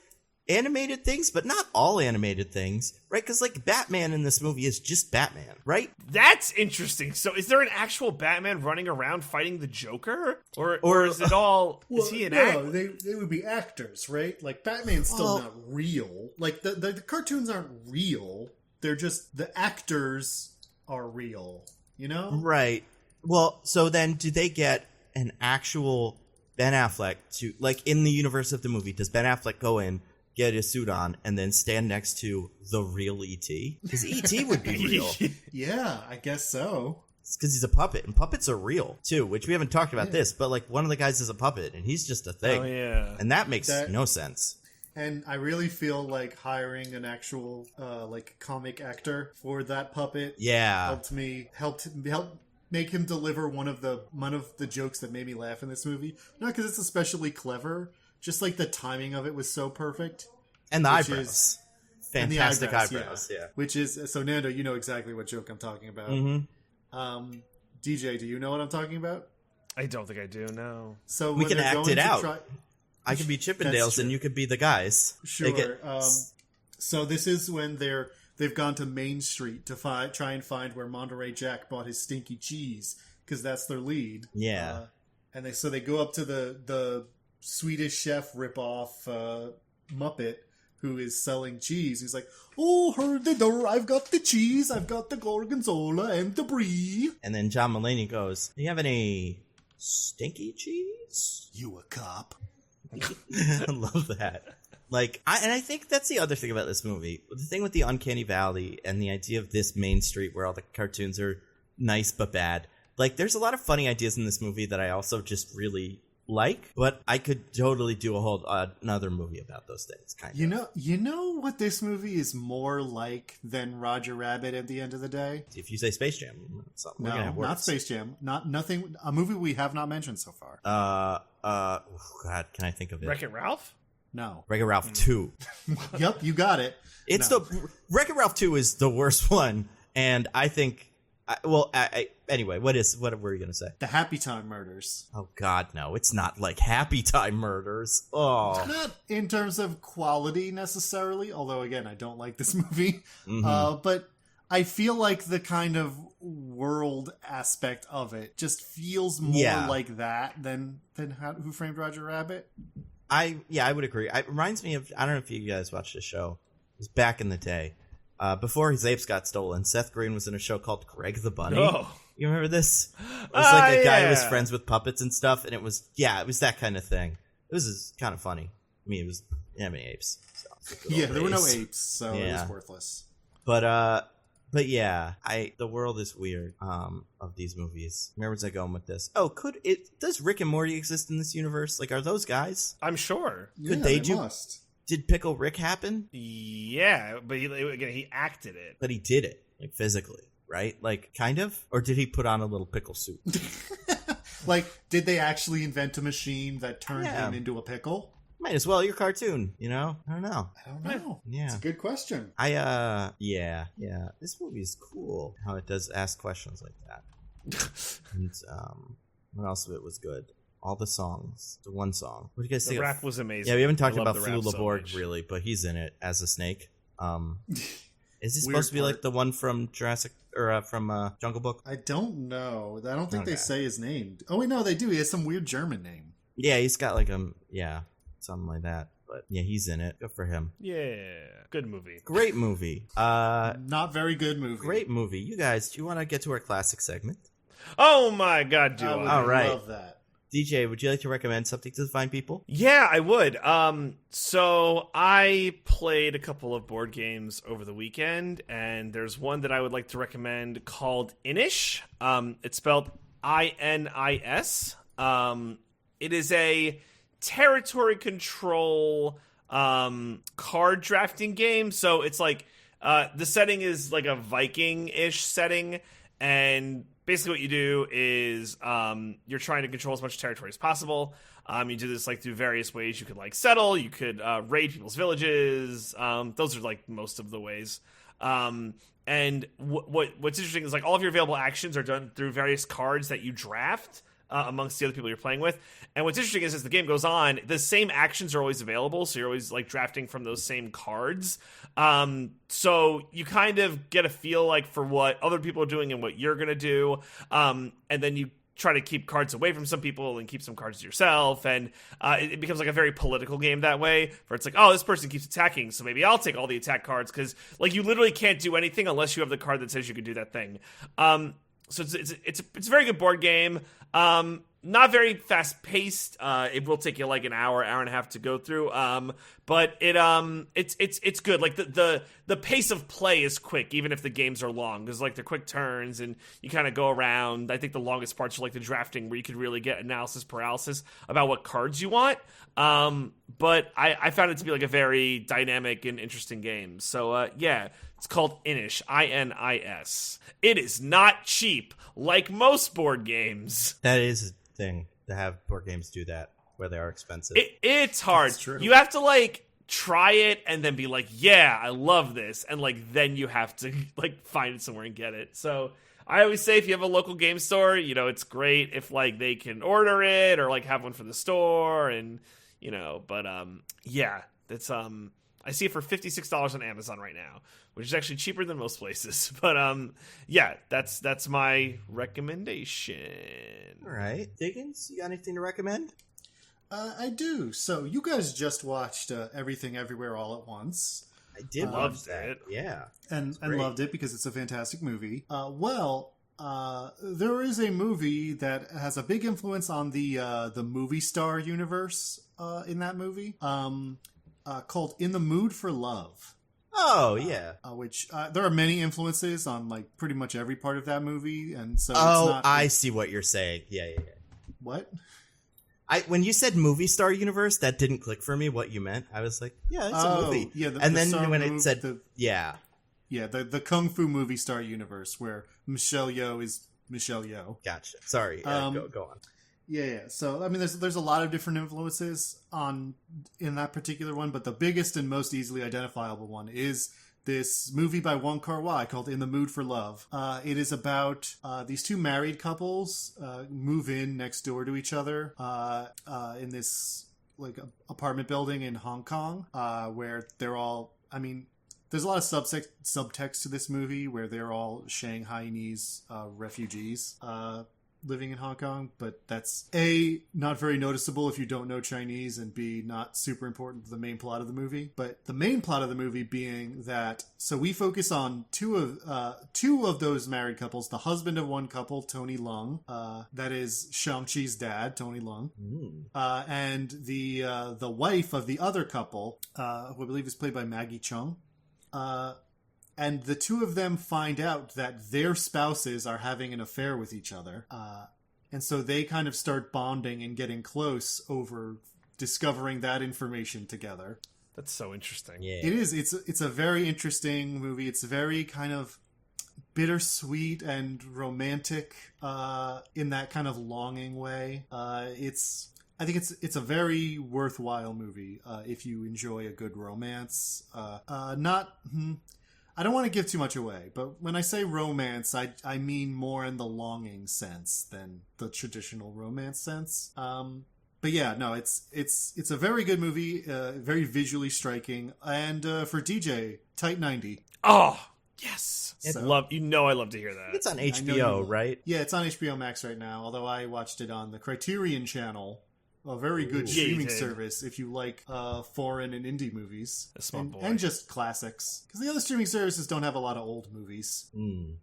animated things, but not all animated things, right? Because like Batman in this movie is just Batman, right?
That's interesting. So, is there an actual Batman running around fighting the Joker, or is it all? Is he an actor?
No, they would be actors, right? Like Batman's still not real. Like the cartoons aren't real. They're just the actors are real. You know?
Right. Well, so then do they get an actual Ben Affleck to, like, in the universe of the movie, does Ben Affleck go in, get his suit on, and then stand next to the real E.T.? Because E.T. would be real.
Yeah, I guess so.
It's because he's a puppet, and puppets are real, too, which we haven't talked about this, but, like, one of the guys is a puppet, and he's just a thing.
Oh yeah.
And that makes no sense.
And I really feel like hiring an actual like comic actor for that puppet helped make him deliver one of the jokes that made me laugh in this movie. Not because it's especially clever, just like the timing of it was so perfect.
And the eyebrows. Fantastic eyebrows, yeah.
Which is, so Nando, you know exactly what joke I'm talking about.
Mm-hmm.
DJ, do you know what I'm talking about?
I don't think I do. No.
So
We
when
can
they're
act
going
it
to
out. I could be Chippendales and you could be the guys.
Sure. So this is when they've gone to Main Street to try and find where Monterey Jack bought his stinky cheese, because that's their lead.
Yeah.
And they go up to the Swedish chef ripoff Muppet who is selling cheese. He's like, "Oh, heard the door! I've got the cheese. I've got the gorgonzola and the brie."
And then John Mulaney goes, "Do you have any stinky cheese?"
You a cop?
I love that. Like, I think that's the other thing about this movie. The thing with the Uncanny Valley and the idea of this Main Street where all the cartoons are nice but bad. Like, there's a lot of funny ideas in this movie that I also just really like, but I could totally do a whole another movie about those things. Kind of.
You know what this movie is more like than Roger Rabbit at the end of the day?
If you say Space Jam, something.
No, not Space Jam. Nothing. A movie we have not mentioned so far.
Oh God, can I think of it?
Wreck-It Ralph?
No.
Wreck-It Ralph 2.
Yep, you got it.
It's
No.
the Wreck-It Ralph 2 is the worst one, and I think. Anyway, what were you gonna say?
The Happy Time Murders.
Oh God, no! It's not like Happy Time Murders. Oh,
Not in terms of quality necessarily, although again, I don't like this movie. But I feel like the kind of world aspect of it just feels more like that than Who Framed Roger Rabbit.
I would agree. It reminds me of, I don't know if you guys watched the show. It was back in the day. Before his apes got stolen, Seth Green was in a show called Greg the Bunny.
Oh.
You remember this? It was like a guy who was friends with puppets and stuff, and it was that kind of thing. It was kind of funny. I mean, it was many apes. So
There were no apes, so it was worthless.
But yeah, the world is weird of these movies. Where was I going with this? Oh, does Rick and Morty exist in this universe? Like, are those guys?
I'm sure.
Could they must. Did Pickle Rick happen?
Yeah, but he acted it.
But he did it, like, physically, right? Like, kind of? Or did he put on a little pickle suit?
Like, did they actually invent a machine that turned him into a pickle?
Might as well. Your cartoon, I don't know.
I don't know.
Yeah.
It's a good question.
Yeah. This movie is cool. How it does ask questions like that. And, what else of it was good? All the songs. The one song. What do you guys think?
The rap was amazing.
Yeah, we haven't talked about Flula Borg really, but he's in it as a snake. Is he supposed to be like the one from Jurassic or from Jungle Book?
I don't know. I don't think they say his name. Oh wait, no, they do. He has some weird German name.
Yeah, he's got like something like that. But yeah, he's in it. Good for him.
Yeah, good movie.
Great movie.
Not very good movie.
Great movie. You guys, do you want to get to our classic segment?
Oh my God, do I?
All right.
Love that.
DJ, would you like to recommend something to the fine people?
Yeah, I would. So I played a couple of board games over the weekend, and there's one that I would like to recommend called Inish. It's spelled INIS. It is a territory control card drafting game. So it's like the setting is like a Viking-ish setting, and basically what you do is you're trying to control as much territory as possible. You do this like through various ways. You could like settle, you could raid people's villages. Those are like most of the ways. And what's interesting is like all of your available actions are done through various cards that you draft amongst the other people you're playing with. And what's interesting is as the game goes on, the same actions are always available. So you're always like drafting from those same cards. So you kind of get a feel like for what other people are doing and what you're going to do. And then you try to keep cards away from some people and keep some cards to yourself. And it becomes like a very political game that way, where it's like, oh, this person keeps attacking, so maybe I'll take all the attack cards, because like you literally can't do anything unless you have the card that says you can do that thing. So it's a very good board game. Not very fast paced. It will take you like an hour and a half to go through. But it's good. Like the pace of play is quick, even if the games are long. There's like the quick turns and you kind of go around. I think the longest parts are like the drafting, where you could really get analysis paralysis about what cards you want. But I found it to be like a very dynamic and interesting game. So yeah, it's called Inish, INIS. It is not cheap like most board games.
That is a thing, to have board games do that, where they are expensive.
It's hard. You have to like try it and then be like, yeah, I love this, and like then you have to like find it somewhere and get it. So I always say, if you have a local game store, it's great if like they can order it or like have one for the store, and but yeah, that's I see it for $56 on Amazon right now, which is actually cheaper than most places. But yeah, that's my recommendation.
All right, Diggins, you got anything to recommend?
I do. So you guys just watched Everything Everywhere All at Once.
I did love that. Yeah,
and loved it because it's a fantastic movie. There is a movie that has a big influence on the movie star universe in that movie. Called In the Mood for Love.
Oh, yeah.
Which there are many influences on like pretty much every part of that movie, and so
I see what you're saying. Yeah.
What?
When you said movie star universe, that didn't click for me what you meant. I was like, yeah, it's a movie.
Yeah,
and then when it said,
the Kung Fu movie star universe where Michelle Yeoh is Michelle Yeoh.
Gotcha. Sorry, go on.
Yeah. So I mean, there's a lot of different influences in that particular one, but the biggest and most easily identifiable one is this movie by Wong Kar-wai called In the Mood for Love. It is about these two married couples move in next door to each other in this like apartment building in Hong Kong where they're all, I mean, there's a lot of subtext to this movie where they're all Shanghainese refugees living in Hong Kong, but that's A, not very noticeable if you don't know Chinese, and B, not super important to the main plot of the movie. But the main plot of the movie being that, so we focus on two of those married couples, the husband of one couple, Tony Leung, that is Shang-Chi's dad, Tony Leung, and the wife of the other couple, who I believe is played by Maggie Cheung. And the two of them find out that their spouses are having an affair with each other. And so they kind of start bonding and getting close over discovering that information together.
That's so interesting.
Yeah.
It is. It's a very interesting movie. It's very kind of bittersweet and romantic in that kind of longing way. I think it's a very worthwhile movie if you enjoy a good romance. I don't want to give too much away, but when I say romance, I mean more in the longing sense than the traditional romance sense. But yeah, no, it's a very good movie, very visually striking, and for DJ, tight 90.
Oh, yes.
So,
I love to hear that.
It's on HBO, right?
Yeah, it's on HBO Max right now, although I watched it on the Criterion channel. A very good streaming service if you like foreign and indie movies. And just classics. Because the other streaming services don't have a lot of old movies.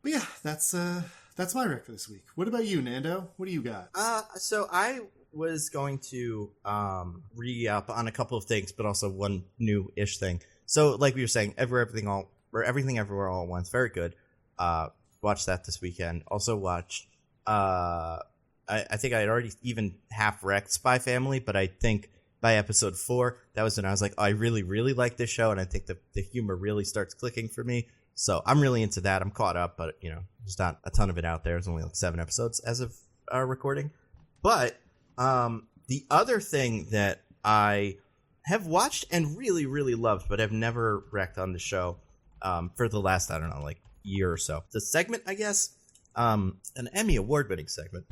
But yeah, that's my rec for this week. What about you, Nando? What do you got?
So I was going to re-up on a couple of things, but also one new-ish thing. So like we were saying, Everything Everywhere All at Once, very good. Watched that this weekend. Also watched... I think I had already even half wrecked Spy Family, but I think by episode 4, that was when I was like, oh, I really, really like this show, and I think the humor really starts clicking for me. So I'm really into that. I'm caught up, but, there's not a ton of it out there. There's only like 7 episodes as of our recording. But the other thing that I have watched and really, really loved, but have never wrecked on the show for the last, I don't know, like year or so. The segment, I guess, an Emmy award-winning segment.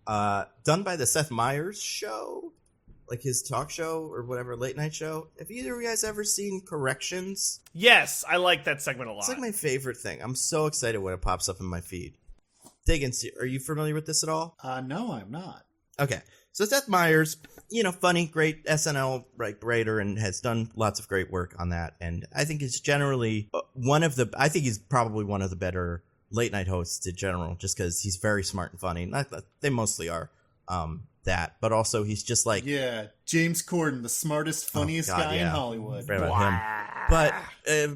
Done by the Seth Meyers show, like his talk show or whatever, late night show. Have either of you guys ever seen Corrections?
Yes, I like that segment a lot.
It's like my favorite thing. I'm so excited when it pops up in my feed. Digging, are you familiar with this at all?
No, I'm not.
Okay, so Seth Meyers, funny, great SNL writer, and has done lots of great work on that. And I think it's generally I think he's probably one of the better late night hosts in general, just because he's very smart and funny. Not that they mostly are that, but also he's just like
James Corden, the smartest, funniest guy in Hollywood.
Him. But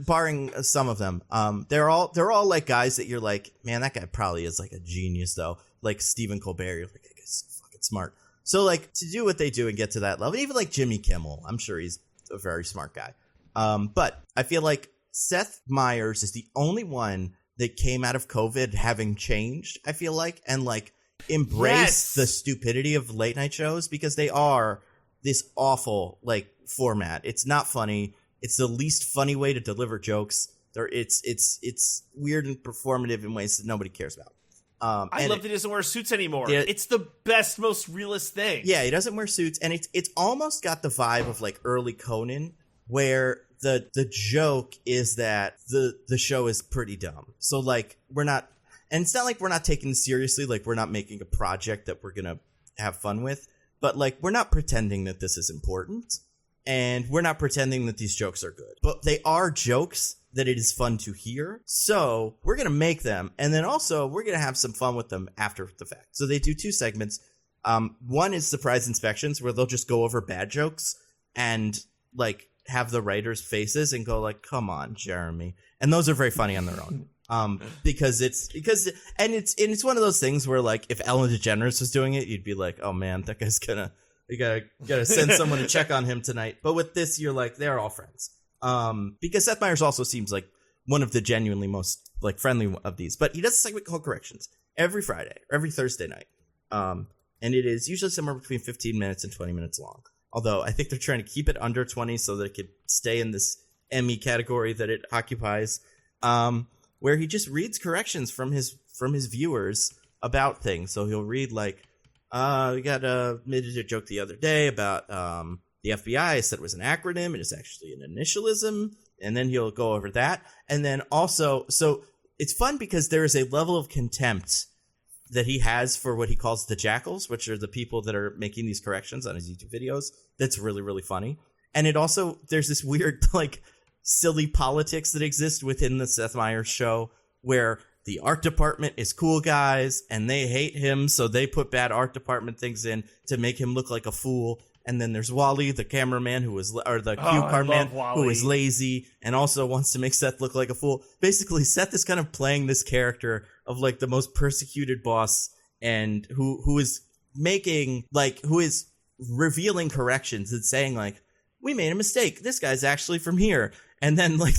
barring some of them, they're all like guys that you're like, man, that guy probably is like a genius though. Like Stephen Colbert, you're like, that guy's fucking smart. So like to do what they do and get to that level, even like Jimmy Kimmel, I'm sure he's a very smart guy. But I feel like Seth Meyers is the only one that came out of COVID having changed, I feel like, and like embrace the stupidity of late night shows, because they are this awful like format. It's not funny. It's the least funny way to deliver jokes. It's weird and performative in ways that nobody cares about.
I love that he doesn't wear suits anymore.
Yeah,
it's the best, most realist thing.
Yeah, he doesn't wear suits, and it's almost got the vibe of like early Conan, where the joke is that the show is pretty dumb. So like we're not, and it's not like we're not taking this seriously, like we're not making a project that we're gonna have fun with, but like we're not pretending that this is important, and we're not pretending that these jokes are good. But they are jokes that it is fun to hear, so we're gonna make them, and then also we're gonna have some fun with them after the fact. So they do 2 segments. One is surprise inspections, where they'll just go over bad jokes and like have the writers' faces and go like, come on, Jeremy. And those are very funny on their own. Because it's one of those things where like if Ellen DeGeneres was doing it, you'd be like, oh man, that guy's gonna You gotta send someone to check on him tonight. But with this, you're like, they're all friends. Because Seth Meyers also seems like one of the genuinely most like friendly of these. But he does a segment called Corrections every Friday, every Thursday night. And it is usually somewhere between 15 minutes and 20 minutes long. Although I think they're trying to keep it under 20 so that it could stay in this Emmy category that it occupies. Where he just reads corrections from his viewers about things. So he'll read like, we got admitted a joke the other day about the FBI. I said it was an acronym, and it's actually an initialism. And then he'll go over that. And then also, so it's fun because there is a level of contempt that he has for what he calls the jackals, which are the people that are making these corrections on his YouTube videos. That's really, really funny. And it also, there's this weird, like, silly politics that exist within the Seth Meyers show where the art department is cool guys and they hate him, so they put bad art department things in to make him look like a fool. And then there's Wally, the cameraman cue card man who is lazy and also wants to make Seth look like a fool. Basically, Seth is kind of playing this character of like the most persecuted boss and who is making like, who is revealing corrections and saying like, we made a mistake. This guy's actually from here. And then like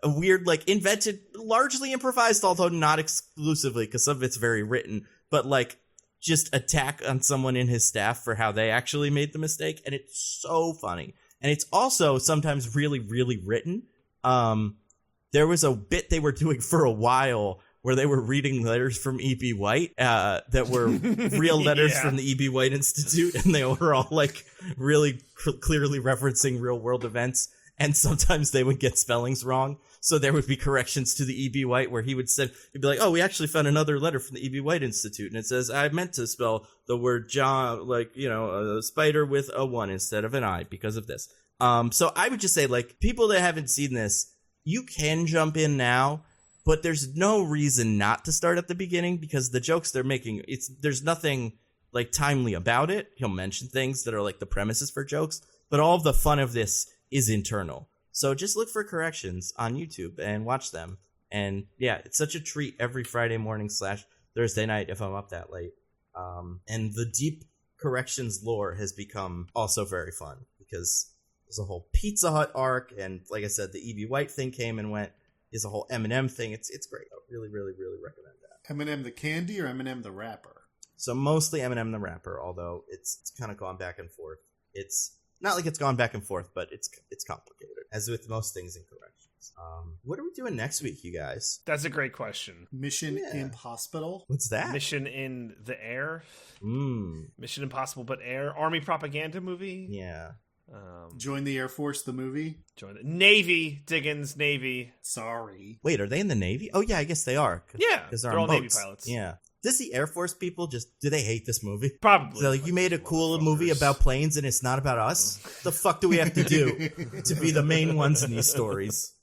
a weird, like invented, largely improvised, although not exclusively because some of it's very written, but like just attack on someone in his staff for how they actually made the mistake. And it's so funny. And it's also sometimes really, really written. There was a bit they were doing for a while where they were reading letters from E.B. White that were real letters from the E.B. White Institute. And they were all like really clearly referencing real world events. And sometimes they would get spellings wrong. So there would be corrections to the E.B. White where he'd be like, oh, we actually found another letter from the E.B. White Institute. And it says, I meant to spell the word John, like, you know, a spider with a 1 instead of an I because of this. So I would just say, like, people that haven't seen this, you can jump in now, but there's no reason not to start at the beginning because the jokes they're making, there's nothing, like, timely about it. He'll mention things that are, like, the premises for jokes, but all of the fun of this is internal. So just look for corrections on YouTube and watch them. And yeah, it's such a treat every Friday morning / Thursday night if I'm up that late. And the deep corrections lore has become also very fun because there's a whole Pizza Hut arc. And like I said, the E.B. White thing came and went. There's a whole Eminem thing. It's great. I really, really, really recommend that.
Eminem the candy or Eminem the rapper?
So mostly Eminem the rapper, although it's kind of gone back and forth. It's not like it's gone back and forth, but it's complicated, as with most things in corrections. What are we doing next week, you guys?
That's a great question.
Mission Impossible.
What's that?
Mission in the Air. Mission Impossible but Air. Army propaganda movie.
Yeah.
Join the Air Force, the movie.
Join the Navy. Diggins Navy.
Sorry.
Wait, are they in the Navy? Oh yeah, I guess they are.
Yeah,
because
they're all Navy pilots.
Yeah. Does the Air Force people do they hate this movie?
Probably.
They're like, you made a cool movie about planes and it's not about us? The fuck do we have to do to be the main ones in these stories?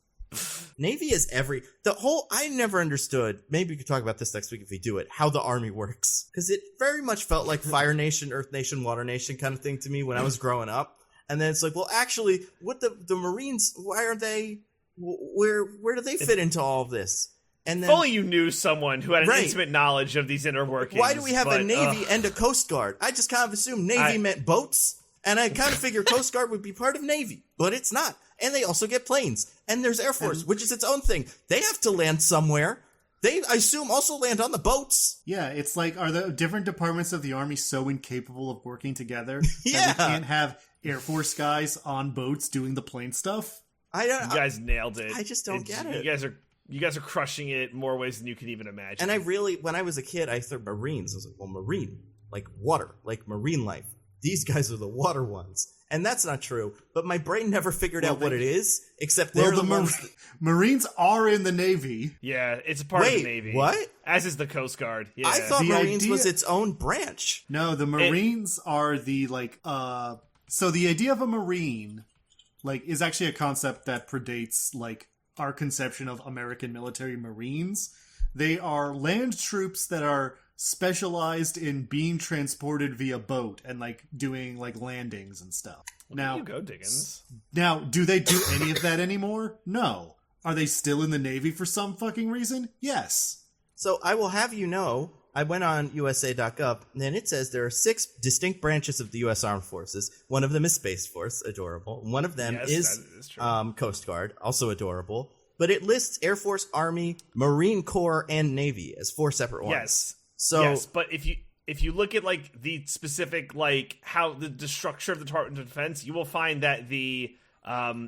Navy is I never understood, maybe we could talk about this next week if we do it, how the Army works. Because it very much felt like Fire Nation, Earth Nation, Water Nation kind of thing to me when I was growing up. And then it's like, well, actually, what the Marines, why are they, where do they fit into all of this? And then,
if only you knew someone who had an intimate knowledge of these inner workings.
Why do we have a Navy and a Coast Guard? I just kind of assumed Navy meant boats, and I kind of figured Coast Guard would be part of Navy, but it's not. And they also get planes. And there's Air Force, which is its own thing. They have to land somewhere. They, I assume, also land on the boats.
Yeah, it's like, are the different departments of the Army so incapable of working together that we can't have Air Force guys on boats doing the plane stuff?
You guys nailed it.
I just don't get it.
You guys are crushing it in more ways than you can even imagine.
And when I was a kid, I thought Marines. I was like, well, Marine, like water, like marine life. These guys are the water ones. And that's not true. But my brain never figured out what it is, except they're the ones
Marines are in the Navy.
Yeah, it's a part of the Navy.
What?
As is the Coast Guard. Yeah.
I thought Marines was its own branch.
No, the Marines are the, like, so the idea of a Marine, like, is actually a concept that predates, like, our conception of American military Marines. They are land troops that are specialized in being transported via boat and like doing like landings and stuff.
Now you go, Diggins.
Now, do they do any of that anymore? No. Are they still in the Navy for some fucking reason? Yes.
So I will have you know, I went on USA.gov, and it says there are 6 distinct branches of the U.S. Armed Forces. One of them is Space Force, adorable. One of them is Coast Guard, also adorable. But it lists Air Force, Army, Marine Corps, and Navy as 4 separate ones.
Yes, but if you look at like the specific like how the structure of the Department of Defense, you will find that the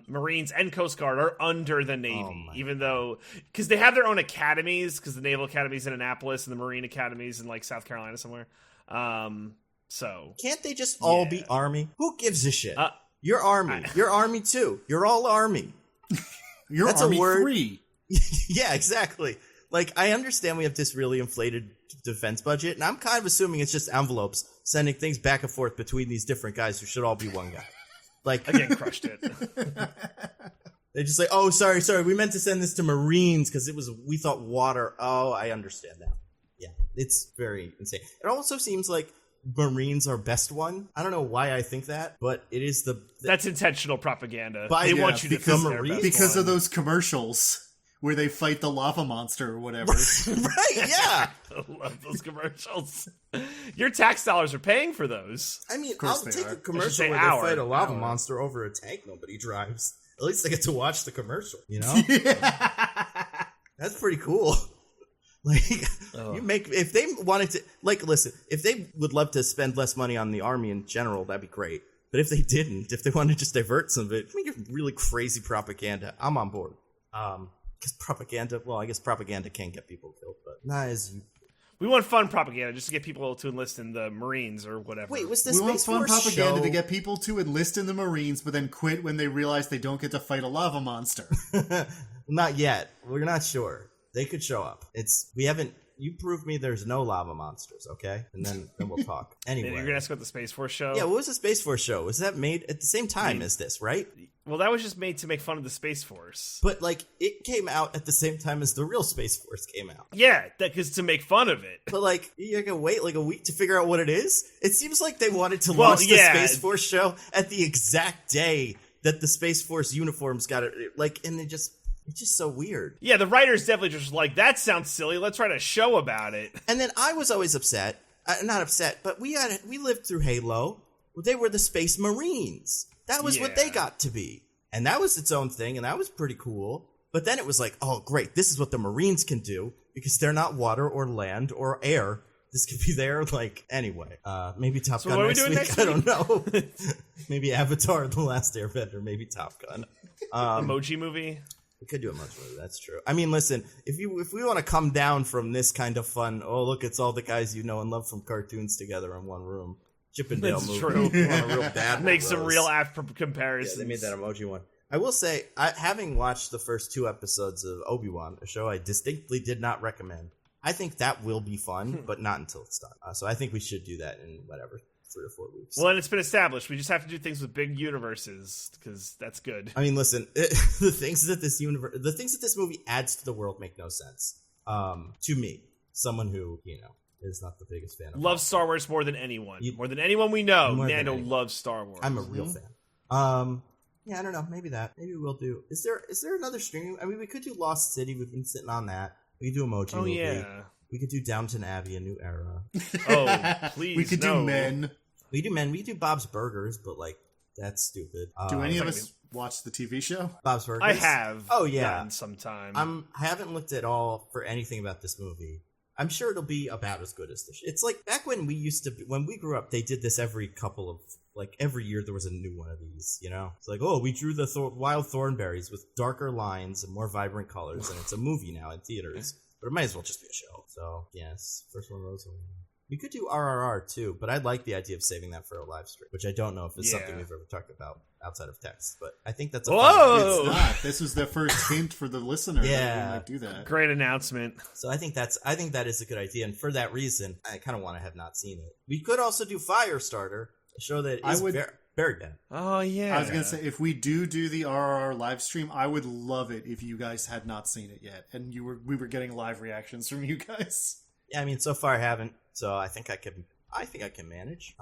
Marines and Coast Guard are under the Navy, even though because they have their own academies, because the Naval Academy's in Annapolis and the Marine Academy's in like South Carolina somewhere. So
can't they just all be Army? Who gives a shit? You're Army. You're Army too. You're all Army.
That's Army 3.
Yeah, exactly. Like, I understand we have this really inflated defense budget, and I'm kind of assuming it's just envelopes sending things back and forth between these different guys who should all be one guy. Like,
again, crushed it.
They're just like, oh, sorry, we meant to send this to Marines because we thought water. Oh, I understand now. Yeah, it's very insane. It also seems like Marines are best one. I don't know why I think that, but it is
that's intentional propaganda. They want you to
become
think
Marines
because of those commercials where they fight the lava monster or whatever.
Right, yeah.
I love those commercials. Your tax dollars are paying for those.
I mean, I'll take a commercial where they fight a lava monster over a tank nobody drives. At least I get to watch the commercial, you know? Yeah. That's pretty cool. Like, if they wanted to, like, listen, if they would love to spend less money on the Army in general, that'd be great. But if they didn't, if they wanted to just divert some of it, make it really crazy propaganda, I'm on board. Because propaganda, well, I guess propaganda can get people killed, but not as you.
We want fun propaganda just to get people to enlist in the Marines or whatever.
Wait, was this
we want fun propaganda
show?
To get people to enlist in the Marines, but then quit when they realize they don't get to fight a lava monster.
Not yet. We're not sure. They could show up. You prove me there's no lava monsters, okay? And then we'll talk. Anyway.
You're going to ask about the Space Force show?
Yeah, what was the Space Force show? Was that made at the same time as this, right?
Well, that was just made to make fun of the Space Force.
But, like, it came out at the same time as the real Space Force came out.
Yeah, because to make fun of it.
But, like, you're going to wait, like, a week to figure out what it is? It seems like they wanted to launch the Space Force show at the exact day that the Space Force uniforms got it. Like, and it's just so weird.
Yeah, the writers definitely just like, that sounds silly. Let's write a show about it.
And then I was always upset. Not upset, but we lived through Halo. They were the Space Marines. That was what they got to be. And that was its own thing, and that was pretty cool. But then it was like, oh, great, this is what the Marines can do, because they're not water or land or air. This could be there, like, anyway. Maybe Top Gun next week. I don't know. Maybe Avatar, The Last Airbender, maybe Top Gun.
Emoji movie?
We could do a much movie, that's true. I mean, listen, if we want to come down from this kind of fun, oh, look, it's all the guys you know and love from cartoons together in one room. Chip and Dale movie.
True.
A real bad
Make some real app comparisons.
Yeah, they made that emoji one. I will say, having watched the first 2 episodes of Obi-Wan, a show I distinctly did not recommend, I think that will be fun, but not until it's done. So I think we should do that in, 3 or 4 weeks.
Well, and it's been established. We just have to do things with big universes, because that's good.
I mean, listen, the things that this movie adds to the world make no sense. To me, someone who, is not the biggest fan of
loves Star Wars more than anyone. More than anyone we know, Nando loves Star Wars.
I'm a real fan. Yeah, I don't know. Maybe that. Maybe we'll do. Is there another stream? I mean, we could do Lost City. We've been sitting on that. We could do Emoji Movie.
Yeah.
We could do Downton Abbey, A New Era.
Oh, please,
we could do Men.
We do Men. We do Bob's Burgers, but, like, that's stupid.
Do any of us watch the TV show?
Bob's Burgers?
I have.
Oh, yeah.
Sometime.
I haven't looked at all for anything about this movie. I'm sure it'll be about as good as this. It's like back when when we grew up, they did this every year there was a new one of these, It's like, oh, we drew the wild thornberries with darker lines and more vibrant colors, and it's a movie now in theaters. But it might as well just be a show. So, yes, first one rose. We could do RRR too, but I'd like the idea of saving that for a live stream, which I don't know if it's something we've ever talked about outside of text, but I think that's a
Whoa!
It's not. This was the first hint for the listener that we might do that.
Great announcement.
So I think that is a good idea, and for that reason, I kind of want to have not seen it. We could also do Firestarter, a show that is very bad.
Oh, yeah.
I was going to say, if we do the RRR live stream, I would love it if you guys had not seen it yet, and we were getting live reactions from you guys.
Yeah, I mean, so far I haven't, so I think I can manage.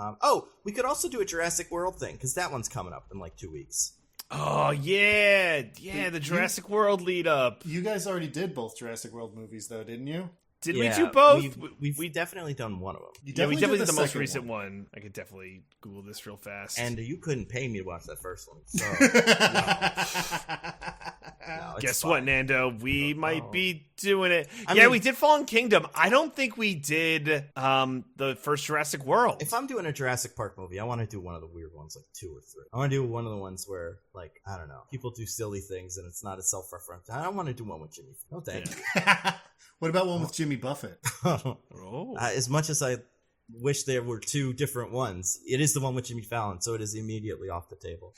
We could also do a Jurassic World thing, because that one's coming up in like 2 weeks.
Oh, yeah. Yeah, the Jurassic World lead up.
You guys already did both Jurassic World movies, though, didn't you?
Did we do both?
We've definitely done one of them.
We definitely did the most recent one. I could definitely Google this real fast.
And you couldn't pay me to watch that first one. So, no,
guess
fine.
what, Nando? We might be doing it.
I mean,
we did Fallen Kingdom. I don't think we did the first Jurassic World.
If I'm doing a Jurassic Park movie, I want to do one of the weird ones, like 2 or 3. I want to do one of the ones where, like, I don't know, people do silly things and it's not a self-referential. I don't want to do one with Jimmy. No, thank you.
What about one with Jimmy Buffett?
As much as I wish there were 2 different ones, it is the one with Jimmy Fallon, so it is immediately off the table.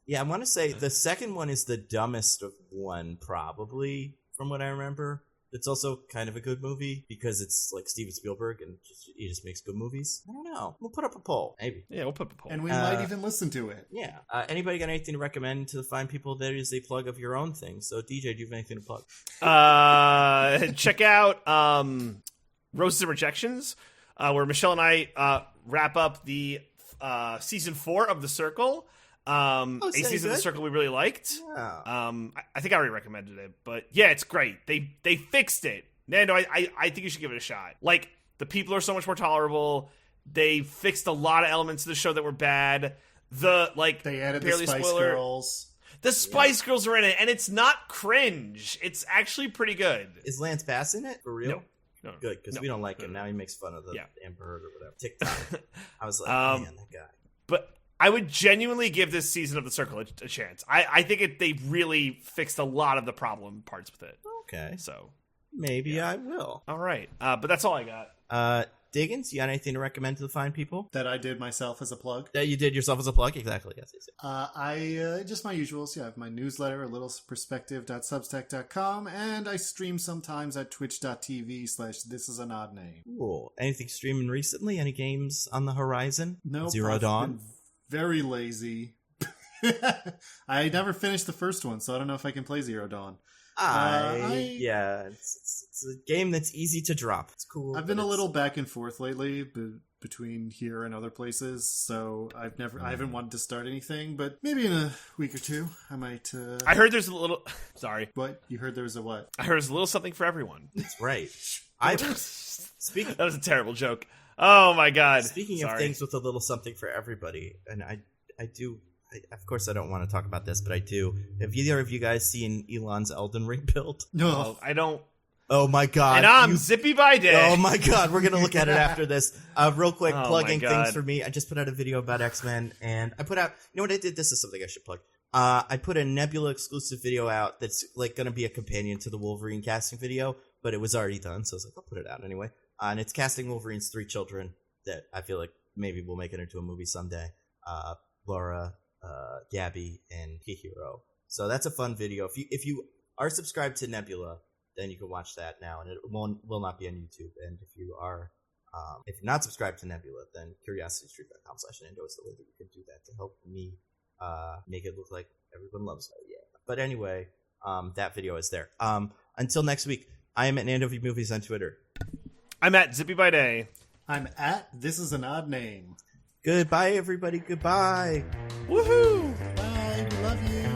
Yeah, I want to say the second one is the dumbest of one, probably, from what I remember. It's also kind of a good movie because it's like Steven Spielberg and he just makes good movies. I don't know. We'll put up a poll, maybe.
Yeah, we'll put up a poll.
And we might even listen to it.
Yeah. Anybody got anything to recommend to the fine people? There is a plug of your own thing. So, DJ, do you have anything to plug?
Check out Roses and Rejections, where Michelle and I wrap up the season 4 of The Circle. A season of The Circle we really liked.
Yeah.
I think I already recommended it, but yeah, it's great. They fixed it. Nando, I think you should give it a shot. Like, the people are so much more tolerable. They fixed a lot of elements of the show that were bad.
They added the Spice Girls.
The Spice Girls are in it, and it's not cringe. It's actually pretty good.
Is Lance Bass in it? For real?
No.
Good, because we don't like him. Now he makes fun of the Amber Heard or whatever. TikTok. I was like, man, that guy.
But I would genuinely give this season of The Circle a chance. I think they really fixed a lot of the problem parts with it.
Okay.
So
maybe I will.
All right. But that's all I got.
Diggins, you got anything to recommend to the fine people?
That I did myself as a plug?
That you did yourself as a plug? Exactly. Yes.
I just my usuals. Yeah, I have my newsletter, a littleperspective.substack.com, and I stream sometimes at twitch.tv/this is an odd name.
Cool. Anything streaming recently? Any games on the horizon?
No.
Zero Dawn?
Been very lazy. I never finished the first one, so I don't know if I can play Zero Dawn.
It's a game that's easy to drop. It's cool.
I've been a little back and forth lately between here and other places, so I haven't wanted to start anything. But maybe in a week or 2, I might.
I heard there's a little. Sorry.
What? You heard there was a what?
I heard there's a little something for everyone.
That's right.
That was a terrible joke. Oh my god.
Speaking of things with a little something for everybody, and I do. Of course, I don't want to talk about this, but I do. Have either of you guys seen Elon's Elden Ring build?
No,
I don't.
Oh my god!
And I'm Zippy by day.
Oh my god, we're gonna look at it after this. Real quick, plugging things for me. I just put out a video about X-Men, and I put out. You know what I did? This is something I should plug. I put a Nebula exclusive video out that's like gonna be a companion to the Wolverine casting video, but it was already done, so I was like, I'll put it out anyway. And it's casting Wolverine's 3 children that I feel like maybe we'll make it into a movie someday. Laura, Gabby, and Chihiro. So that's a fun video. If you are subscribed to Nebula, then you can watch that now, and it will not be on YouTube. And if you are, if you're not subscribed to Nebula, then curiositystream.com/Nando is the way that you can do that to help me make it look like everyone loves it. Yeah. But anyway, that video is there. Until next week, I am at Nando V Movies on Twitter.
I'm at Zippy by day.
I'm at This Is an Odd Name.
Goodbye, everybody. Goodbye.
Woohoo!
Bye. Love you.